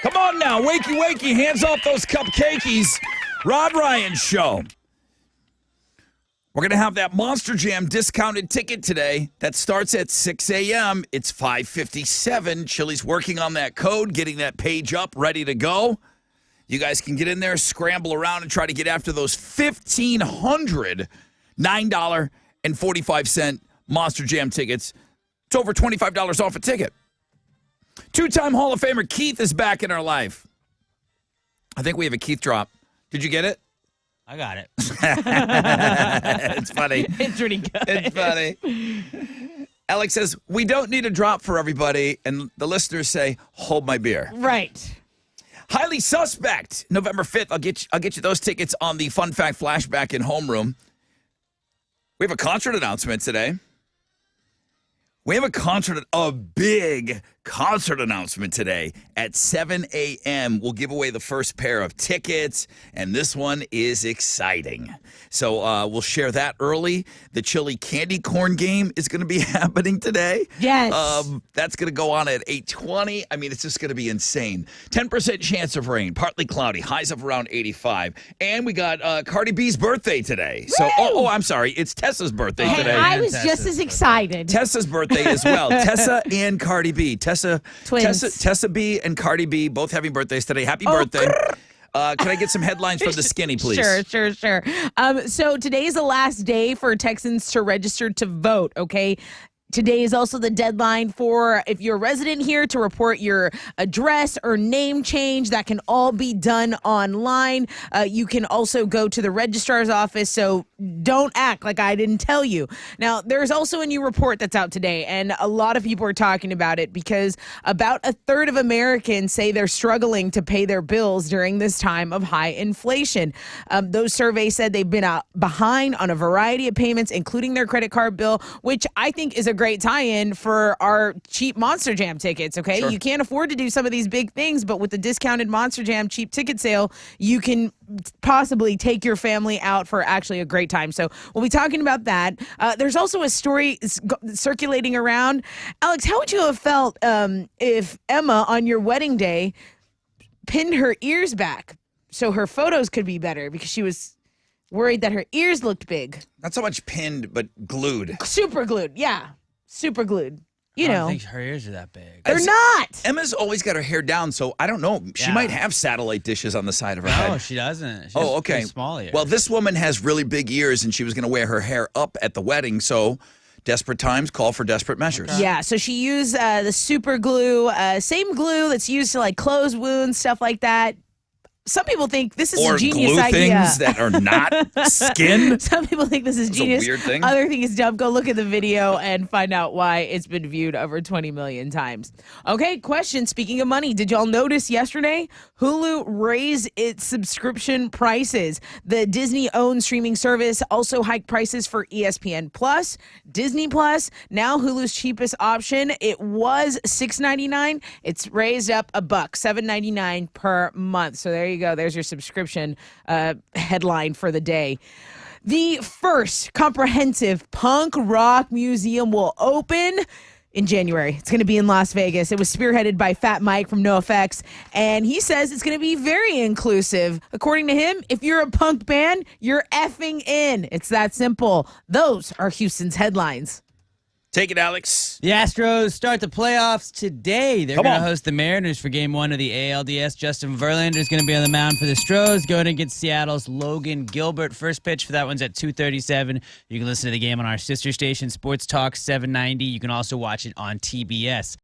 Come on now, wakey, wakey, hands off those cupcakeys. Rod Ryan Show. We're going to have that Monster Jam discounted ticket today. That starts at 6 a.m. It's 5:57. Chili's working on that code, getting that page up, ready to go. You guys can get in there, scramble around, and try to get after those 1,500 $9.45 Monster Jam tickets. It's over $25 off a ticket. Two-time Hall of Famer Keith is back in our life. I think we have a Keith drop. Did you get it? I got it. It's funny. It's pretty good. It's funny. Alex says, we don't need a drop for everybody. And the listeners say, hold my beer. Right. Highly Suspect, November 5th. I'll get you those tickets on the Fun Fact Flashback in Homeroom. We have a concert announcement today. We have a big concert announcement today at 7 a.m. We'll give away the first pair of tickets, and this one is exciting. So we'll share that early. The chili candy corn game is going to be happening today. Yes. That's going to go on at 8:20. I mean, it's just going to be insane. 10% chance of rain, partly cloudy, highs of around 85. And we got Cardi B's birthday today. So, I'm sorry. It's Tessa's birthday today. I was just as excited. Tessa's birthday as well. Tessa and Cardi B. Twins. Tessa B and Cardi B both having birthdays today. Happy birthday. Can I get some headlines from the skinny, please? Sure. So today is the last day for Texans to register to vote, okay? Today is also the deadline for, if you're a resident here, to report your address or name change. That can all be done online. You can also go to the registrar's office, so don't act like I didn't tell you. Now, there's also a new report that's out today, and a lot of people are talking about it because about a third of Americans say they're struggling to pay their bills during this time of high inflation. Those surveys said they've been behind on a variety of payments, including their credit card bill, which I think is a great tie-in for our cheap Monster Jam tickets, okay? Sure. You can't afford to do some of these big things, but with the discounted Monster Jam cheap ticket sale, you can possibly take your family out for actually a great time. So we'll be talking about that. There's also a story circulating around. Alex, how would you have felt if Emma, on your wedding day, pinned her ears back so her photos could be better because she was worried that her ears looked big? Not so much pinned, but glued. Super glued, yeah. Super glued. I don't think her ears are that big. They're not. Emma's always got her hair down, so I don't know. She might have satellite dishes on the side of her head. No, she doesn't. She Oh, has okay. pretty small ears. Well, this woman has really big ears, and she was going to wear her hair up at the wedding, so desperate times call for desperate measures. Okay. Yeah, so she used the super glue, same glue that's used to like close wounds, stuff like that. Some people think this is a genius glue idea. things that are not skin. Some people think this is That's genius. a weird thing. Other thing is dumb. Go look at the video and find out why it's been viewed over 20 million times. Okay, question. Speaking of money, did y'all notice yesterday Hulu raised its subscription prices? The Disney-owned streaming service also hiked prices for ESPN Plus, Disney Plus. Now Hulu's cheapest option, it was $6.99. It's raised up $1, $7.99 per month. So there you go. There's your subscription headline for the day. The first comprehensive punk rock museum will open in January. It's going to be in Las Vegas. It was spearheaded by Fat Mike from NoFX, and he says it's going to be very inclusive. According to him, if you're a punk band, you're effing in. It's that simple. Those are Houston's headlines. Take it, Alex. The Astros start the playoffs today. They're Come going on. to host the Mariners for Game 1 of the ALDS. Justin Verlander is going to be on the mound for the Astros, going against Seattle's Logan Gilbert. First pitch for that one's at 2:37. You can listen to the game on our sister station, Sports Talk 790. You can also watch it on TBS.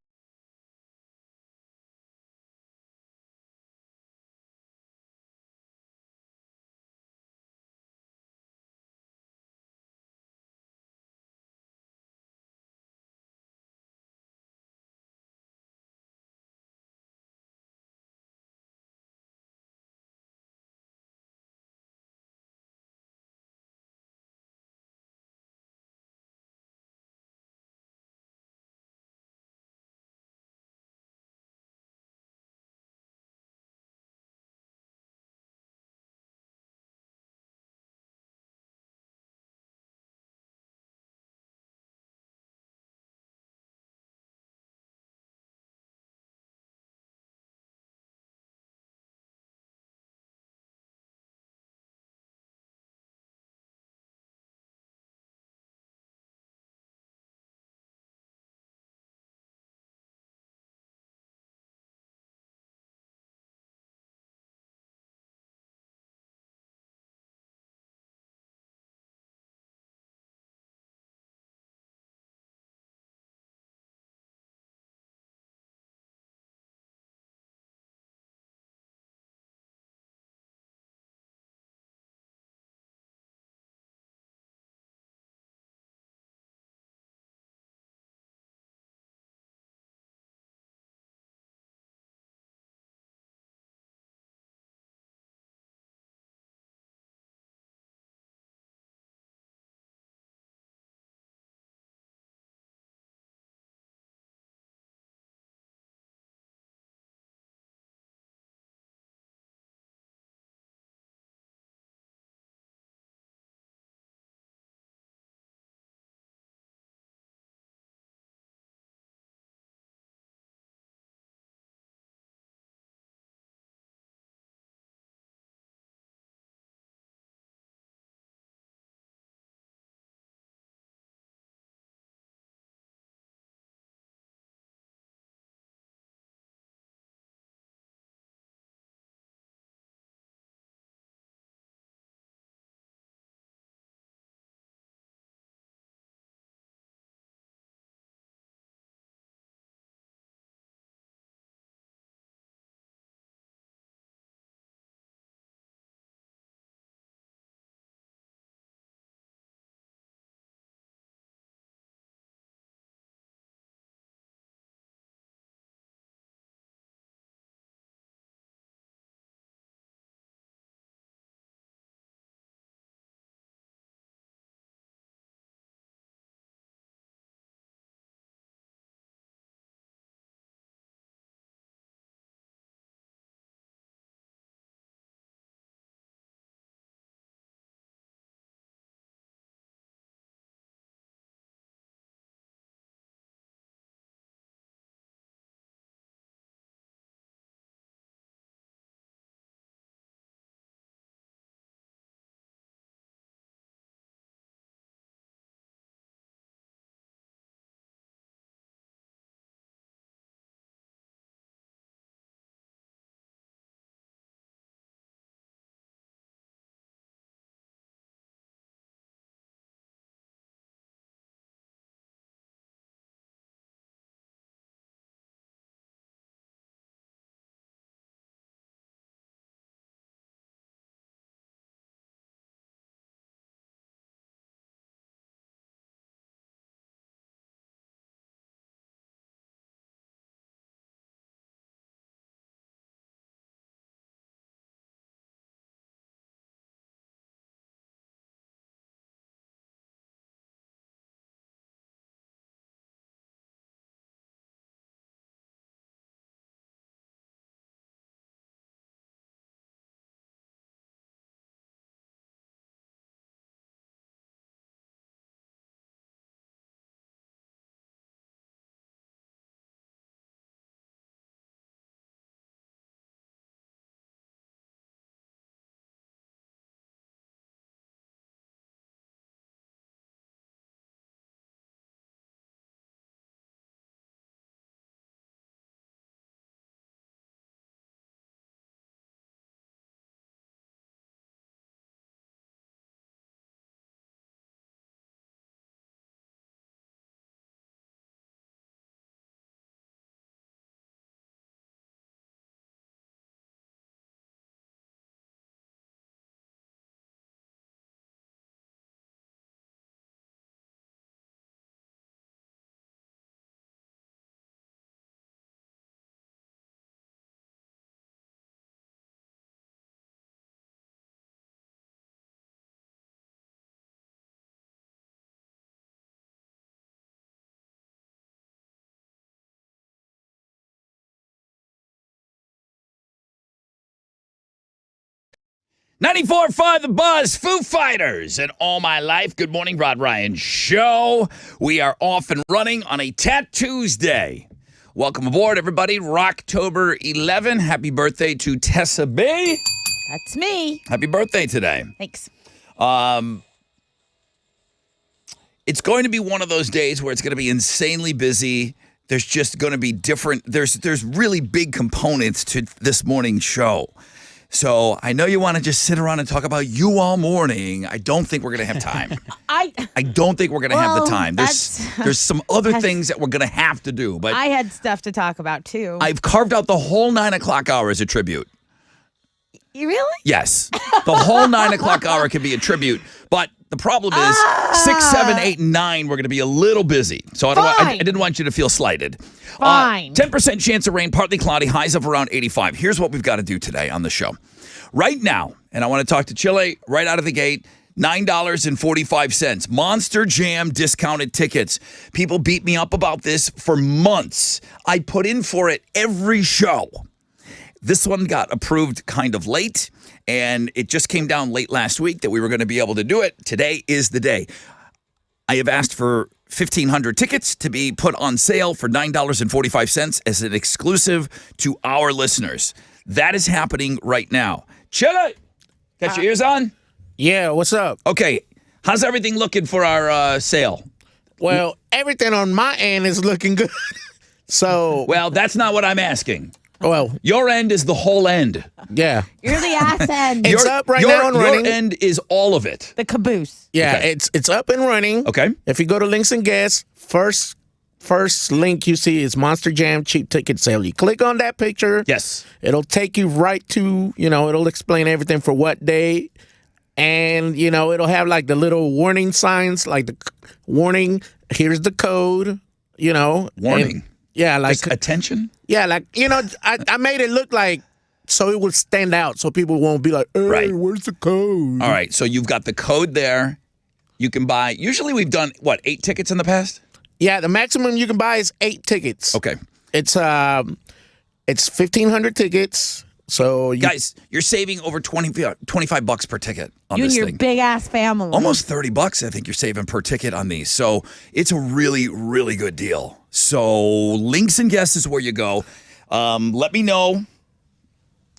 94.5 The Buzz, Foo Fighters, and All My Life. Good morning, Rod Ryan Show. We are off and running on a Tattoosday. Welcome aboard, everybody. Rocktober 11. Happy birthday to Tessa B. That's me. Happy birthday today. Thanks. It's going to be one of those days where it's going to be insanely busy. There's just going to be different. There's really big components to this morning's show. So I know you want to just sit around and talk about you all morning. I don't think we're going to have time. I don't think we're going to have the time. There's some other things that we're going to have to do. But I had stuff to talk about, too. I've carved out the whole 9 o'clock hour as a tribute. You really? Yes. The whole 9 o'clock hour can be a tribute. But the problem is 6, 7, 8, and 9, we're going to be a little busy. So I didn't want you to feel slighted. Fine. 10% chance of rain, partly cloudy, highs of around 85. Here's what we've got to do today on the show. Right now, and I want to talk to Chile right out of the gate, $9.45. Monster Jam discounted tickets. People beat me up about this for months. I put in for it every show. This one got approved kind of late, and it just came down late last week that we were going to be able to do it. Today is the day. I have asked for 1,500 tickets to be put on sale for $9.45 as an exclusive to our listeners. That is happening right now. Chile, got your ears on? Yeah, what's up? Okay, how's everything looking for our sale? Well, everything on my end is looking good. So, Well, that's not what I'm asking. well, Your end is the whole end. yeah. You're the ass end. It's up right now and running. Your end is all of it. The caboose. Yeah, Okay. it's up and running. Okay. If you go to links and guests, first link you see is Monster Jam cheap ticket sale. You click on that picture. Yes. It'll take you right to, it'll explain everything for what day. And, it'll have like the little warning signs, like the warning, here's the code, Warning. and- yeah, like Just attention? yeah, like I made it look like so it would stand out, so people won't be like, "Hey, Right. where's the code?" All right, so you've got the code there. You can buy, usually we've done, 8 tickets in the past? Yeah, the maximum you can buy is 8 tickets. Okay. It's 1,500 tickets. So Guys, you're saving over $25 per ticket on You and this your thing. big ass family. Almost $30, I think you're saving per ticket on these. So it's a really, really good deal. So links and guests is where you go. Let me know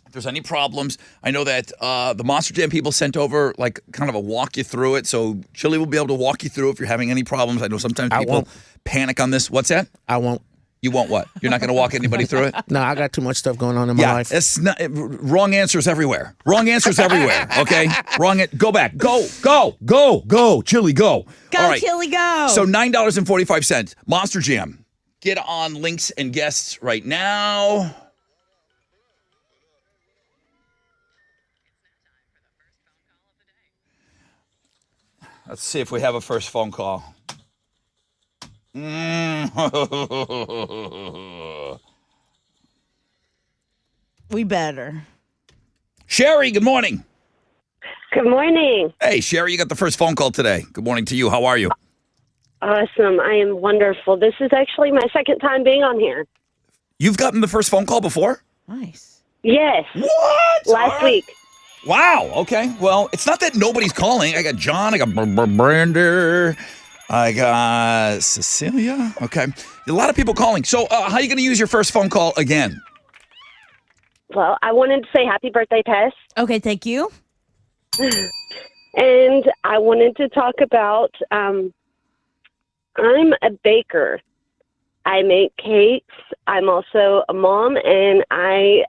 if there's any problems. I know that the Monster Jam people sent over like kind of a walk you through it. So Chili will be able to walk you through if you're having any problems. I know sometimes people won't. panic on this. What's that? I won't. You won't what? You're not going to walk anybody through it? No, I got too much stuff going on in my Yeah, life. it's not wrong answers everywhere. Wrong answers everywhere. Okay, go back. Go, Chili, go. Go, All right. Chili, go. So $9.45. Monster Jam. Get on links and guests right now. Let's see if we have a first phone call. We better. Sherry, good morning. Good morning. Hey, Sherry, you got the first phone call today. Good morning to you. How are you? Awesome. I am wonderful. This is actually my second time being on here. You've gotten the first phone call before? Nice. Yes. What? Last week. Wow. Okay. Well, it's not that nobody's calling. I got John. I got Brander. I got Cecilia. Okay. A lot of people calling. So how are you going to use your first phone call again? Well, I wanted to say happy birthday, Tess. Okay, thank you. And I wanted to talk about I'm a baker. I make cakes. I'm also a mom, and I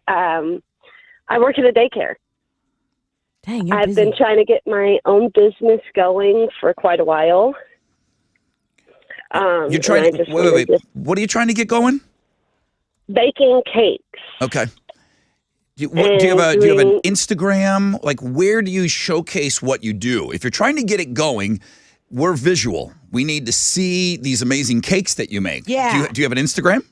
work at a daycare. Dang, you're I've busy. been trying to get my own business going for quite a while. You're trying and I to just wait. wanted to- What are you trying to get going? Baking cakes. Okay. Do you have an doing- Instagram? Like, where do you showcase what you do? If you're trying to get it going, we're visual. We need to see these amazing cakes that you make. Yeah. Do you have an Instagram?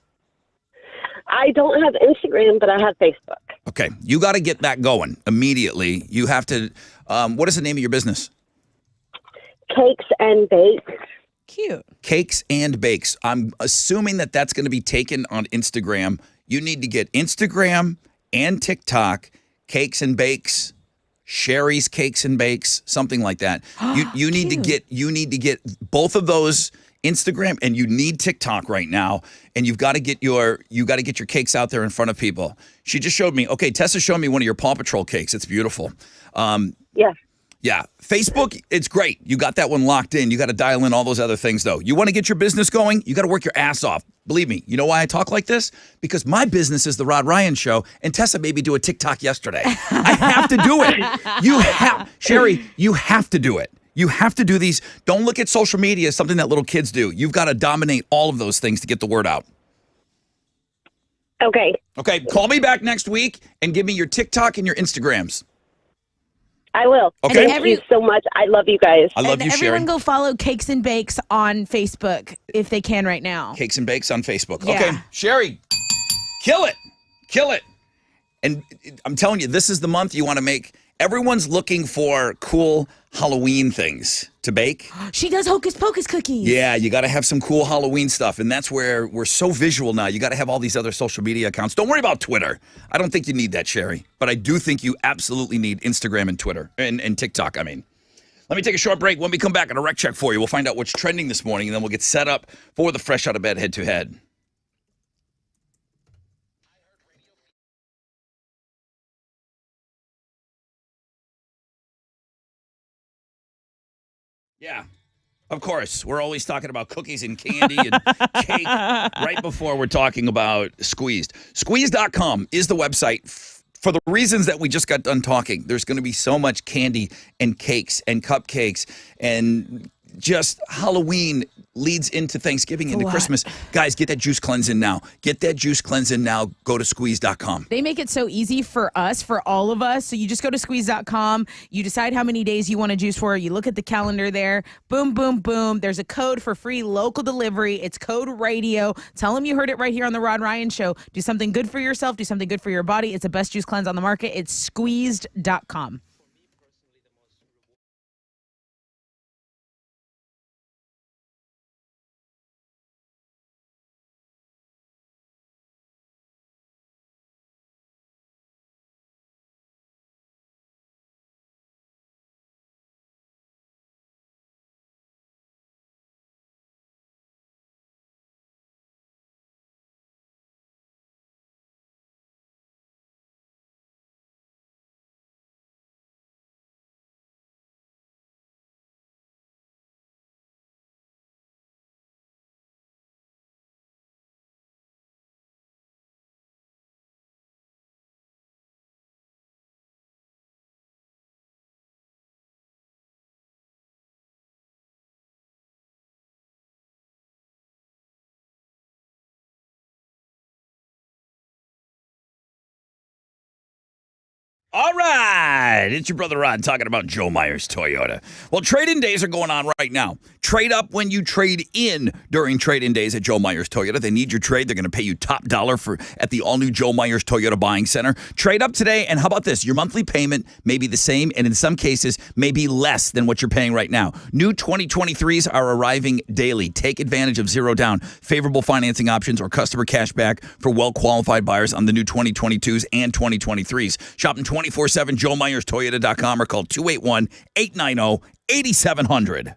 I don't have Instagram, but I have Facebook. Okay. You got to get that going immediately. You have to. What is the name of your business? Cakes and Bakes. Cute. Cakes and Bakes. I'm assuming that that's going to be taken on Instagram. You need to get Instagram and TikTok, Cakes and Bakes. Sherry's Cakes and Bakes, something like that. You need to get both of those Instagram, and you need TikTok right now, and you got to get your cakes out there in front of people. She just showed me. Okay, Tessa showed me one of your Paw Patrol cakes. It's beautiful. Yes. Yeah, Facebook, it's great. You got that one locked in. You got to dial in all those other things, though. You want to get your business going? You got to work your ass off. Believe me. You know why I talk like this? Because my business is the Rod Ryan Show, and Tessa made me do a TikTok yesterday. I have to do it. Sherry, you have to do it. You have to do these. Don't look at social media as something that little kids do. You've got to dominate all of those things to get the word out. Okay. Okay, call me back next week and give me your TikTok and your Instagrams. I will. Okay. Thank you so much. I love you guys. I love you, Sherry. Everyone go follow Cakes and Bakes on Facebook if they can right now. Cakes and Bakes on Facebook. Yeah. Okay, Sherry, kill it. Kill it. And I'm telling you, this is the month you want to make. Everyone's looking for cool Halloween things to bake. She does Hocus Pocus cookies. Yeah, you got to have some cool Halloween stuff. And that's where we're so visual now. You got to have all these other social media accounts. Don't worry about Twitter. I don't think you need that, Sherry. But I do think you absolutely need Instagram and Twitter and TikTok, I mean. Let me take a short break. When we come back, on a rec check for you. We'll find out what's trending this morning, and then we'll get set up for the Fresh Out of Bed head-to-head. Yeah, of course. We're always talking about cookies and candy and cake right before we're talking about Squeezed. Squeezed.com is the website for the reasons that we just got done talking. There's going to be so much candy and cakes and cupcakes and just Halloween leads into Thanksgiving, into Christmas. Guys, get that juice cleanse in now. Get that juice cleanse in now. Go to squeeze.com. They make it so easy for us, for all of us. So you just go to squeeze.com. You decide how many days you want to juice for. You look at the calendar there. Boom, boom, boom. There's a code for free local delivery. It's code radio. Tell them you heard it right here on the Rod Ryan Show. Do something good for yourself. Do something good for your body. It's the best juice cleanse on the market. It's squeezed.com. All right. It's your brother Rod talking about Joe Myers Toyota. Well, trade-in days are going on right now. Trade up when you trade in during trade-in days at Joe Myers Toyota. They need your trade. They're going to pay you top dollar at the all-new Joe Myers Toyota Buying Center. Trade up today, and how about this? Your monthly payment may be the same, and in some cases, may be less than what you're paying right now. New 2023s are arriving daily. Take advantage of zero down, favorable financing options, or customer cash back for well-qualified buyers on the new 2022s and 2023s. Shop in 24/7 JoeMyersToyota.com or call 281-890-8700.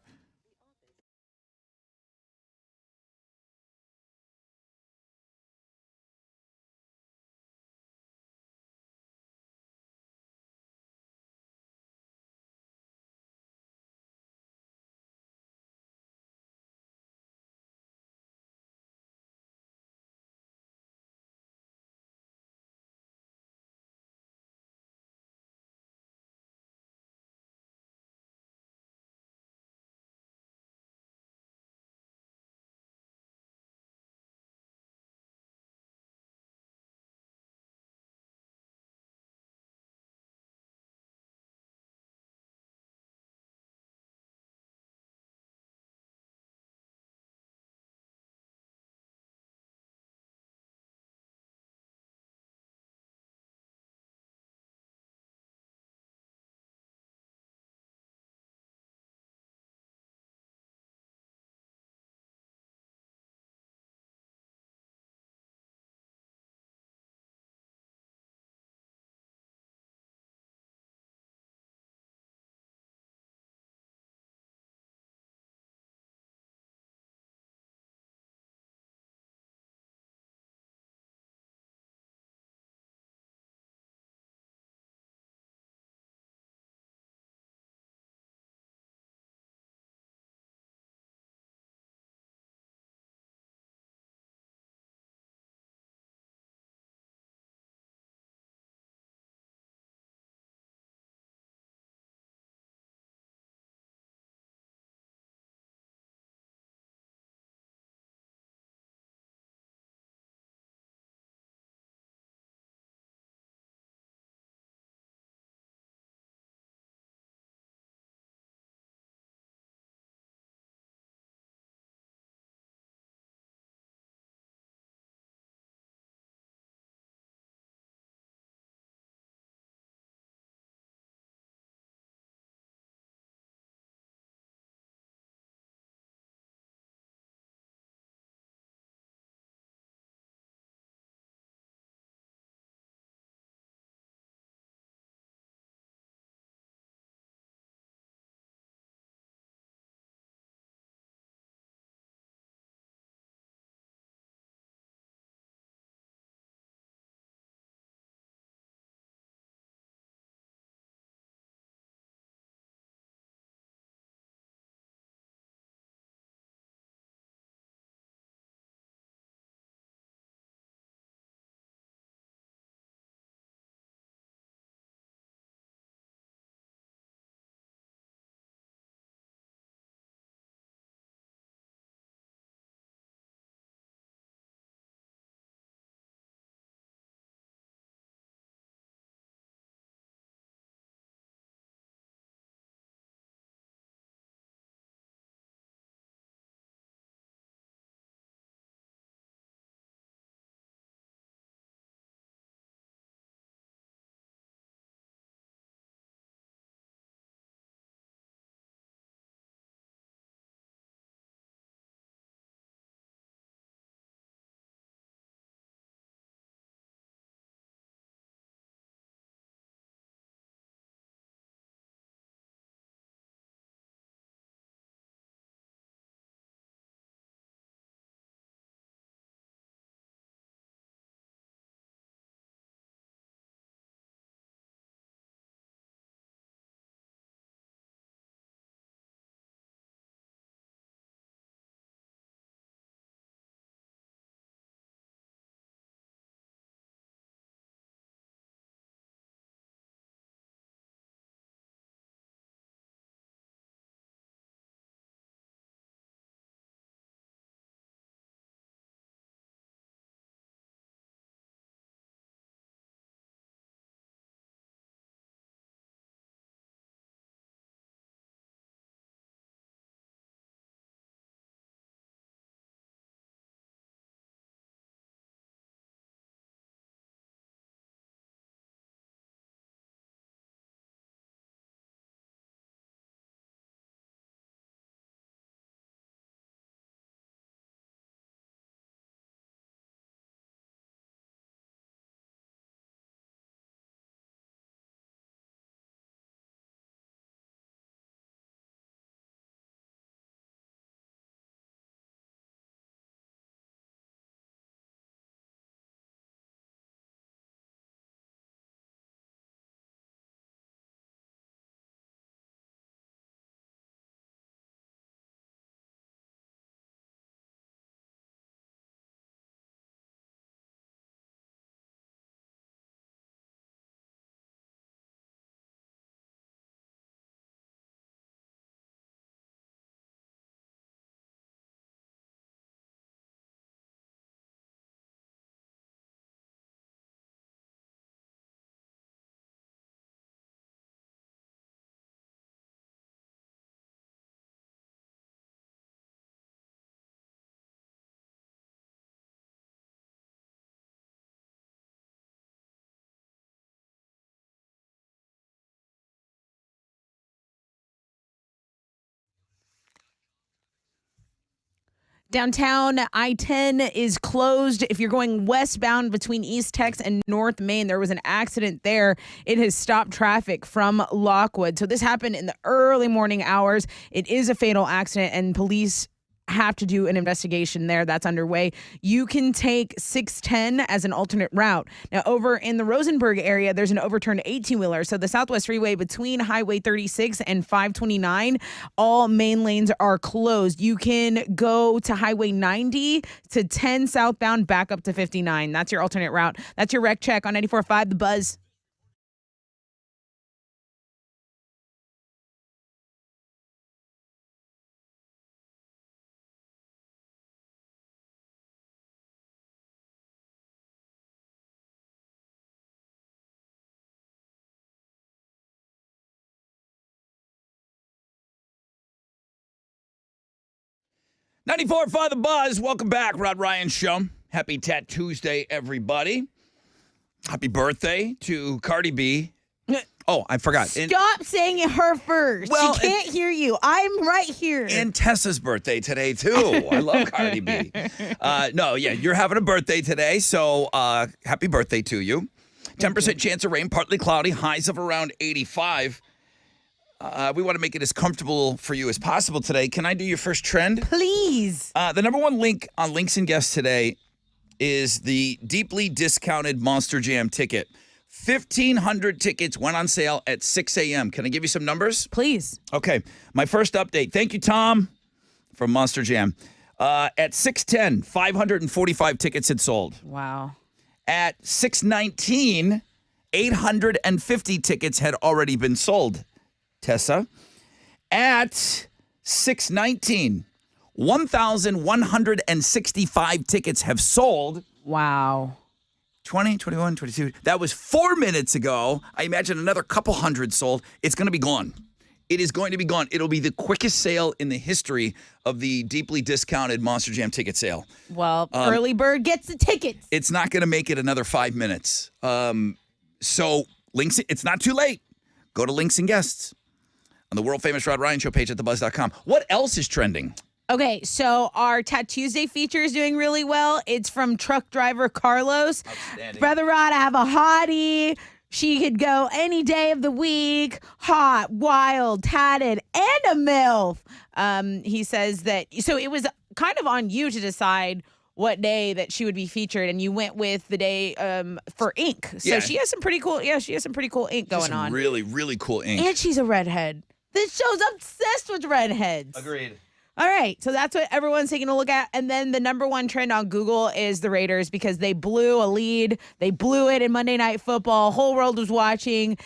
Downtown I-10 is closed. If you're going westbound between East Tex and North Main, there was an accident there. It has stopped traffic from Lockwood. So this happened in the early morning hours. It is a fatal accident, and police have to do an investigation there. That's underway. You can take 610 as an alternate route. Now, over in the Rosenberg area, there's an overturned 18-wheeler. So the Southwest Freeway between Highway 36 and 529, all main lanes are closed. You can go to Highway 90 to 10 southbound, back up to 59. That's your alternate route. That's your wreck check on 94.5 The Buzz. Ninety-four 5 The Buzz. Welcome back, Rod Ryan Show. Happy Tat Tuesday, everybody. Happy birthday to Cardi B. Oh, I forgot. Stop saying it her first. Well, she can't hear you. I'm right here. And Tessa's birthday today, too. I love Cardi B. You're having a birthday today, so happy birthday to you. 10% chance of rain, partly cloudy, highs of around 85. We want to make it as comfortable for you as possible today. Can I do your first trend? Please. The number one link on Links and Guests today is the deeply discounted Monster Jam ticket. 1,500 tickets went on sale at 6 a.m. Can I give you some numbers? Please. Okay. My first update. Thank you, Tom, from Monster Jam. At 6:10, 545 tickets had sold. Wow. At 6:19, 850 tickets had already been sold. Tessa. At 6:19, 1,165 tickets have sold. Wow. 20, 21, 22. That was 4 minutes ago. I imagine another couple hundred sold. It's going to be gone. It is going to be gone. It'll be the quickest sale in the history of the deeply discounted Monster Jam ticket sale. Well, early bird gets the tickets. It's not going to make it another 5 minutes. So links. It's not too late. Go to Links and Guests on the world famous Rod Ryan Show page at thebuzz.com. What else is trending? Okay, so our Tat Tuesday feature is doing really well. It's from truck driver Carlos. Outstanding. Brother Rod, I have a hottie. She could go any day of the week. Hot, wild, tatted, and a MILF. He says that, so it was kind of on you to decide what day that she would be featured, and you went with the day for ink. So Yeah. she has some pretty cool, ink going on. Really, really cool ink. And she's a redhead. This show's obsessed with redheads. Agreed. All right, so that's what everyone's taking a look at. And then the number one trend on Google is the Raiders because they blew a lead. They blew it in Monday Night Football. Whole world was watching.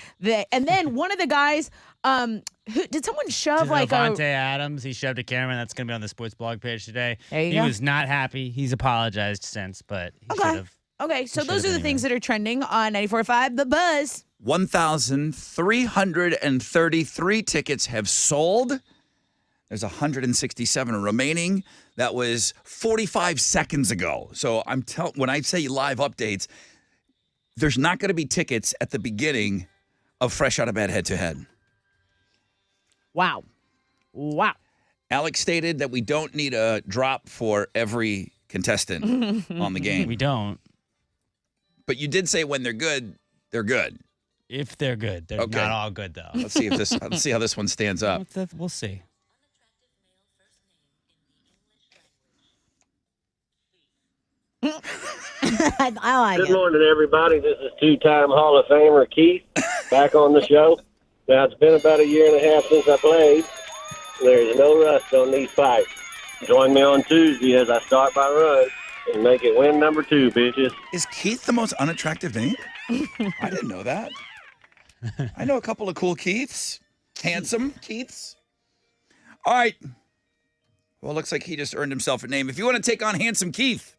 And then one of the guys, did someone shove like Devontae Adams, he shoved a camera. That's going to be on the sports blog page today. There you he go. was not happy. He's apologized since, but he should have. Okay, so those are the been things that are trending on 94.5 The Buzz. 1,333 tickets have sold. There's 167 remaining. That was 45 seconds ago. So when I say live updates, there's not going to be tickets at the beginning of Fresh Out of Bed Head to Head. Wow. Alex stated that we don't need a drop for every contestant on the game. We don't. But you did say when they're good, they're good. If they're good. They're Okay. not all good, though. Let's see how this one stands up. We'll see. I like Good it. morning, everybody. This is two-time Hall of Famer Keith back on the show. Now, it's been about a year and a half since I played. There's no rust on these pipes. Join me on Tuesday as I start my run and make it win number 2, bitches. Is Keith the most unattractive name? I didn't know that. I know a couple of cool Keiths. Handsome Keiths. All right. Well, it looks like he just earned himself a name. If you want to take on Handsome Keith,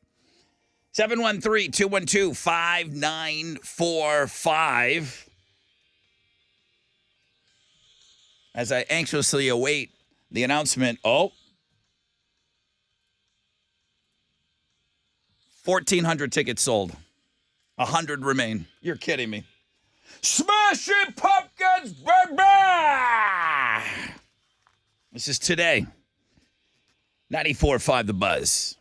713-212-5945. As I anxiously await the announcement. 1,400 tickets sold. 100 remain. You're kidding me. Smashing Pumpkins, baby! This is today. 94.5 The Buzz.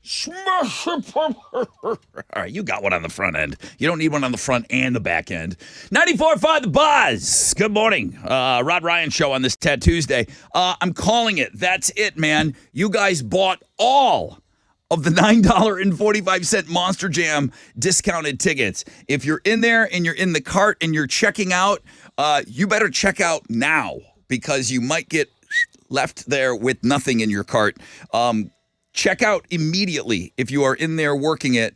Smash it. All right, you got one on the front end. You don't need one on the front and the back end. 94.5 The Buzz. Good morning. Rod Ryan Show on this Ted Tuesday. I'm calling it. That's it, man. You guys bought all of the $9.45 Monster Jam discounted tickets. If you're in there and you're in the cart and you're checking out, you better check out now because you might get left there with nothing in your cart. Check out immediately if you are in there working it.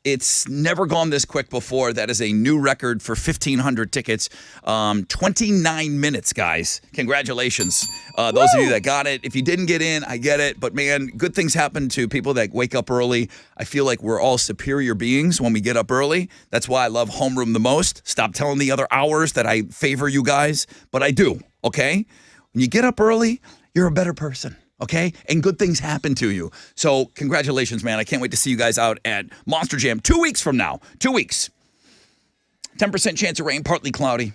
It's never gone this quick before. That is a new record for 1,500 tickets. 29 minutes, guys. Congratulations. Those of you that got it. If you didn't get in, I get it. But, man, good things happen to people that wake up early. I feel like we're all superior beings when we get up early. That's why I love homeroom the most. Stop telling the other hours that I favor you guys. But I do, okay? When you get up early, you're a better person. Okay? And good things happen to you. So congratulations, man. I can't wait to see you guys out at Monster Jam 2 weeks from now. 2 weeks. 10% chance of rain, partly cloudy.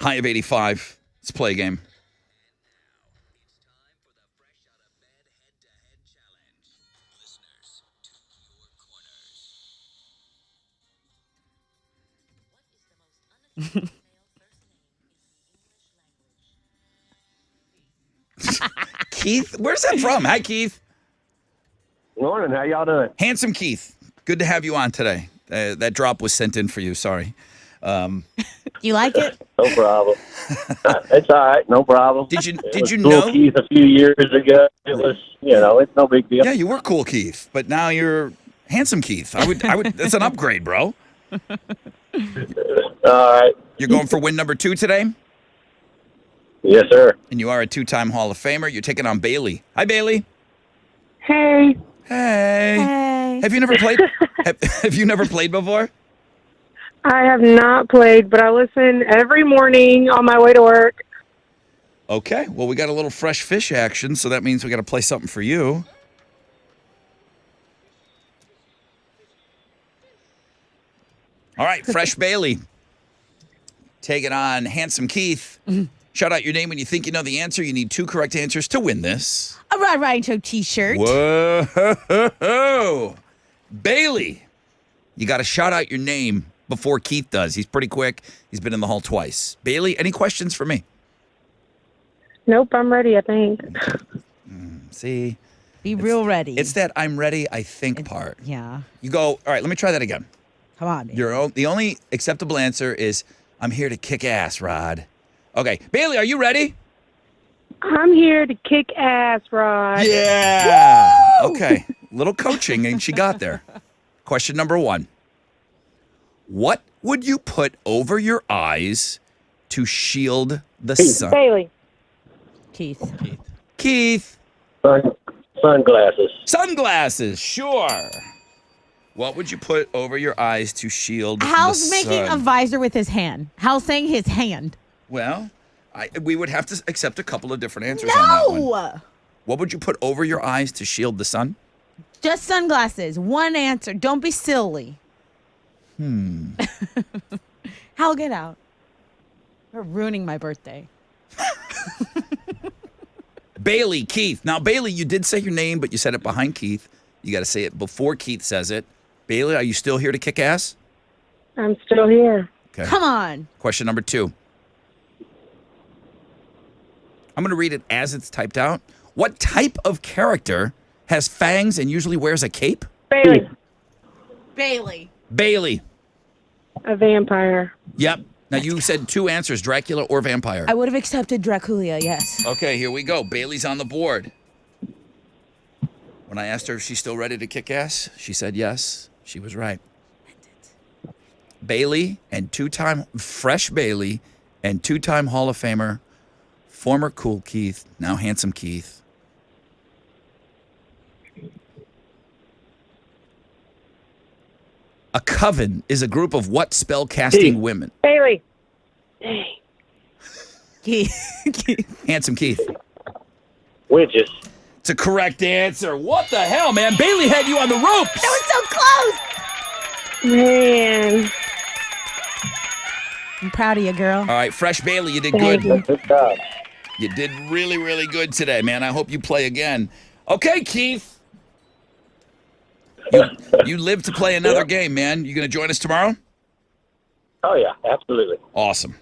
High of 85. Let's play a game. Keith, where's that from? Hi, Keith. Morning. How y'all doing? Handsome Keith. Good to have you on today. That drop was sent in for you. Sorry. You like it? No problem. It's all right. No problem. Did you Cool know? Keith a few years ago. It was, it's no big deal. Yeah, you were cool, Keith, but now you're handsome, Keith. I would. That's an upgrade, bro. All right. You're going for win number 2 today, Yes, sir. and you are a 2-time Hall of Famer. You're taking on Bailey. Hi, Bailey. Hey. Hey. Hey. Have you never played? have you never played before? I have not played, but I listen every morning on my way to work. Okay. Well, we got a little fresh fish action, so that means we got to play something for you. All right, Fresh Bailey. Taking on Handsome Keith. Shout out your name when you think you know the answer. You need 2 correct answers to win this. A Rod Ryan Show t-shirt. Whoa. Bailey, you got to shout out your name before Keith does. He's pretty quick. He's been in the hall twice. Bailey, any questions for me? Nope, I'm ready, I think. See? Be real ready. It's that I'm ready, I think part. Yeah. You go, all right, let me try that again. Come on, baby. The only acceptable answer is, I'm here to kick ass, Rod. Okay, Bailey, are you ready? I'm here to kick ass, Rod. Yeah. Okay, little coaching, and she got there. Question number 1. What would you put over your eyes to shield the sun? Bailey. Keith. Keith. Sunglasses. Sunglasses, sure. What would you put over your eyes to shield Hal's the making sun? a visor with his hand. Hal's saying his hand. Well, we would have to accept a couple of different answers on that one. No! What would you put over your eyes to shield the sun? Just sunglasses. One answer. Don't be silly. Hal, get out. You're ruining my birthday. Bailey, Keith. Now, Bailey, you did say your name, but you said it behind Keith. You got to say it before Keith says it. Bailey, are you still here to kick ass? I'm still here. Okay. Come on. Question number 2. I'm going to read it as it's typed out. What type of character has fangs and usually wears a cape? Bailey. Bailey. Bailey. A vampire. Yep. Now, you said 2 answers, Dracula or vampire. I would have accepted Dracula, yes. Okay, here we go. Bailey's on the board. When I asked her if she's still ready to kick ass, she said yes. She was right. Bailey and 2-time Fresh Bailey and 2-time Hall of Famer, former Cool Keith, now Handsome Keith. A coven is a group of what spell-casting women? Bailey. Keith. Handsome Keith. Witches. It's a correct answer. What the hell, man? Bailey had you on the ropes. That was so close. Man. I'm proud of you, girl. All right, Fresh Bailey, you did Thank good. you. Good job. You did really, really good today, man. I hope you play again. Okay, Keith. You live to play another game, man. You going to join us tomorrow? Oh, yeah, absolutely. Awesome.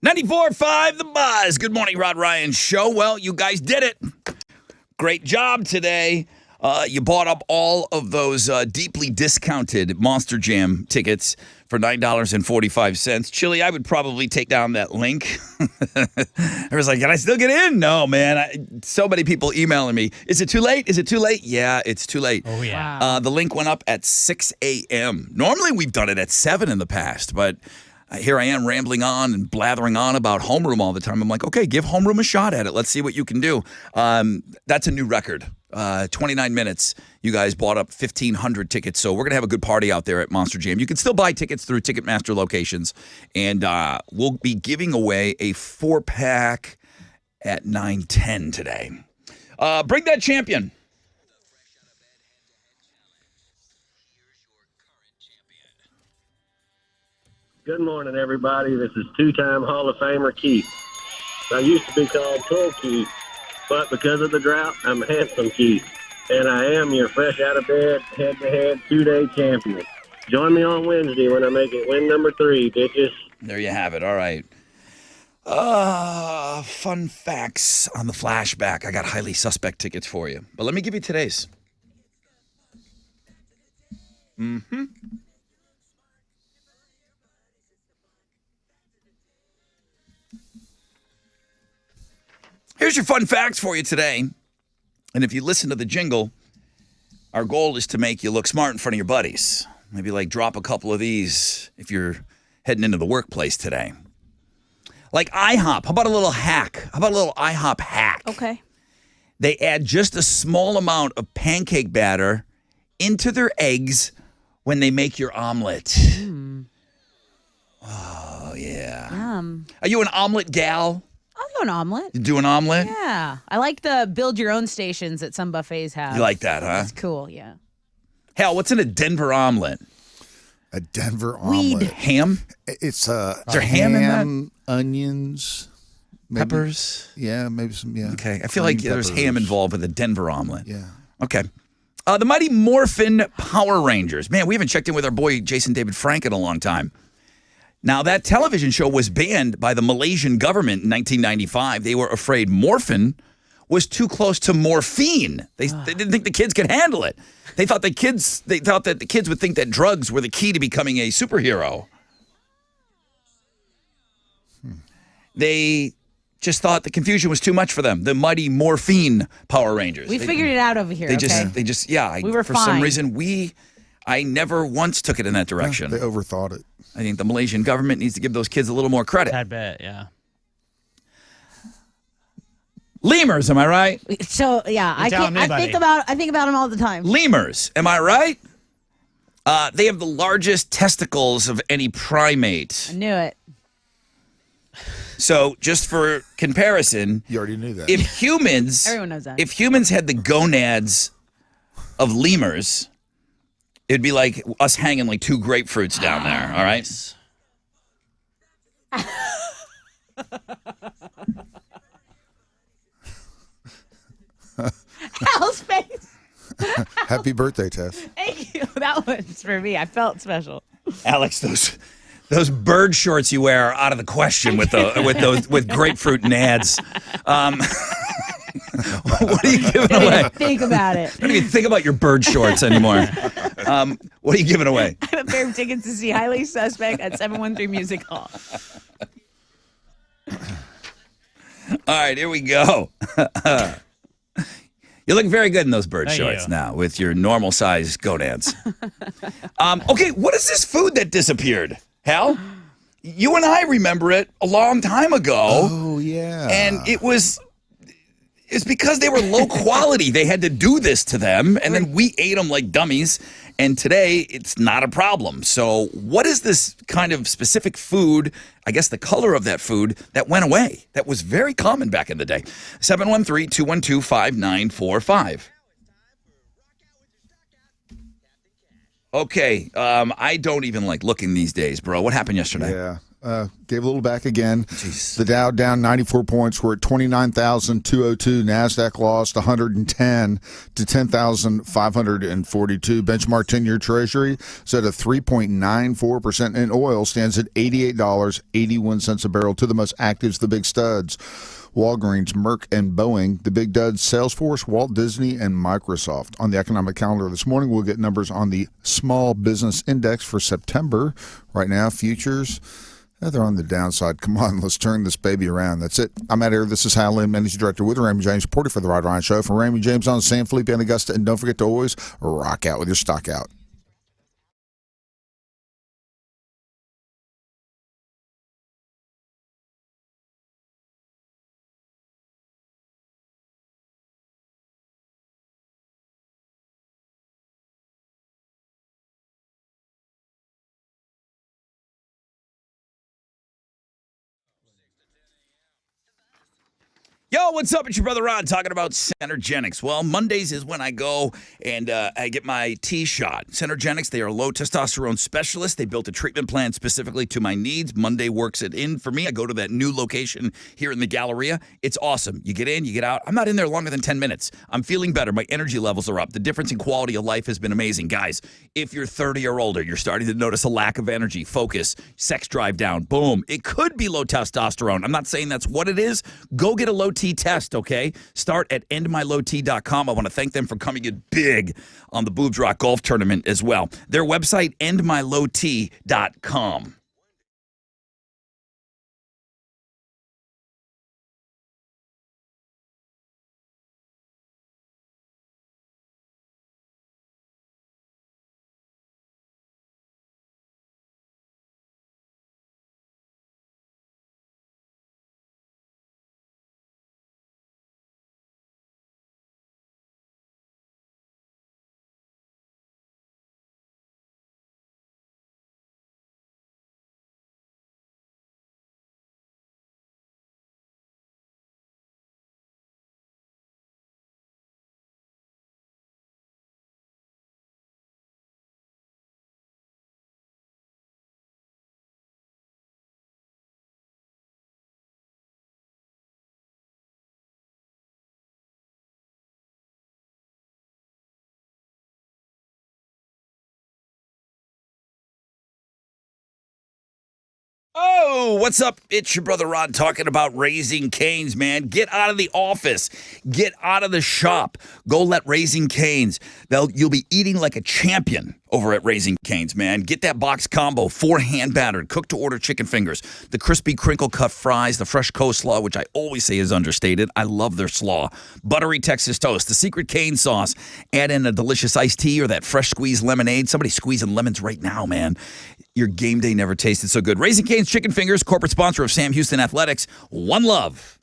94.5 The Buzz. Good morning, Rod Ryan Show. Well, you guys did it. Great job today. You bought up all of those deeply discounted Monster Jam tickets for $9.45. Chili, I would probably take down that link. I was like, can I still get in? No, man. So many people emailing me. Is it too late? Is it too late? Yeah, it's too late. Oh, yeah. Wow. The link went up at 6 a.m. Normally, we've done it at 7 in the past, but here I am rambling on and blathering on about homeroom all the time. I'm like, okay, give homeroom a shot at it. Let's see what you can do. That's a new record. 29 minutes. You guys bought up 1,500 tickets, so we're going to have a good party out there at Monster Jam. You can still buy tickets through Ticketmaster locations, and we'll be giving away a 4-pack at 9:10 today. Bring that champion. Good morning, everybody. This is two-time Hall of Famer Keith. I used to be called Tall Keith, but because of the drought, I'm Handsome Keith. And I am your fresh out of bed, head-to-head, 2-day champion. Join me on Wednesday when I make it win number 3, bitches. There you have it. All right. Fun facts on the flashback. I got highly suspect tickets for you. But let me give you today's. Here's your fun facts for you today. And if you listen to the jingle, our goal is to make you look smart in front of your buddies. Maybe like drop a couple of these if you're heading into the workplace today. Like IHOP. How about a little hack? How about a little IHOP hack? Okay. They add just a small amount of pancake batter into their eggs when they make your omelet. Oh, yeah. Are you an omelet gal? I'll do an omelet. You do an omelet? Yeah. I like the build your own stations that some buffets have. You like that, huh? That's cool, yeah. Hell, what's in a Denver omelet? A Denver Weed. omelet. Ham? It's Is there ham in that? onions, maybe, Peppers? Yeah, maybe some. Yeah. Okay. I feel green like there's peppers. ham involved with a Denver omelet. Yeah. Okay. The mighty Morphin Power Rangers. Man, we haven't checked in with our boy Jason David Frank in a long time. Now, that television show was banned by the Malaysian government in 1995. They were afraid Morphin was too close to morphine. They didn't think the kids could handle it. They thought that the kids would think that drugs were the key to becoming a superhero. They just thought the confusion was too much for them. The mighty Morphine Power Rangers. We figured it out over here, They okay? just, We were for some fine. reason, I never once took it in that direction. They overthought it. I think the Malaysian government needs to give those kids a little more credit. I bet, yeah. Lemurs, am I right? So yeah, I telling me, buddy. think about them all the time. Lemurs, am I right? They have the largest testicles of any primate. I knew it. So, just for comparison, You already knew that. if humans, Everyone knows that. if humans had the gonads of lemurs, it'd be like us hanging like 2 grapefruits down there. All right. Al's face. Happy birthday, Tess. Thank you. That was for me. I felt special. Alex, those bird shorts you wear are out of the question with grapefruit nads. What are you giving Don't away? even think about it. Don't even think about your bird shorts anymore. What are you giving away? I have a pair of tickets to see Highly Suspect at 713 Music Hall. All right, here we go. You look very good in those bird Thank shorts you. now with your normal size gonads. Okay, what is this food that disappeared? Hal? You and I remember it a long time ago. Oh yeah. And it's because they were low quality. They had to do this to them, and then we ate them like dummies. And today, it's not a problem. So what is this kind of specific food, I guess the color of that food, that went away? That was very common back in the day. 713-212-5945. Okay, I don't even like looking these days, bro. What happened yesterday? Yeah. Gave a little back again. Jeez. The Dow down 94 points. We're at 29,202. NASDAQ lost 110 to 10,542. Benchmark 10-year Treasury is at a 3.94%. And oil stands at $88.81 a barrel. To the most actives, the big studs. Walgreens, Merck, and Boeing. The big duds, Salesforce, Walt Disney, and Microsoft. On the economic calendar this morning, we'll get numbers on the Small Business Index for September. Right now, futures, they're on the downside. Come on, let's turn this baby around. That's it. I'm out here. This is Hal Lynn, Managing Director with Raymond James, reporting for the Rod Ryan Show. For Raymond James on San Felipe and Augusta. And don't forget to always rock out with your stock out. Yo, what's up? It's your brother Ron talking about Centergenics. Well, Mondays is when I go and I get my T shot. Centergenics, they are low testosterone specialists. They built a treatment plan specifically to my needs. Monday works it in for me. I go to that new location here in the Galleria. It's awesome. You get in, you get out. I'm not in there longer than 10 minutes. I'm feeling better. My energy levels are up. The difference in quality of life has been amazing. Guys, if you're 30 or older, you're starting to notice a lack of energy, focus, sex drive down. Boom. It could be low testosterone. I'm not saying that's what it is. Go get a low T test, okay? Start at endmylowt.com. I want to thank them for coming in big on the Boobs Rock Golf Tournament as well. Their website, endmylowt.com. Oh, what's up? It's your brother Rod talking about Raising Cane's, man. Get out of the office. Get out of the shop. Go let Raising Cane's. You'll be eating like a champion over at Raising Cane's, man. Get that box combo, 4 hand-battered, cooked-to-order chicken fingers, the crispy crinkle-cut fries, the fresh coleslaw, which I always say is understated. I love their slaw. Buttery Texas toast, the secret cane sauce. Add in a delicious iced tea or that fresh squeezed lemonade. Somebody's squeezing lemons right now, man. Your game day never tasted so good. Raising Cane's Chicken Fingers, corporate sponsor of Sam Houston Athletics. One love.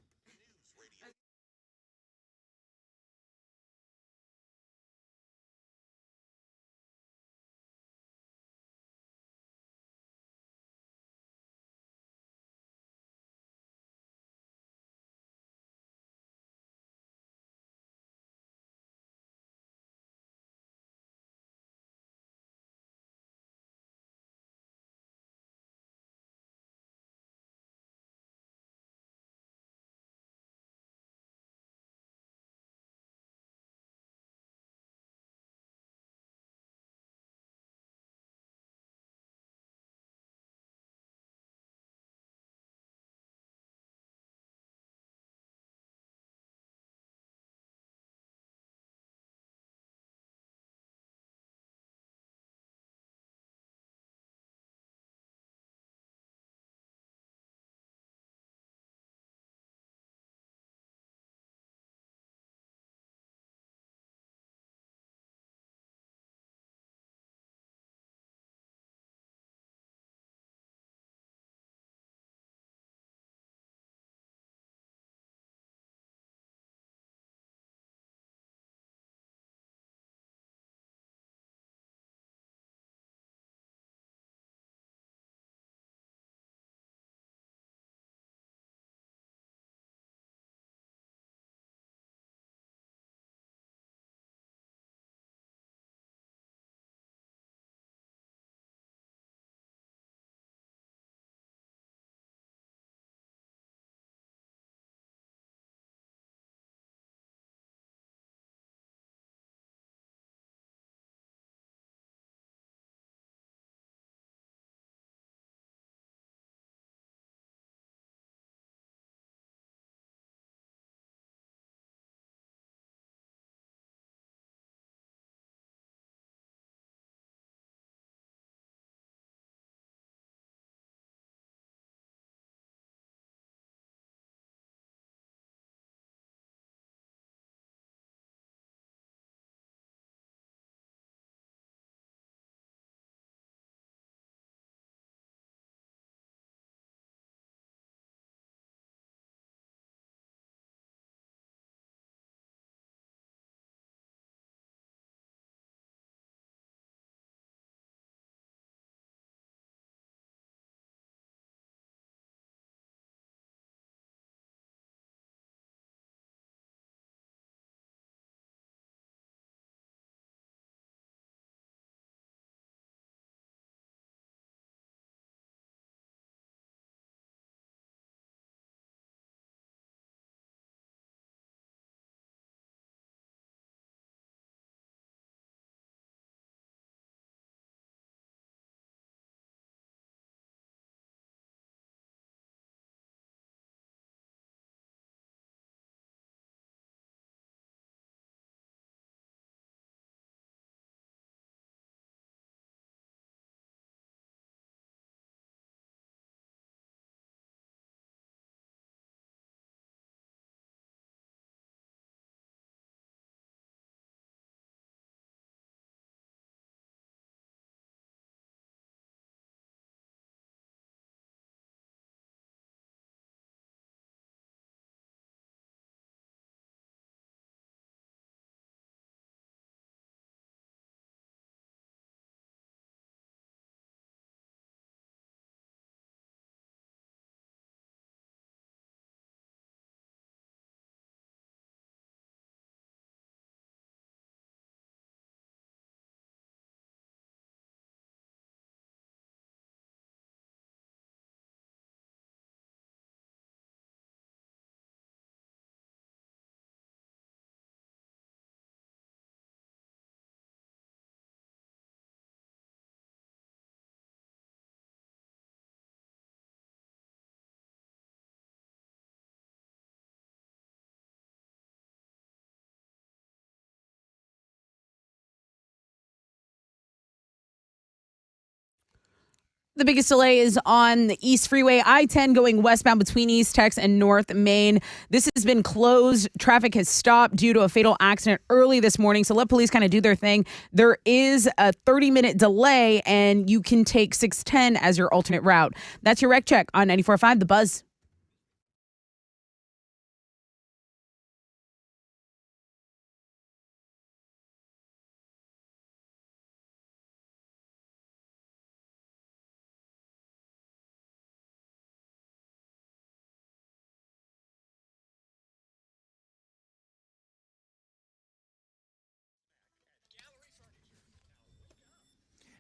The biggest delay is on the East Freeway, I-10 going westbound between East Tex and North Main. This has been closed. Traffic has stopped due to a fatal accident early this morning, so let police kind of do their thing. There is a 30-minute delay, and you can take 610 as your alternate route. That's your wreck check on 94.5 The Buzz.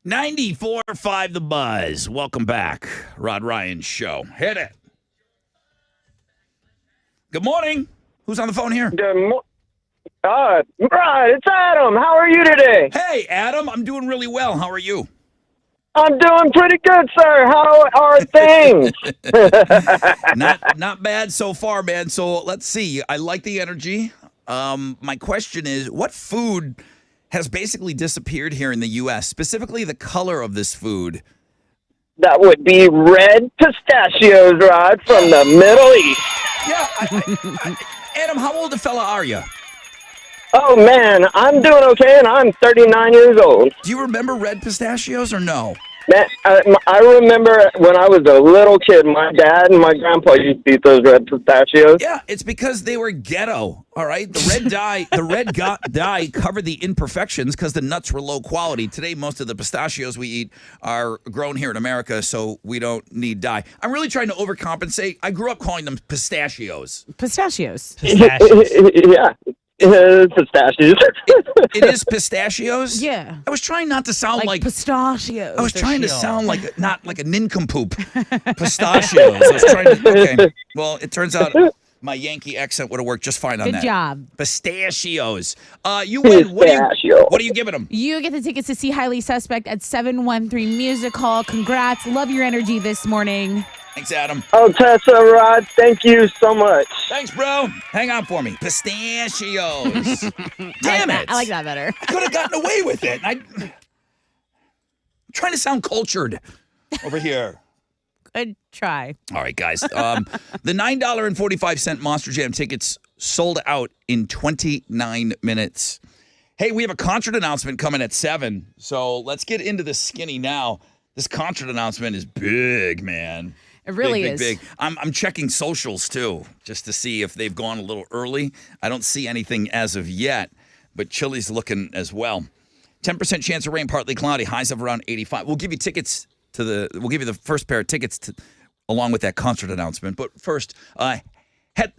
$94.5 The Buzz. Welcome back. Rod Ryan Show. Hit it. Good morning. Who's on the phone here? Rod, it's Adam. How are you today? Hey, Adam. I'm doing really well. How are you? I'm doing pretty good, sir. How are things? Not bad so far, man. So let's see. I like the energy. My question is, what food has basically disappeared here in the U.S., specifically the color of this food? That would be red pistachios, Rod, from the Middle East. Yeah. Adam, how old a fella are you? Oh, man, I'm doing okay, and I'm 39 years old. Do you remember red pistachios or no? Man, I remember when I was a little kid, my dad and my grandpa used to eat those red pistachios. Yeah, it's because they were ghetto, all right? The red dye covered the imperfections because the nuts were low quality. Today, most of the pistachios we eat are grown here in America, so we don't need dye. I'm really trying to overcompensate. I grew up calling them pistachios. Pistachios. Yeah. Pistachios. It is pistachios? Yeah. I was trying not to sound like pistachios. I was trying to sound like not like a nincompoop. Pistachios. I was trying to, okay. Well, it turns out my Yankee accent would have worked just fine on that. Good job. Pistachios. You win. What are you giving them? You get the tickets to see Highly Suspect at 713 Music Hall. Congrats. Love your energy this morning. Thanks, Adam. Oh, Tessa, Rod, thank you so much. Thanks, bro. Hang on for me. Pistachios. Damn it. I like that better. I could have gotten away with it. I'm trying to sound cultured over here. Good try. All right, guys. The $9.45 Monster Jam tickets sold out in 29 minutes. Hey, we have a concert announcement coming at 7, so let's get into the skinny now. This concert announcement is big, man. It really big, is. Big. I'm checking socials, too, just to see if they've gone a little early. I don't see anything as of yet, but Chili's looking as well. 10% chance of rain, partly cloudy, highs of around 85. We'll give you tickets we'll give you the first pair of tickets along with that concert announcement. But first,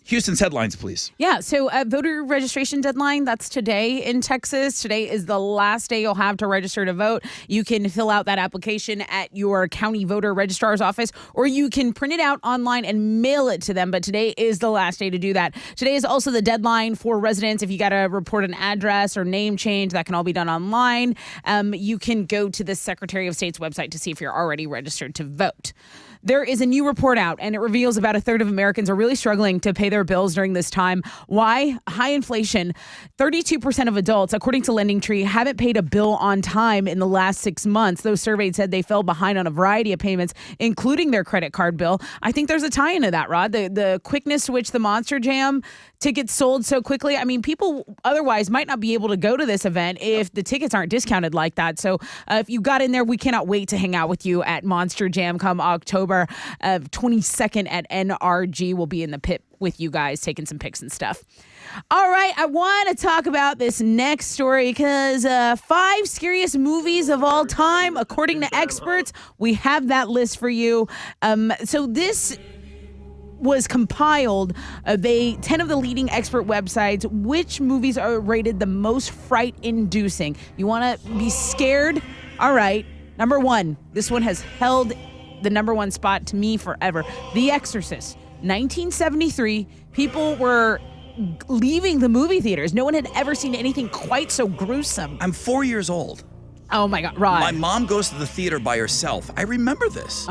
Houston's headlines, please. Yeah, so voter registration deadline, that's today in Texas. Today is the last day you'll have to register to vote. You can fill out that application at your county voter registrar's office, or you can print it out online and mail it to them. But today is the last day to do that. Today is also the deadline for residents. If you got to report an address or name change, that can all be done online. You can go to the Secretary of State's website to see if you're already registered to vote. There is a new report out, and it reveals about a third of Americans are really struggling to pay their bills during this time. Why? High inflation. 32% of adults, according to LendingTree, haven't paid a bill on time in the last 6 months. Those surveyed said they fell behind on a variety of payments, including their credit card bill. I think there's a tie into that, Rod. The quickness to which the Monster Jam tickets sold so quickly. I mean, people otherwise might not be able to go to this event if the tickets aren't discounted like that. So if you got in there, we cannot wait to hang out with you at Monster Jam come October 22nd at NRG. We'll be in the pit with you guys taking some pics and stuff. All right, I want to talk about this next story because 5 scariest movies of all time, according to experts. We have that list for you. So this was compiled 10 of the leading expert websites. Which movies are rated the most fright-inducing? You want to be scared? All right. Number 1. This one has held the number 1 spot to me forever. The Exorcist. 1973. People were leaving the movie theaters. No one had ever seen anything quite so gruesome. I'm 4 years old. Oh my God, Rod. My mom goes to the theater by herself. I remember this.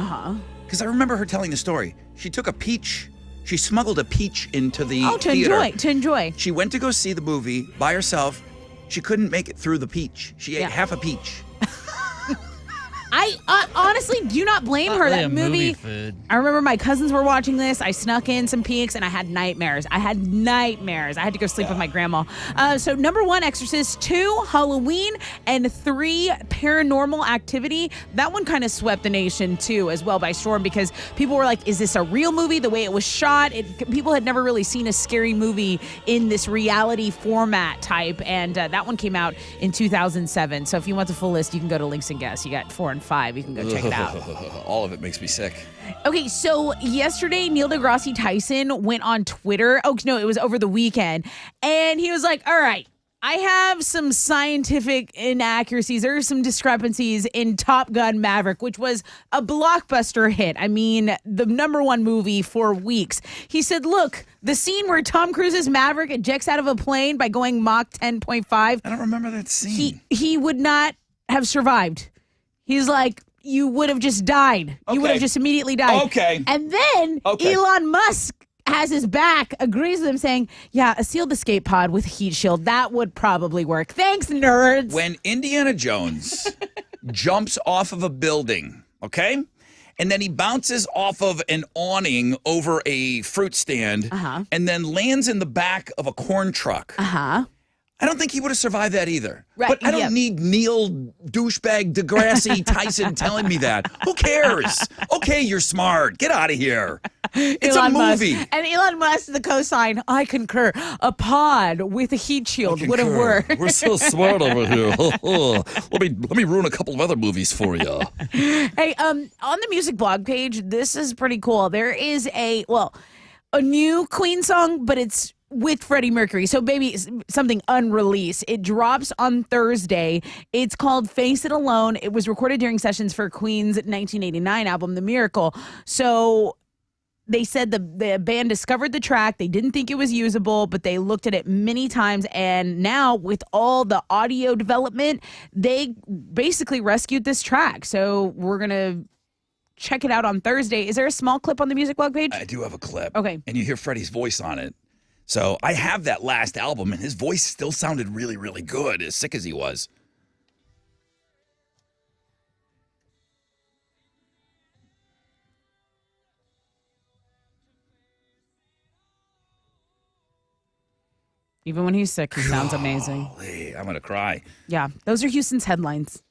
Because I remember her telling the story. She took a peach. She smuggled a peach into the theater. To enjoy. She went to go see the movie by herself. She couldn't make it through the peach. She ate half a peach. I honestly do not blame her. Really That a movie. food. I remember my cousins were watching this. I snuck in some peeks and I had nightmares. I had to go sleep with my grandma. So number 1, Exorcist, 2, Halloween, and 3, Paranormal Activity. That one kind of swept the nation too as well by storm because people were like, is this a real movie? The way it was shot, people had never really seen a scary movie in this reality format type. And that one came out in 2007. So if you want the full list, you can go to Links and Guess. You got 4 and 5. You can go check it out. All of it makes me sick. Okay, so yesterday, Neil deGrasse Tyson went on Twitter. Oh, no, it was over the weekend. And he was like, all right, I have some scientific inaccuracies. There are some discrepancies in Top Gun Maverick, which was a blockbuster hit. I mean, the number 1 movie for weeks. He said, look, the scene where Tom Cruise's Maverick ejects out of a plane by going Mach 10.5. I don't remember that scene. He would not have survived. He's like, you would have just died. Okay. You would have just immediately died. Okay. And then Elon Musk has his back, agrees with him, saying, yeah, a sealed escape pod with heat shield, that would probably work. Thanks, nerds. When Indiana Jones jumps off of a building, okay? And then he bounces off of an awning over a fruit stand and then lands in the back of a corn truck. I don't think he would have survived that either. Right, But I don't need Neil douchebag deGrasse Tyson telling me that. Who cares? Okay, you're smart. Get out of here. It's Elon a movie. Musk. And Elon Musk, the cosign, I concur. A pod with a heat shield would have worked. We're so smart over here. Let me ruin a couple of other movies for you. Hey, on the music blog page, this is pretty cool. There is a new Queen song, but it's with Freddie Mercury. So maybe something unreleased. It drops on Thursday. It's called Face It Alone. It was recorded during sessions for Queen's 1989 album, The Miracle. So they said the band discovered the track. They didn't think it was usable, but they looked at it many times. And now with all the audio development, they basically rescued this track. So we're going to check it out on Thursday. Is there a small clip on the music blog page? I do have a clip. Okay. And you hear Freddie's voice on it. So I have that last album, and his voice still sounded really, really good, as sick as he was. Even when he's sick, he sounds amazing. Golly, I'm going to cry. Yeah, those are Houston's headlines.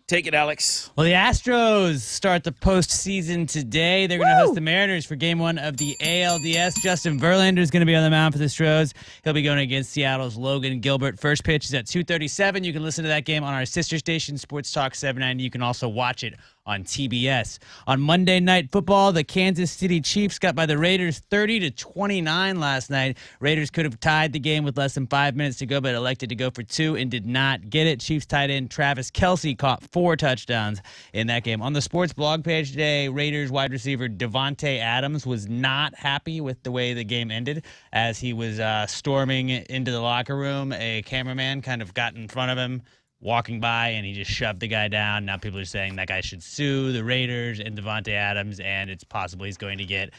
Take it, Alex. Well, the Astros start the postseason today. They're going to host the Mariners for Game 1 of the ALDS. Justin Verlander is going to be on the mound for the Astros. He'll be going against Seattle's Logan Gilbert. First pitch is at 2:37. You can listen to that game on our sister station, Sports Talk 790. You can also watch it on TBS. On Monday Night Football, the Kansas City Chiefs got by the Raiders 30-29 last night. Raiders could have tied the game with less than 5 minutes to go, but elected to go for 2 and did not get it. Chiefs tight end Travis Kelce caught 4 touchdowns in that game. On the sports blog page today, Raiders wide receiver Davante Adams was not happy with the way the game ended as he was storming into the locker room. A cameraman kind of got in front of him, walking by, and he just shoved the guy down. Now people are saying that guy should sue the Raiders and Davante Adams, and it's possible he's going to get,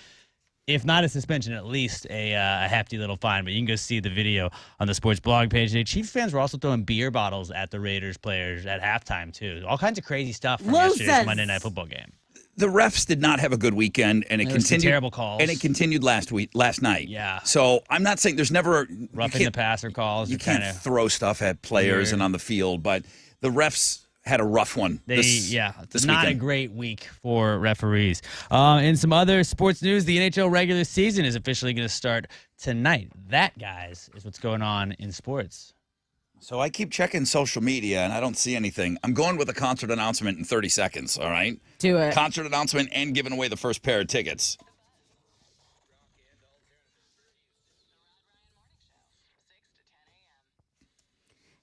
if not a suspension, at least a hefty little fine. But you can go see the video on the sports blog page today. Chiefs fans were also throwing beer bottles at the Raiders players at halftime, too. All kinds of crazy stuff from yesterday's Monday Night Football game. The refs did not have a good weekend, and it continued. Terrible calls, and it continued last night. Yeah. So I'm not saying there's never roughing the passer calls. You can't throw stuff at players and on the field, but the refs had a rough one. This not weekend. A great week for referees. In some other sports news, the NHL regular season is officially going to start tonight. That, guys, is what's going on in sports. So I keep checking social media, and I don't see anything. I'm going with a concert announcement in 30 seconds, all right? Do it. Concert announcement and giving away the first pair of tickets.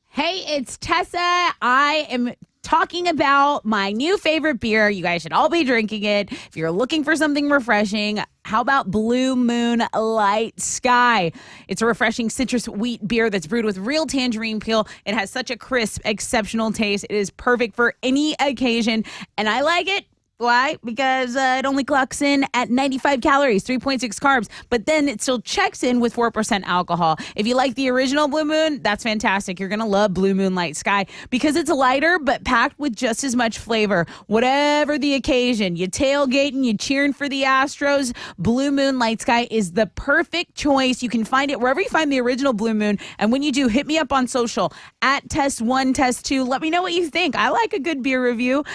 Hey, it's Tessa. I am talking about my new favorite beer. You guys should all be drinking it. If you're looking for something refreshing, how about Blue Moon Light Sky? It's a refreshing citrus wheat beer that's brewed with real tangerine peel. It has such a crisp, exceptional taste. It is perfect for any occasion, and I like it Why? Because it only clocks in at 95 calories, 3.6 carbs, but then it still checks in with 4% alcohol. If you like the original Blue Moon, that's fantastic. You're going to love Blue Moon Light Sky because it's lighter but packed with just as much flavor. Whatever the occasion, you tailgating, you cheering for the Astros, Blue Moon Light Sky is the perfect choice. You can find it wherever you find the original Blue Moon. And when you do, hit me up on social at Test1, Test2. Let me know what you think. I like a good beer review.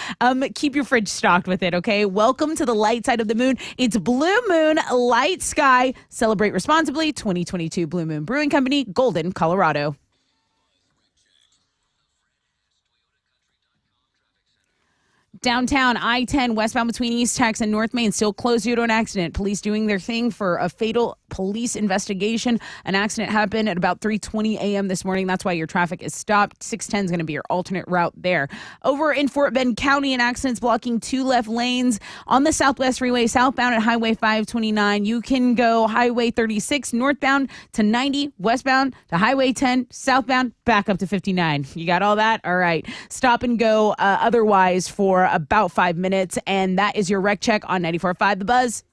Keep your fridge stocked with it, okay? Welcome to the light side of the moon. It's Blue Moon Light Sky. Celebrate responsibly. 2022 Blue Moon Brewing Company, Golden, Colorado. Downtown I-10 westbound between East Tex and North Main still closed due to an accident. Police doing their thing for a fatal police investigation. An accident happened at about 3:20 a.m. this morning. That's why your traffic is stopped. 610 is going to be your alternate route there. Over in Fort Bend County, an accident's blocking 2 left lanes on the Southwest Freeway southbound at Highway 529. You can go Highway 36 northbound to 90, westbound to Highway 10, southbound back up to 59. You got all that? All right. Stop and go otherwise for about 5 minutes, and that is your rec check on 94.5 The Buzz.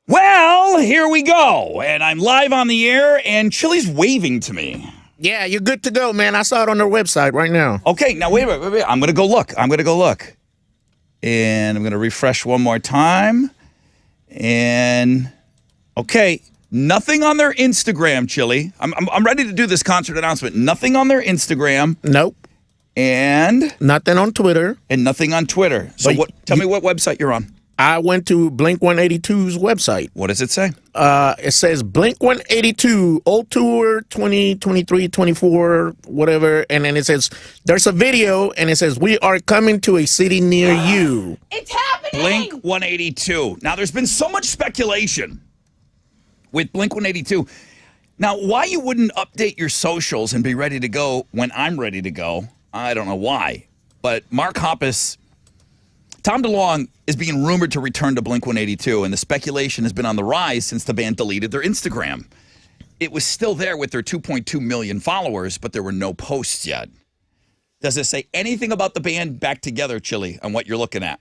Well, here we go. And I'm live on the air, and Chili's waving to me. Yeah, you're good to go, man. I saw it on their website right now. Okay, now wait a minute. I'm going to go look. And I'm going to refresh one more time. And, okay, nothing on their Instagram, Chili. I'm ready to do this concert announcement. Nothing on their Instagram. Nope. And? Nothing on Twitter. And nothing on Twitter. So tell me what website you're on. I went to Blink-182's website. What does it say? It says Blink-182 Old Tour 2023, 24, whatever. And then it says, there's a video, and it says, we are coming to a city near you. It's happening! Blink-182. Now, there's been so much speculation with Blink-182. Now, why you wouldn't update your socials and be ready to go when I'm ready to go, I don't know why. But Mark Hoppus... Tom DeLonge is being rumored to return to Blink-182, and the speculation has been on the rise since the band deleted their Instagram. It was still there with their 2.2 million followers, but there were no posts yet. Does it say anything about the band back together, Chili, on what you're looking at?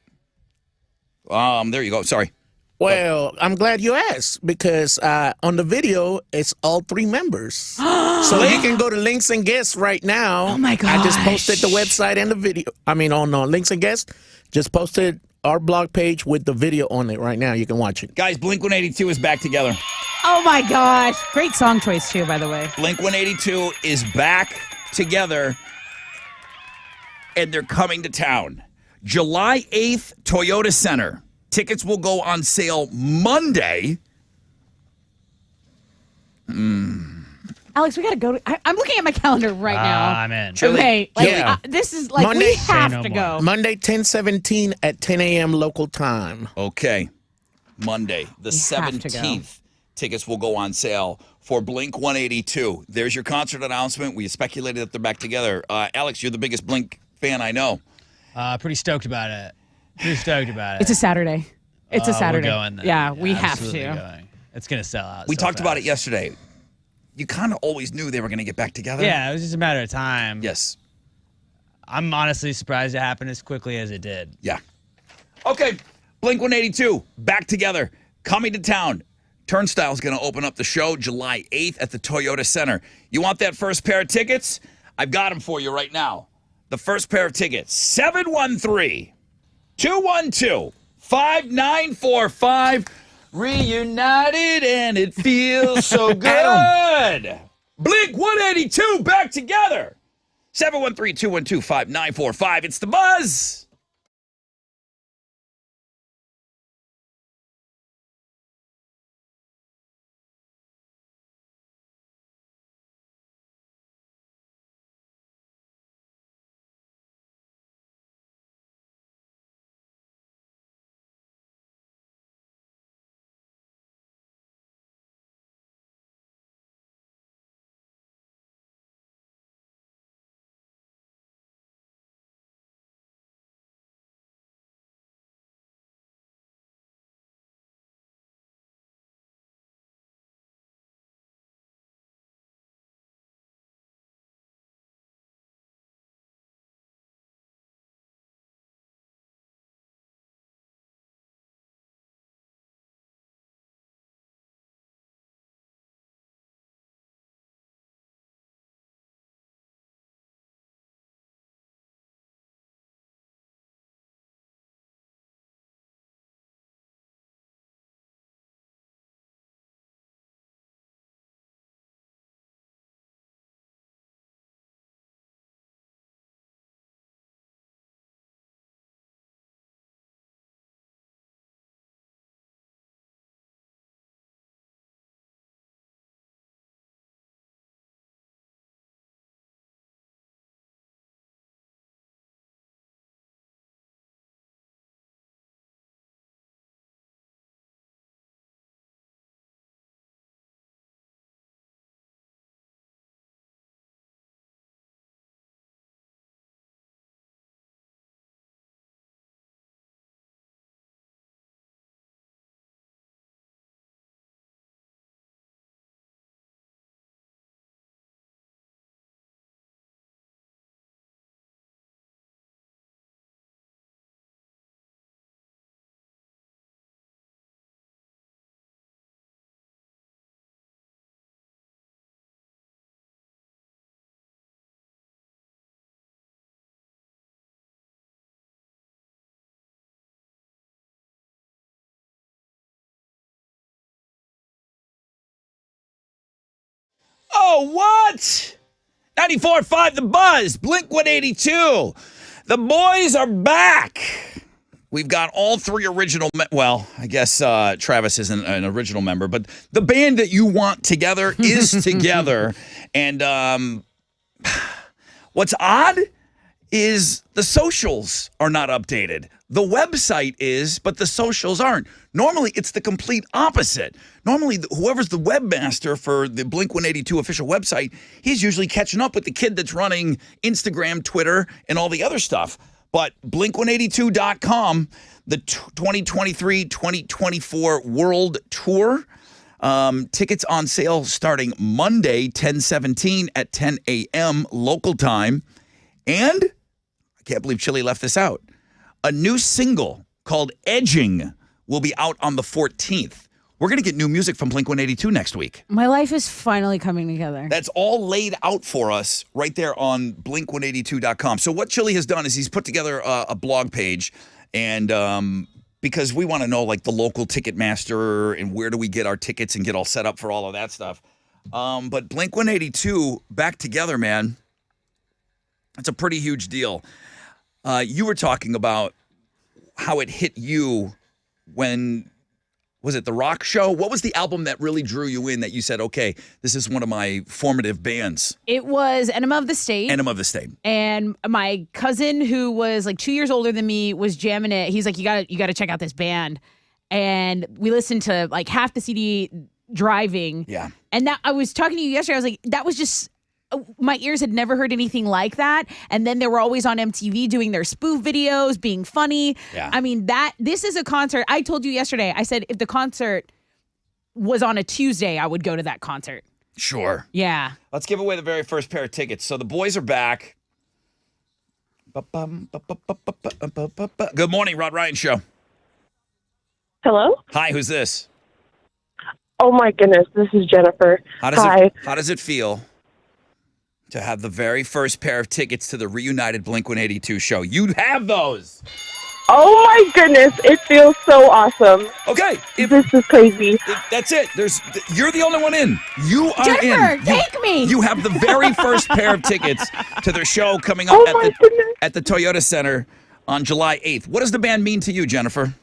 There you go. Sorry. Well, I'm glad you asked, because on the video, it's all 3 members. So you can go to Links and Guests right now. Oh, my gosh. I just posted the website and the video. I mean, on Links and Guests. Just posted our blog page with the video on it right now. You can watch it. Guys, Blink-182 is back together. Oh, my gosh. Great song choice, too, by the way. Blink-182 is back together, and they're coming to town. July 8th, Toyota Center. Tickets will go on sale Monday. Alex, we got to go. I'm looking at my calendar right now. I'm in. Okay. Like, Yeah. this is like, Monday- we have Say no to more. go. Monday, 10/17 at 10 a.m. local time. Okay. Monday, the have to go. 17th. Tickets will go on sale for Blink-182. There's your concert announcement. We speculated that they're back together. Alex, you're the biggest Blink fan I know. Pretty stoked about it. It's a Saturday. It's a Saturday. We're going then. Yeah, we have Absolutely to. going. It's going to sell out. We so talked about it fast. yesterday. You kind of always knew they were going to get back together. Yeah, it was just a matter of time. Yes. I'm honestly surprised it happened as quickly as it did. Yeah. Okay. Blink-182 back together. Coming to town. Turnstile's going to open up the show July 8th at the Toyota Center. You want that first pair of tickets? I've got them for you right now. The first pair of tickets, 713-212-5945. Reunited, and it feels so good. Blink-182 back together. 713-212-5945. It's The Buzz. Whoa, what? 94.5 The Buzz, Blink-182. The boys are back. We've got all three original, well, I guess Travis isn't an original member, but the band that you want together is together. And what's odd is the socials are not updated. The website is, but the socials aren't. Normally, it's the complete opposite. Normally, whoever's the webmaster for the Blink-182 official website, he's usually catching up with the kid that's running Instagram, Twitter, and all the other stuff. But Blink182.com, the 2023-2024 World Tour, tickets on sale starting Monday, 10/17 at 10 a.m. local time. And I can't believe Chili left this out. A new single called Edging will be out on the 14th. We're going to get new music from Blink-182 next week. My life is finally coming together. That's all laid out for us right there on Blink182.com. So what Chili has done is he's put together a blog page, and because we want to know like the local Ticketmaster and where do we get our tickets and get all set up for all of that stuff. But Blink-182 back together, man. It's a pretty huge deal. You were talking about how it hit you when, was it the rock show? What was the album that really drew you in that you said, okay, this is one of my formative bands? It was Enema of the State. Enema of the State. And my cousin, who was like 2 years older than me, was jamming it. He's like, you gotta check out this band. And we listened to like half the CD driving. Yeah. And that, I was talking to you yesterday. I was like, that was just, my ears had never heard anything like that. And then they were always on MTV doing their spoof videos, being funny. Yeah. I mean, this is a concert. I told you yesterday, I said if the concert was on a Tuesday, I would go to that concert. Sure. Yeah. Let's give away the very first pair of tickets. So the boys are back. Good morning, Rod Ryan Show. Hello? Hi, who's this? Oh, my goodness. This is Jennifer. How does Hi. How does it feel to have the very first pair of tickets to the reunited Blink-182 show? You have those. Oh, my goodness. It feels so awesome. Okay. This is crazy. That's it. You're the only one in. You are Jennifer, in. take me. You have the very first pair of tickets to their show coming up Oh, my goodness. at the Toyota Center on July 8th. What does the band mean to you, Jennifer?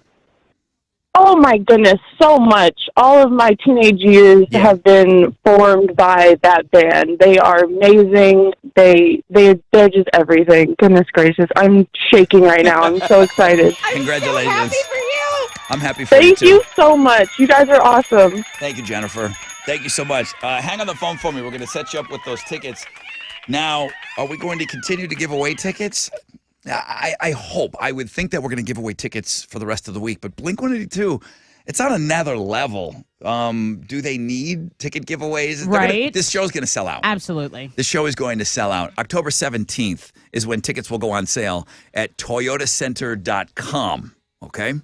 Oh, my goodness. So much. All of my teenage years have been formed by that band. They are amazing. They're just everything. Goodness gracious. I'm shaking right now. I'm so excited. Congratulations. I'm so happy for you. I'm happy for you, Thank too. you so much. You guys are awesome. Thank you, Jennifer. Thank you so much. Hang on the phone for me. We're going to set you up with those tickets. Now, are we going to continue to give away tickets? I hope. I would think that we're going to give away tickets for the rest of the week. But Blink-182, it's on another level. Do they need ticket giveaways? Right. This show's going to sell out. Absolutely. This show is going to sell out. October 17th is when tickets will go on sale at toyotacenter.com. Okay?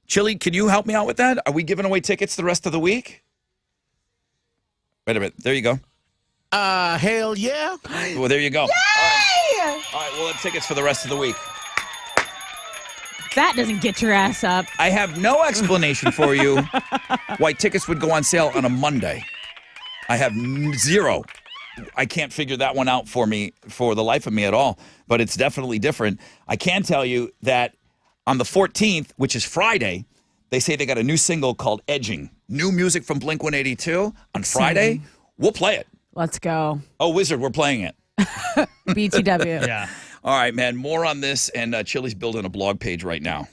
Chili, can you help me out with that? Are we giving away tickets the rest of the week? Wait a minute. There you go. Hell yeah. Well, there you go. All right, we'll have tickets for the rest of the week. That doesn't get your ass up. I have no explanation for you why tickets would go on sale on a Monday. I have zero. I can't figure that one out for me for the life of me at all, but it's definitely different. I can tell you that on the 14th, which is Friday, they say they got a new single called Edging. New music from Blink-182 on Friday. We'll play it. Let's go. Oh, Wizard, we're playing it. BTW. Yeah. All right, man. More on this, and Chili's building a blog page right now.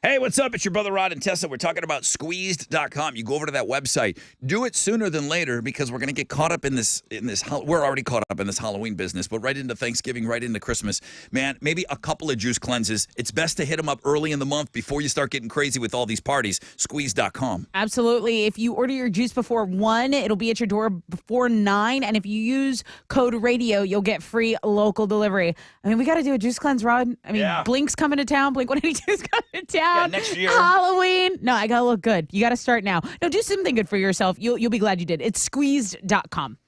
Hey, what's up? It's your brother Rod and Tessa. We're talking about squeezed.com. You go over to that website. Do it sooner than later because we're going to get caught up in this. We're already caught up in this Halloween business, but right into Thanksgiving, right into Christmas. Man, maybe a couple of juice cleanses. It's best to hit them up early in the month before you start getting crazy with all these parties. Squeezed.com. Absolutely. If you order your juice before 1, it'll be at your door before 9. And if you use code radio, you'll get free local delivery. I mean, we got to do a juice cleanse, Rod. I mean, Yeah. Blink's coming to town. Blink-182 is coming to town. Yeah, next year. Halloween. No, I got to look good. You got to start now. No, do something good for yourself. You'll be glad you did. It's squeezed.com.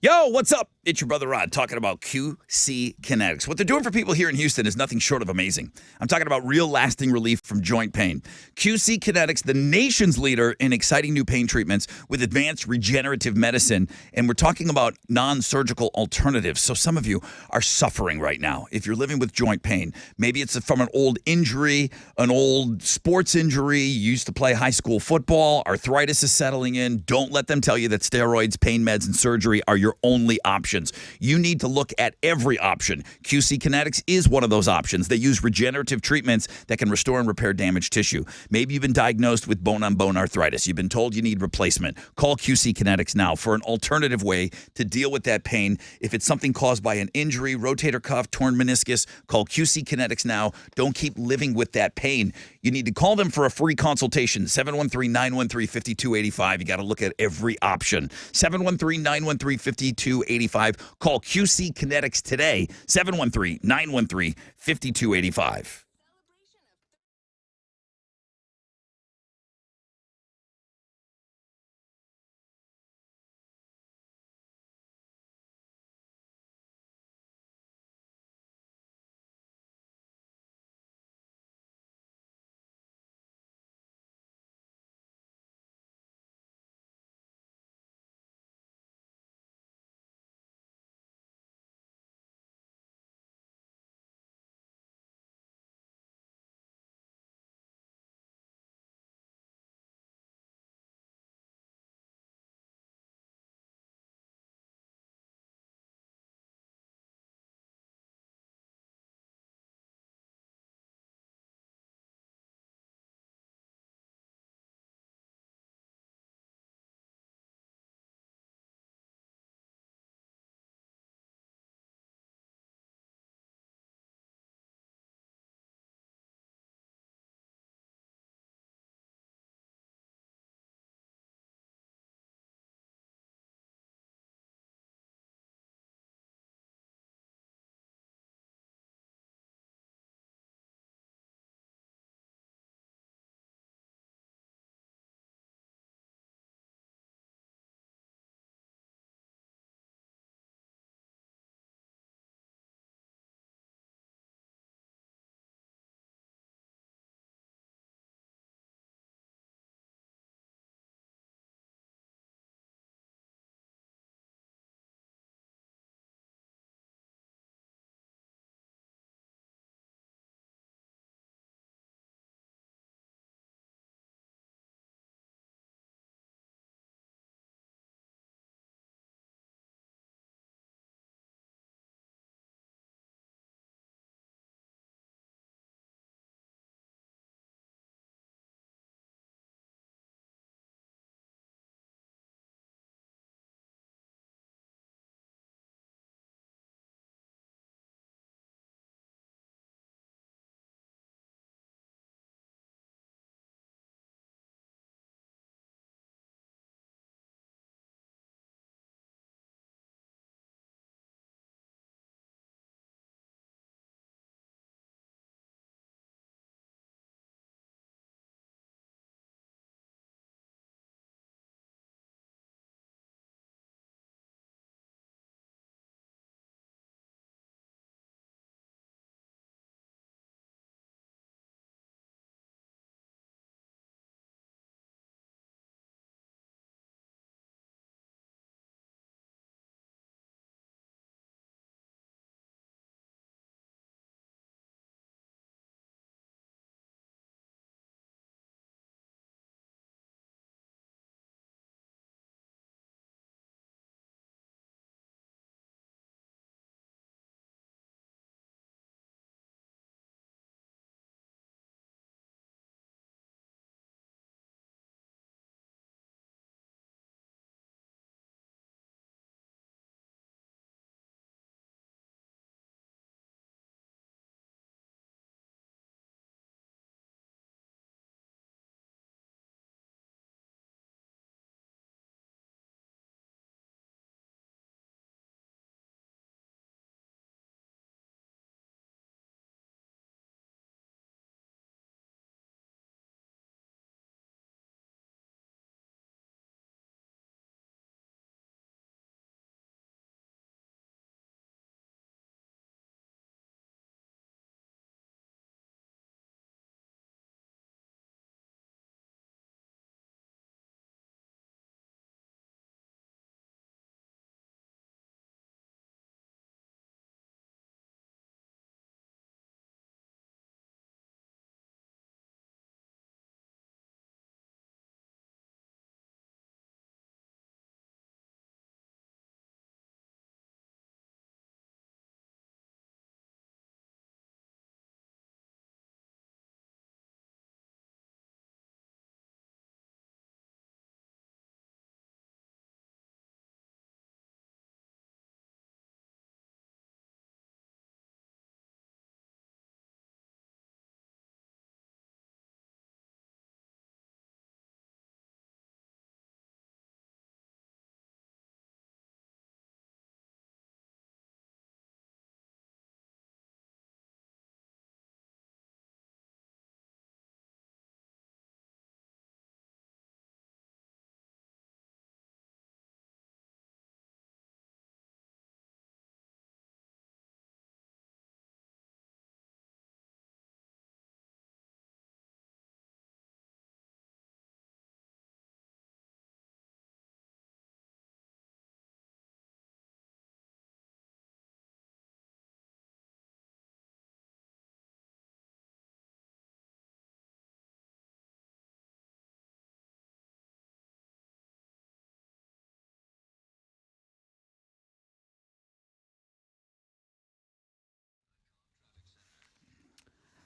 Yo, what's up? It's your brother Rod talking about QC Kinetics. What they're doing for people here in Houston is nothing short of amazing. I'm talking about real lasting relief from joint pain. QC Kinetics, the nation's leader in exciting new pain treatments with advanced regenerative medicine. And we're talking about non-surgical alternatives. So some of you are suffering right now. If you're living with joint pain, maybe it's from an old injury, an old sports injury. You used to play high school football. Arthritis is settling in. Don't let them tell you that steroids, pain meds, and surgery are your only options. You need to look at every option. QC Kinetics is one of those options. They use regenerative treatments that can restore and repair damaged tissue. Maybe you've been diagnosed with bone-on-bone arthritis. You've been told you need replacement. Call QC Kinetics now for an alternative way to deal with that pain. If it's something caused by an injury, rotator cuff, torn meniscus, call QC Kinetics now. Don't keep living with that pain. You need to call them for a free consultation, 713-913-5285. You got to look at every option. 713-913-5285. Call QC Kinetics today, 713-913-5285.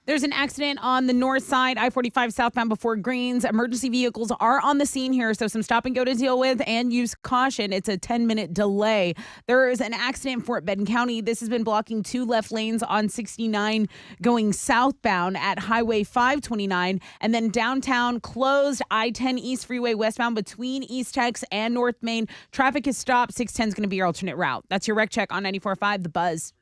There's an accident on the north side, I-45 southbound before Greens. Emergency vehicles are on the scene here, so some stop and go to deal with and use caution. It's a 10-minute delay. There is an accident in Fort Bend County. This has been blocking 2 left lanes on 69 going southbound at Highway 529. And then downtown closed I-10 East Freeway westbound between East Tex and North Main. Traffic is stopped. 610 is going to be your alternate route. That's your wreck check on 94.5 The Buzz.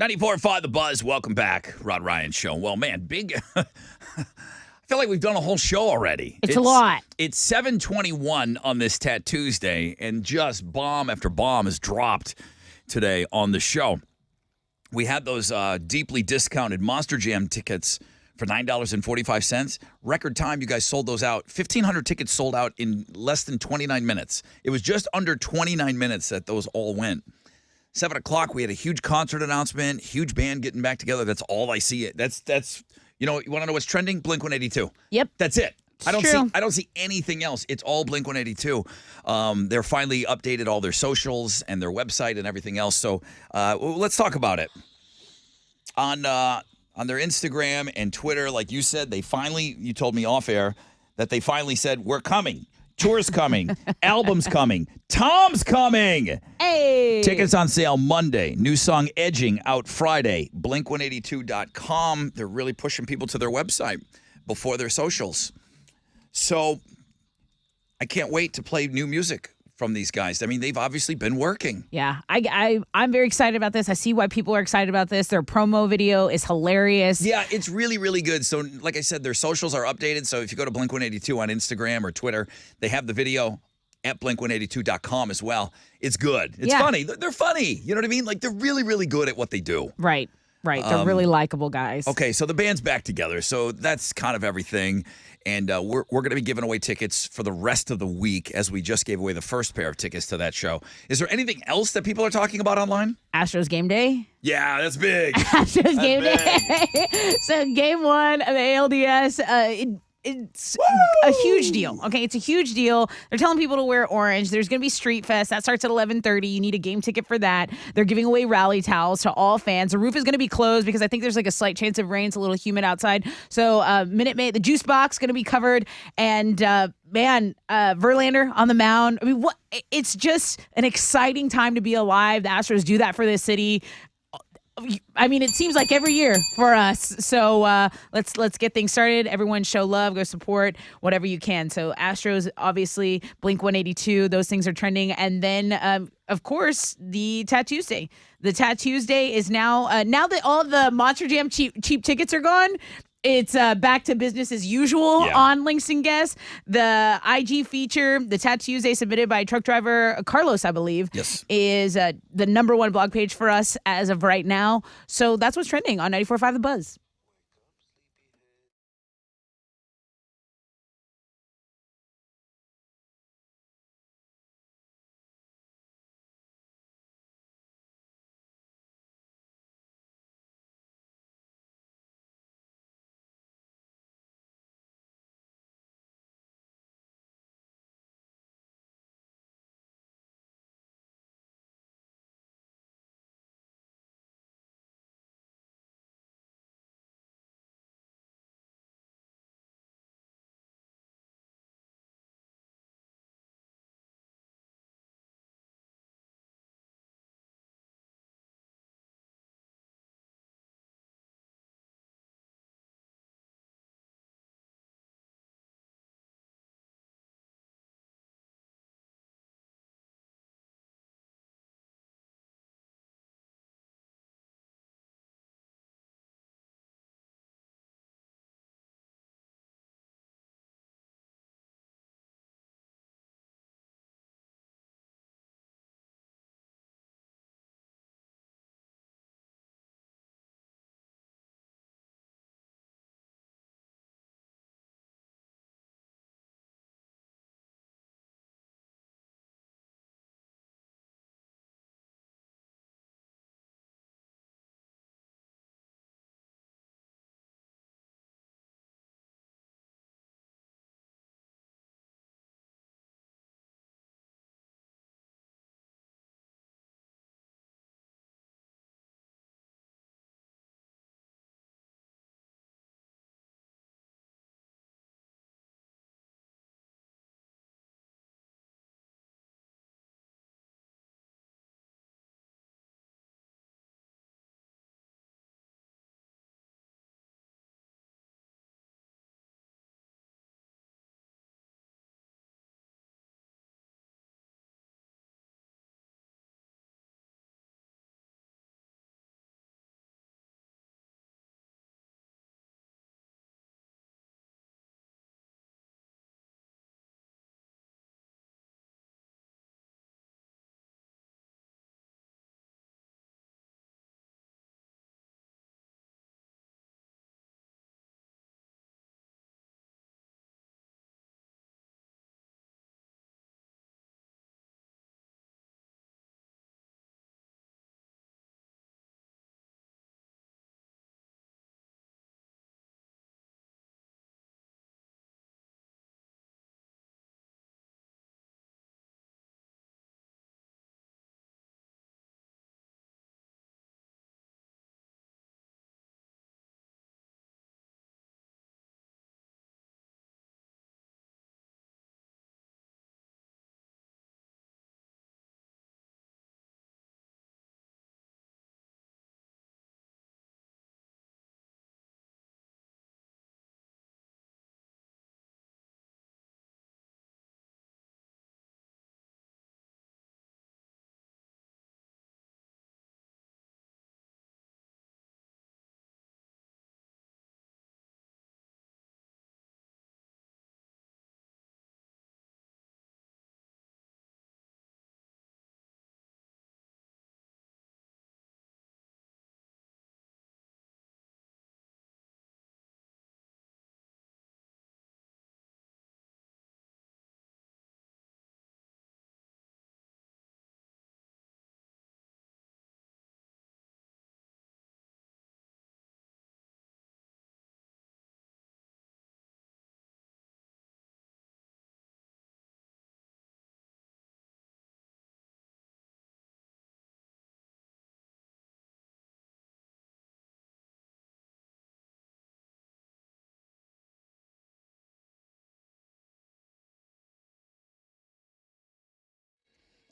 .94.5 The Buzz. Welcome back. Rod Ryan Show. Well, man, big. I feel like we've done a whole show already. It's a lot. It's 7:21 on this Tat Tuesday, and just bomb after bomb is dropped today on the show. We had those deeply discounted Monster Jam tickets for $9.45. Record time, you guys sold those out. 1,500 tickets sold out in less than 29 minutes. It was just under 29 minutes that those all went. 7 o'clock, we had a huge concert announcement, huge band getting back together. That's all I see. That's you want to know what's trending? Blink-182. Yep. That's it. It's I true. don't see anything else. It's all Blink-182. They're finally updated all their socials and their website and everything else. So let's talk about it. On their Instagram and Twitter, like you said, you told me off air that they finally said, we're coming. Tour's coming. Album's coming. Tom's coming. Hey. Tickets on sale Monday. New song Edging out Friday. Blink182.com. They're really pushing people to their website before their socials. So I can't wait to play new music from these guys. I mean, they've obviously been working. Yeah, I'm very excited about this. I see why people are excited about this. Their promo video is hilarious. Yeah, it's really, really good. So like I said, their socials are updated. So if you go to Blink182 on Instagram or Twitter, they have the video at Blink182.com as well. It's good. It's funny. They're funny. You know what I mean? Like, they're really, really good at what they do. Right. They're really likable guys. Okay, so the band's back together. So that's kind of everything. And we're going to be giving away tickets for the rest of the week, as we just gave away the first pair of tickets to that show. Is there anything else that people are talking about online? Astros game day. Yeah, that's big. Astros game day. So game 1 of the ALDS, it's a huge deal. Okay, it's a huge deal. They're telling people to wear orange. There's going to be Street Fest. That starts at 11:30. You need a game ticket for that. They're giving away rally towels to all fans. The roof is going to be closed because I think there's like a slight chance of rain. It's a little humid outside. So Minute Maid, the juice box going to be covered. And Verlander on the mound. I mean, it's just an exciting time to be alive. The Astros do that for this city. I mean, it seems like every year for us. So let's get things started. Everyone show love, go support whatever you can. So Astros, obviously, Blink-182, those things are trending. And then, of course, the Tat Tuesday. The Tat Tuesday is now that all the Monster Jam cheap tickets are gone, it's back to business as usual on Links and Guests. The IG feature, the Tat Tuesday, submitted by truck driver Carlos, I believe, is the #1 blog page for us as of right now. So that's what's trending on 94.5 The Buzz.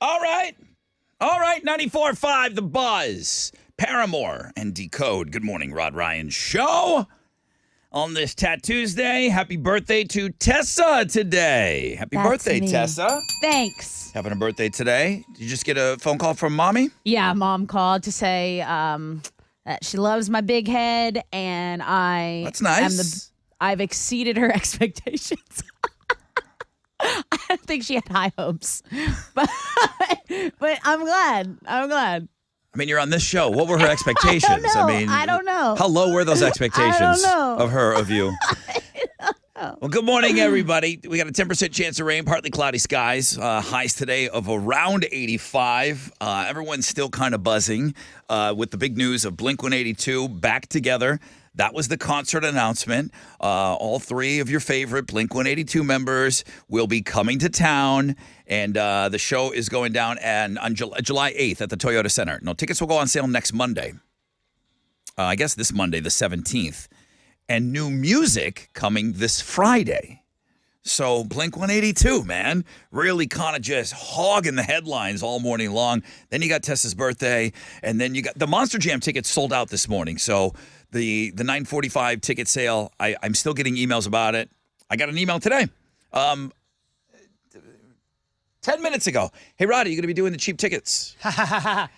All right. 94.5 The Buzz. Paramore and Decode. Good morning, Rod Ryan Show. On this Tattoosday, happy birthday to Tessa today. Happy That's birthday, me. Tessa. Thanks. Having a birthday today. Did you just get a phone call from Mommy? Yeah, Mom called to say that she loves my big head, and That's nice. I've exceeded her expectations. I don't think she had high hopes, but I'm glad. I mean, you're on this show. What were her expectations? I don't know. How low were those expectations I don't know. of her, of you? Well, good morning, everybody. We got a 10% chance of rain, partly cloudy skies. Highs today of around 85. Everyone's still kind of buzzing with the big news of Blink-182 back together. That was the concert announcement. All three of your favorite Blink-182 members will be coming to town, and the show is going down on July 8th at the Toyota Center. No, tickets will go on sale next Monday. I guess this Monday, the 17th. And new music coming this Friday. So Blink-182, man, really kind of just hogging the headlines all morning long. Then you got Tessa's birthday, and then you got the Monster Jam tickets sold out this morning. So the 9:45 ticket sale, I'm still getting emails about it. I got an email today, 10 minutes ago. Hey, Rod, are you going to be doing the cheap tickets? Are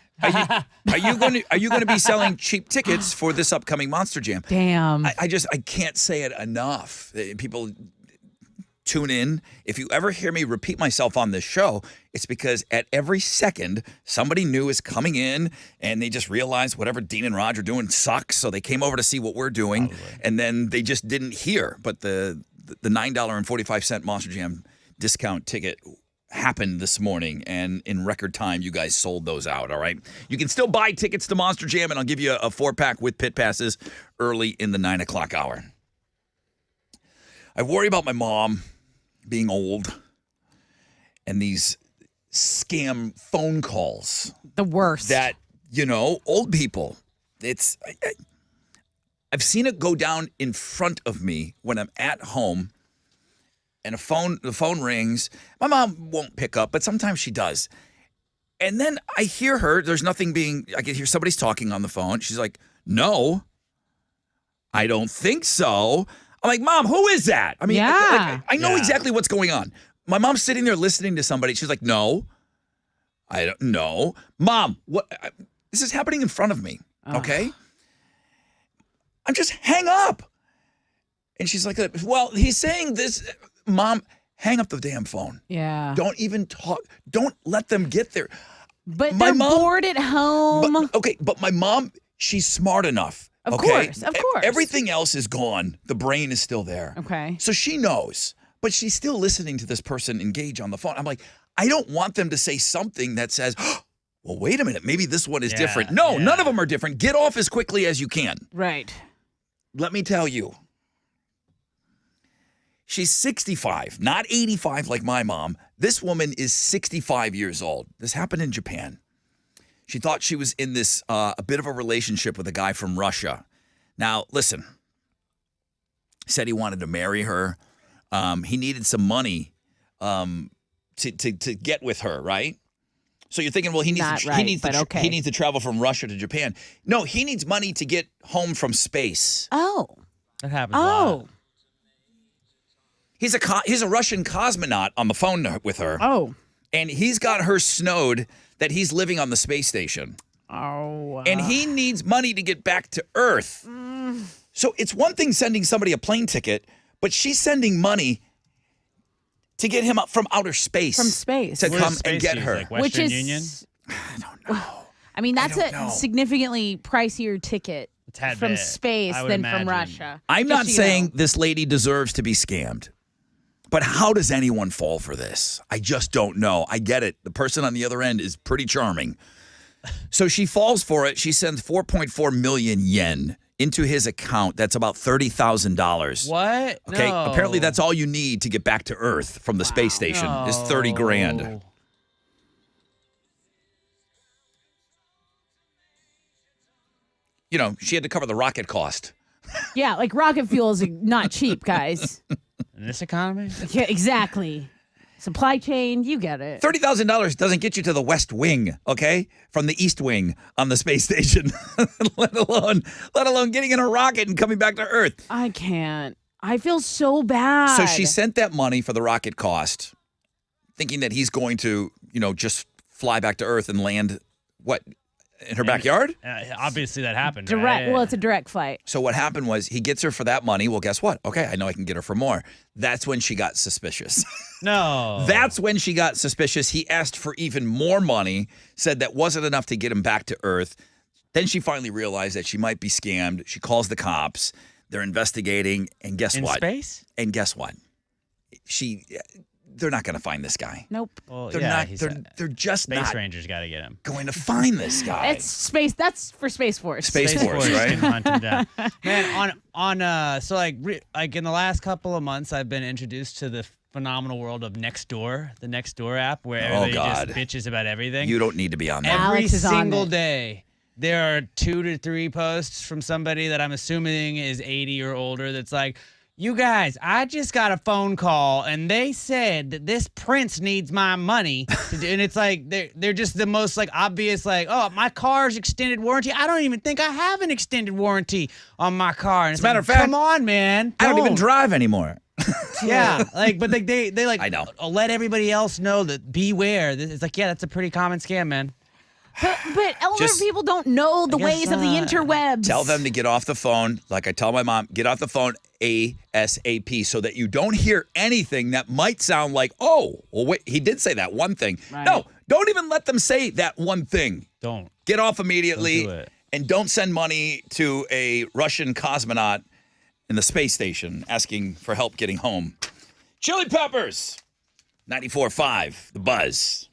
you going to be selling cheap tickets for this upcoming Monster Jam? Damn. I can't say it enough. People tune in. If you ever hear me repeat myself on this show, it's because at every second somebody new is coming in and they just realize whatever Dean and Rod are doing sucks, so they came over to see what we're doing, and then they just didn't hear. But the $9.45 Monster Jam discount ticket happened this morning, and in record time, you guys sold those out, all right? You can still buy tickets to Monster Jam, and I'll give you a 4-pack with pit passes early in the 9 o'clock hour. I worry about my mom being old and these scam phone calls. The worst. That, old people, I've seen it go down in front of me when I'm at home, and the phone rings. My mom won't pick up, but sometimes she does. And then I hear her. I can hear somebody's talking on the phone. She's like, "No, I don't think so." I'm like, "Mom, who is that?" I mean, Yeah. I know exactly what's going on. My mom's sitting there listening to somebody. She's like, "No, I don't know." Mom, what? This is happening in front of me, okay? I'm just hang up. And she's like, "Well, he's saying this." Mom, hang up the damn phone. Yeah. Don't even talk. Don't let them get there. But My they're mom- bored at home. But my mom, she's smart enough. Of okay? course. Everything else is gone. The brain is still there. Okay. So she knows, but she's still listening to this person engage on the phone. I'm like, I don't want them to say something that says, well, wait a minute, maybe this one is different. No, none of them are different. Get off as quickly as you can. Right. Let me tell you, she's 65, not 85 like my mom. This woman is 65 years old. This happened in Japan. She thought she was in this a bit of a relationship with a guy from Russia. Now, listen, said he wanted to marry her. He needed some money to get with her, right? So you're thinking, well, he needs to travel from Russia to Japan. No, he needs money to get home from space. Oh. That happens a lot. He's a Russian cosmonaut on the phone with her. Oh. And he's got her snowed that he's living on the space station. Oh. And he needs money to get back to Earth. So it's one thing sending somebody a plane ticket, but she's sending money to get him up from outer space. From space. To What come does and space get use, her. like Western Which is, Union? I don't know. I mean, that's don't a know. significantly pricier ticket tad from bit, space I would than imagine. from Russia. I'm Just not so you saying know. this lady deserves to be scammed. But how does anyone fall for this? I just don't know. I get it. The person on the other end is pretty charming. So she falls for it. She sends 4.4 million yen into his account. That's about $30,000. What? Okay, No. apparently that's all you need to get back to Earth from the space station is 30 grand. No. You know, she had to cover the rocket cost. Yeah, like rocket fuel is not cheap, guys. In this economy? Yeah, exactly. Supply chain, you get it. $30,000 doesn't get you to the West Wing, okay? From the East Wing on the space station, let alone getting in a rocket and coming back to Earth. I can't. I feel so bad. So she sent that money for the rocket cost, thinking that he's going to, just fly back to Earth and land, in her backyard? Obviously that happened. Direct. Right? Well, it's a direct flight. So what happened was he gets her for that money. Well, guess what? Okay, I know I can get her for more. That's when she got suspicious. No. That's when she got suspicious. He asked for even more money, said that wasn't enough to get him back to Earth. Then she finally realized that she might be scammed. She calls the cops. They're investigating. And guess in what? Space? And guess what? They're not going to find this guy. Nope. Well, They're yeah, not. They're just Space not Rangers got to get him. going to find this guy. It's space. That's for Space Force. Space Force, right? Can hunt him down. Man, so like in the last couple of months, I've been introduced to the phenomenal world of Nextdoor, the Nextdoor app, where everybody just bitches about everything. You don't need to be on that. Every Alex is on single it. day, there are 2 to 3 posts from somebody that I'm assuming is 80 or older that's like, you guys, I just got a phone call and they said that this prince needs my money. And it's like, they're just the most like obvious, like, oh, my car's extended warranty. I don't even think I have an extended warranty on my car. And As a matter of fact, come on, man. I don't even drive anymore. Yeah, but they like I know. let everybody else know that beware. It's like, yeah, that's a pretty common scam, man. But elder people don't know the I guess ways of the interwebs. Tell them to get off the phone. Like I tell my mom, get off the phone ASAP so that you don't hear anything that might sound like, oh, well, wait, he did say that one thing. Right. No, don't even let them say that one thing. Don't. Get off immediately. Don't do it. And don't send money to a Russian cosmonaut in the space station asking for help getting home. Chili Peppers, 94.5, The Buzz.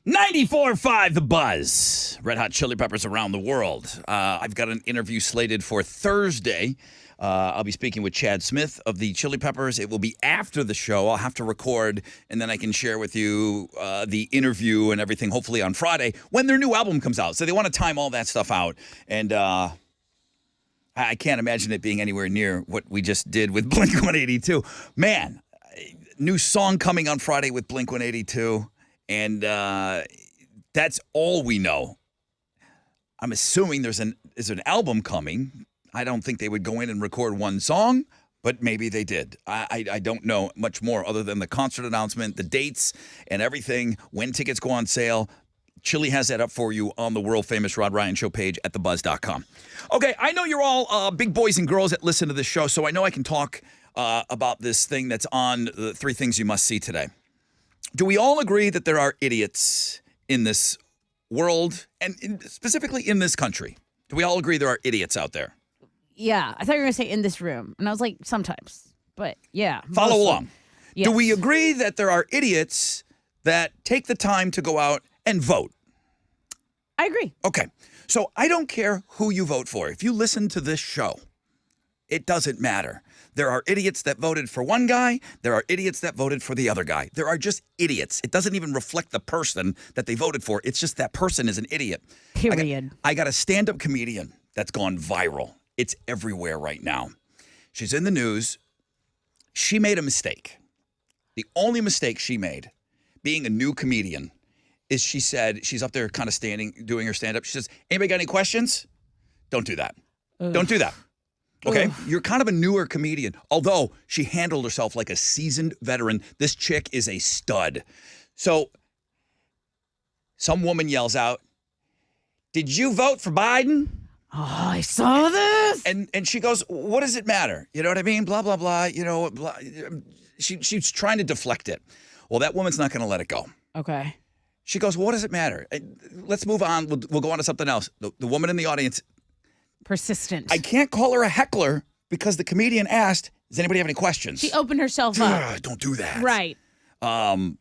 94.5 The Buzz. Red Hot Chili Peppers around the world. I've got an interview slated for Thursday. I'll be speaking with Chad Smith of the Chili Peppers. It will be after the show. I'll have to record, and then I can share with you the interview and everything, hopefully on Friday, when their new album comes out. So they want to time all that stuff out. And I can't imagine it being anywhere near what we just did with Blink-182. Man, new song coming on Friday with Blink-182. And that's all we know. I'm assuming there's an album coming. I don't think they would go in and record one song, but maybe they did. I don't know much more other than the concert announcement, the dates, and everything, when tickets go on sale. Chili has that up for you on the world-famous Rod Ryan Show page at thebuzz.com. Okay, I know you're all big boys and girls that listen to this show, so I know I can talk about this thing that's on the 3 Things You Must See today. Do we all agree that there are idiots in this world and specifically in this country? Do we all agree there are idiots out there? Yeah, I thought you were going to say in this room. And I was like, sometimes. But yeah. Follow mostly. along. Yes. Do we agree that there are idiots that take the time to go out and vote? I agree. Okay. So I don't care who you vote for. If you listen to this show, it doesn't matter. There are idiots that voted for one guy. There are idiots that voted for the other guy. There are just idiots. It doesn't even reflect the person that they voted for. It's just that person is an idiot. Period. I got a stand-up comedian that's gone viral. It's everywhere right now. She's in the news. She made a mistake. The only mistake she made, being a new comedian, is she said, she's up there kind of standing, doing her stand-up. She says, anybody got any questions? Don't do that. Don't do that. Okay? You're kind of a newer comedian, although she handled herself like a seasoned veteran. This chick is a stud. So some woman yells out, did you vote for Biden? Oh, I saw this. And she goes, what does it matter? You know what I mean? Blah, blah, blah. You know, blah. She's trying to deflect it. Well, that woman's not going to let it go. Okay. She goes, well, what does it matter? Let's move on. We'll go on to something else. The woman in the audience, Persistent. I can't call her a heckler because the comedian asked, does anybody have any questions? She opened herself up. Don't do that. Right. So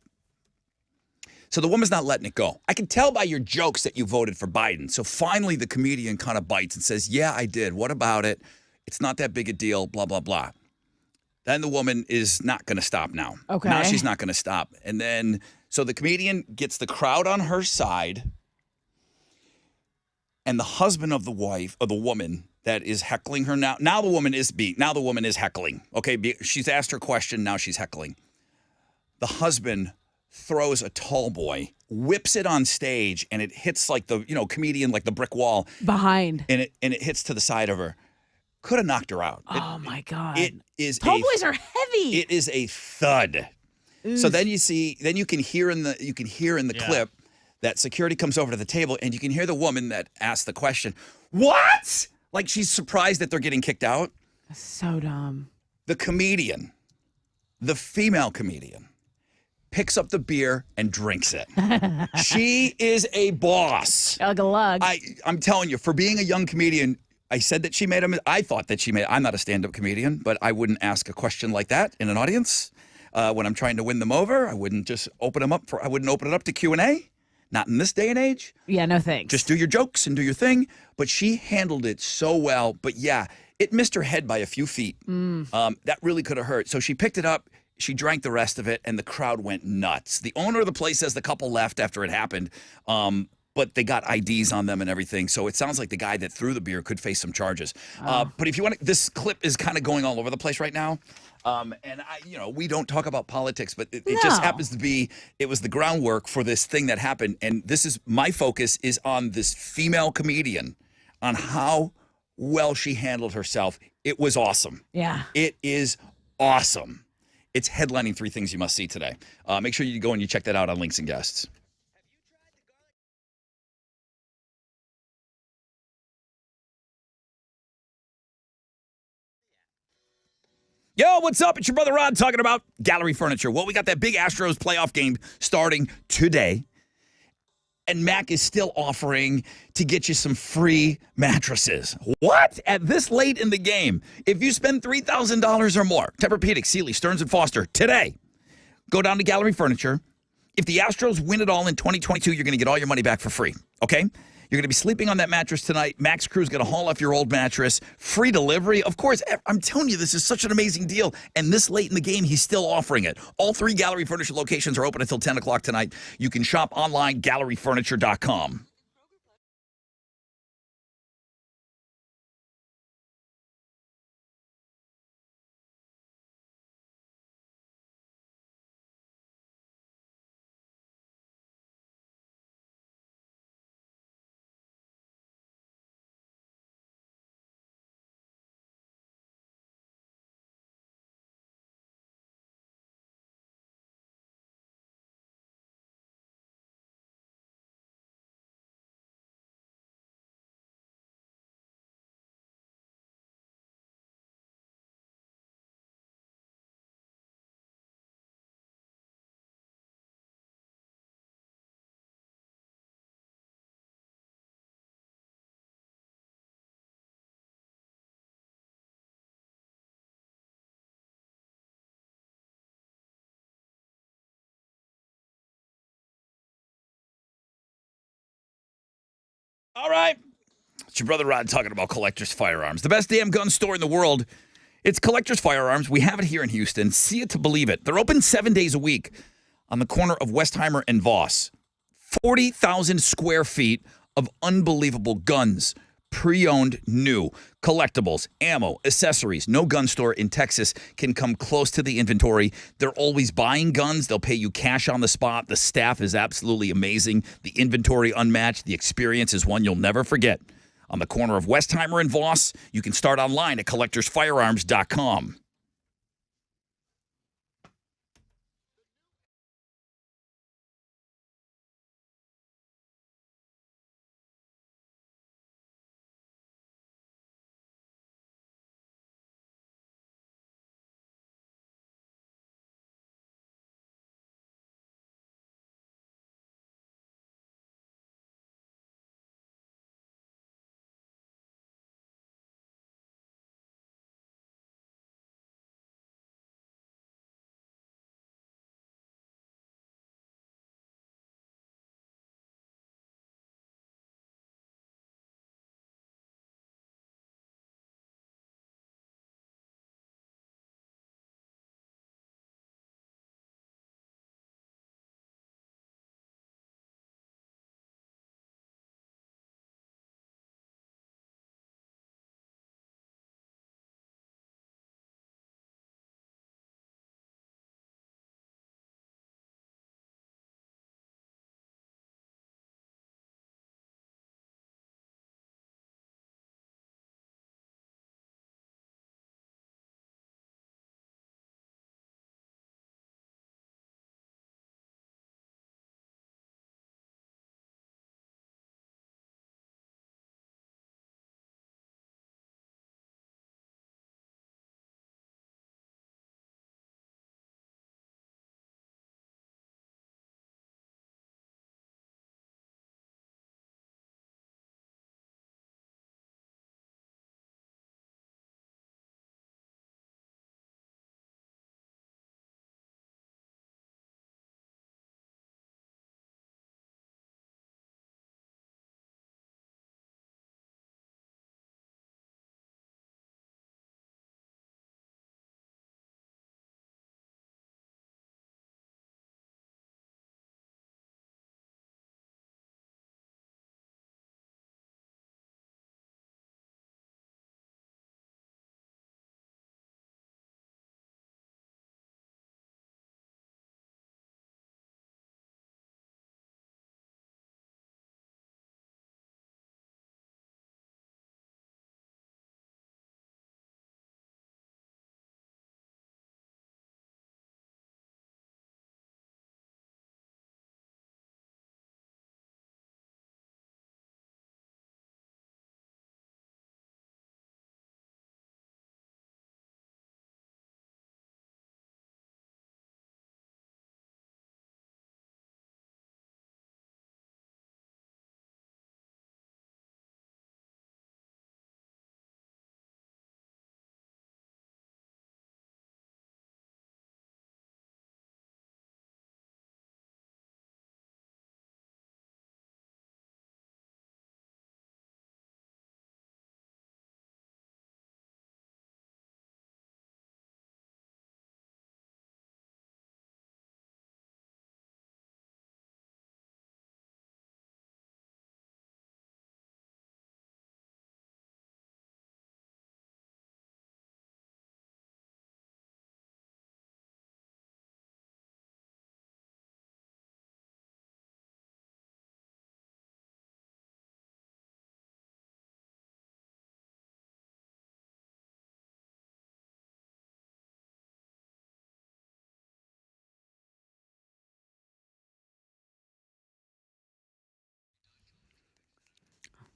the woman's not letting it go. I can tell by your jokes that you voted for Biden. So finally the comedian kind of bites and says, yeah, I did. What about it? It's not that big a deal, blah, blah, blah. Then the woman is not going to stop now. Okay. Now she's not going to stop. And then, so the comedian gets the crowd on her side, and the husband of the wife, or the woman that is heckling her now the woman is heckling. Okay, she's asked her question, now she's heckling. The husband throws a tall boy, whips it on stage, and it hits like the, comedian, like the brick wall. Behind. And it hits to the side of her. Could have knocked her out. Oh, my God. It is Tall boys are heavy. It is a thud. So then you can hear in the clip that security comes over to the table, and you can hear the woman that asked the question, what? Like she's surprised that they're getting kicked out. So dumb. The comedian, the female comedian, picks up the beer and drinks it. She is a boss. Like a lug. I'm telling you, for being a young comedian, I said that she made I thought that she made. I'm not a stand-up comedian, but I wouldn't ask a question like that in an audience when I'm trying to win them over. I wouldn't just open them up I wouldn't open it up to Q&A. Not in this day and age. Yeah, no thanks. Just do your jokes and do your thing. But she handled it so well. But yeah, it missed her head by a few feet. That really could have hurt. So she picked it up. She drank the rest of it, and the crowd went nuts. The owner of the place says the couple left after it happened, but they got IDs on them and everything. So it sounds like the guy that threw the beer could face some charges. But if you want to, this clip is kind of going all over the place right now. And we don't talk about politics, but it just happens to be, it was the groundwork for this thing that happened. And my focus is on this female comedian, on how well she handled herself. It was awesome. Yeah. It is awesome. It's headlining 3 Things You Must See today. Make sure you go and you check that out on Links and Guests. Yo, what's up? It's your brother Rod talking about Gallery Furniture. Well, we got that big Astros playoff game starting today. And Mac is still offering to get you some free mattresses. What? At this late in the game, if you spend $3,000 or more, Tempur-Pedic, Sealy, Stearns & Foster, today, go down to Gallery Furniture. If the Astros win it all in 2022, you're going to get all your money back for free, okay? You're going to be sleeping on that mattress tonight. Max Crew's going to haul off your old mattress. Free delivery. Of course, I'm telling you, this is such an amazing deal. And this late in the game, he's still offering it. All 3 Gallery Furniture locations are open until 10 o'clock tonight. You can shop online, galleryfurniture.com. All right. It's your brother Rod talking about Collector's Firearms. The best damn gun store in the world. It's Collector's Firearms. We have it here in Houston. See it to believe it. They're open 7 days a week on the corner of Westheimer and Voss. 40,000 square feet of unbelievable guns. Pre-owned, new, collectibles, ammo, accessories. No gun store in Texas can come close to the inventory. They're always buying guns. They'll pay you cash on the spot. The staff is absolutely amazing. The inventory unmatched. The experience is one you'll never forget. On the corner of Westheimer and Voss, you can start online at collectorsfirearms.com.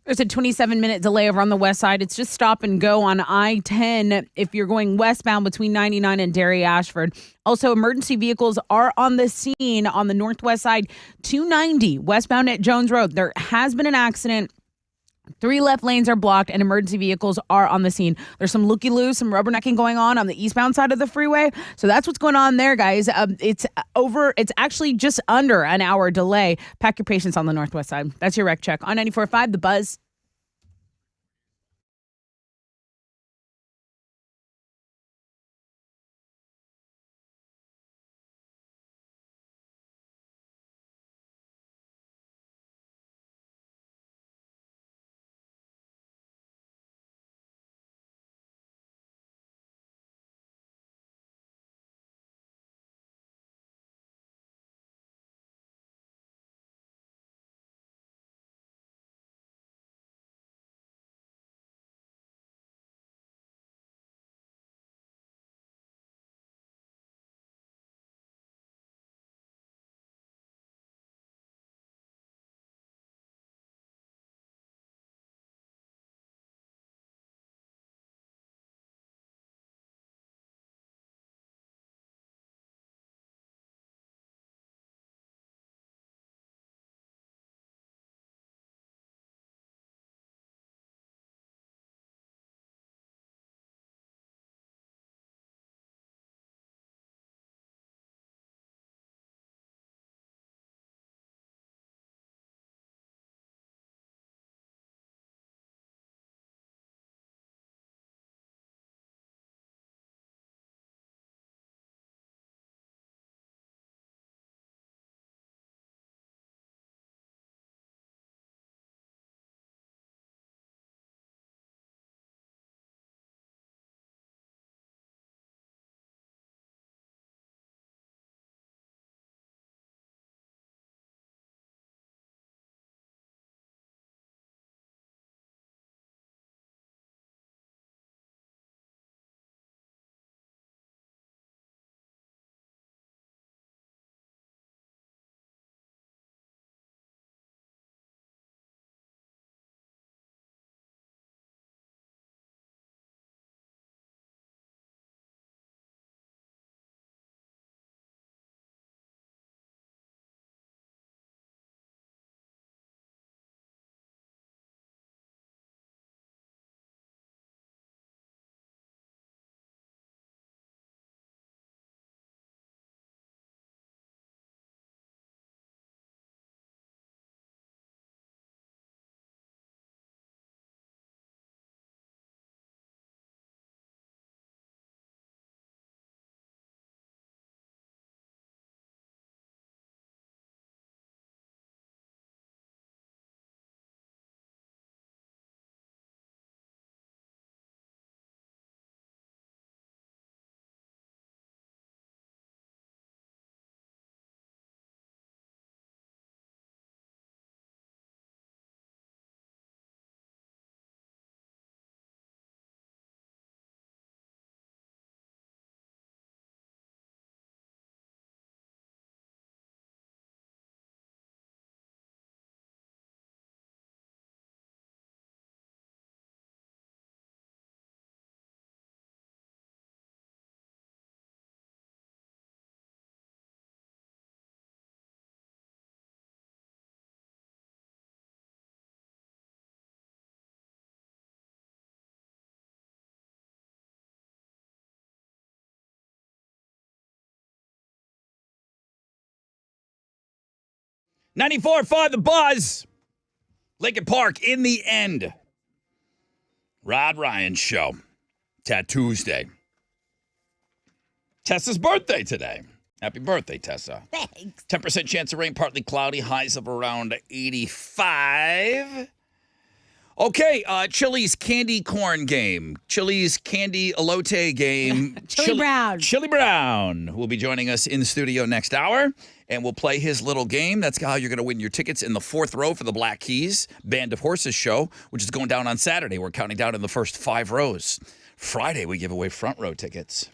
There's a 27-minute delay over on the west side. It's just stop and go on I-10 if you're going westbound between 99 and Derry Ashford. Also, emergency vehicles are on the scene on the northwest side, 290 westbound at Jones Road. There has been an accident. 3 left lanes are blocked and emergency vehicles are on the scene. There's some looky-loo, some rubbernecking going on the eastbound side of the freeway. So that's what's going on there, guys. It's actually just under an hour delay. Pack your patience on the northwest side. That's your rec check on 94.5 The Buzz. $94.5 The Buzz. Lincoln Park in the end. Rod Ryan Show. Tattoos Day. Tessa's birthday today. Happy birthday, Tessa. Thanks. 10% chance of rain, partly cloudy, highs of around 85. Okay, Chili's candy corn game. Chili's candy elote game. Chili Brown. Chili Brown will be joining us in the studio next hour, and we'll play his little game. That's how you're going to win your tickets in the 4th row for the Black Keys Band of Horses show, which is going down on Saturday. We're counting down in the first 5 rows. Friday, we give away front row tickets.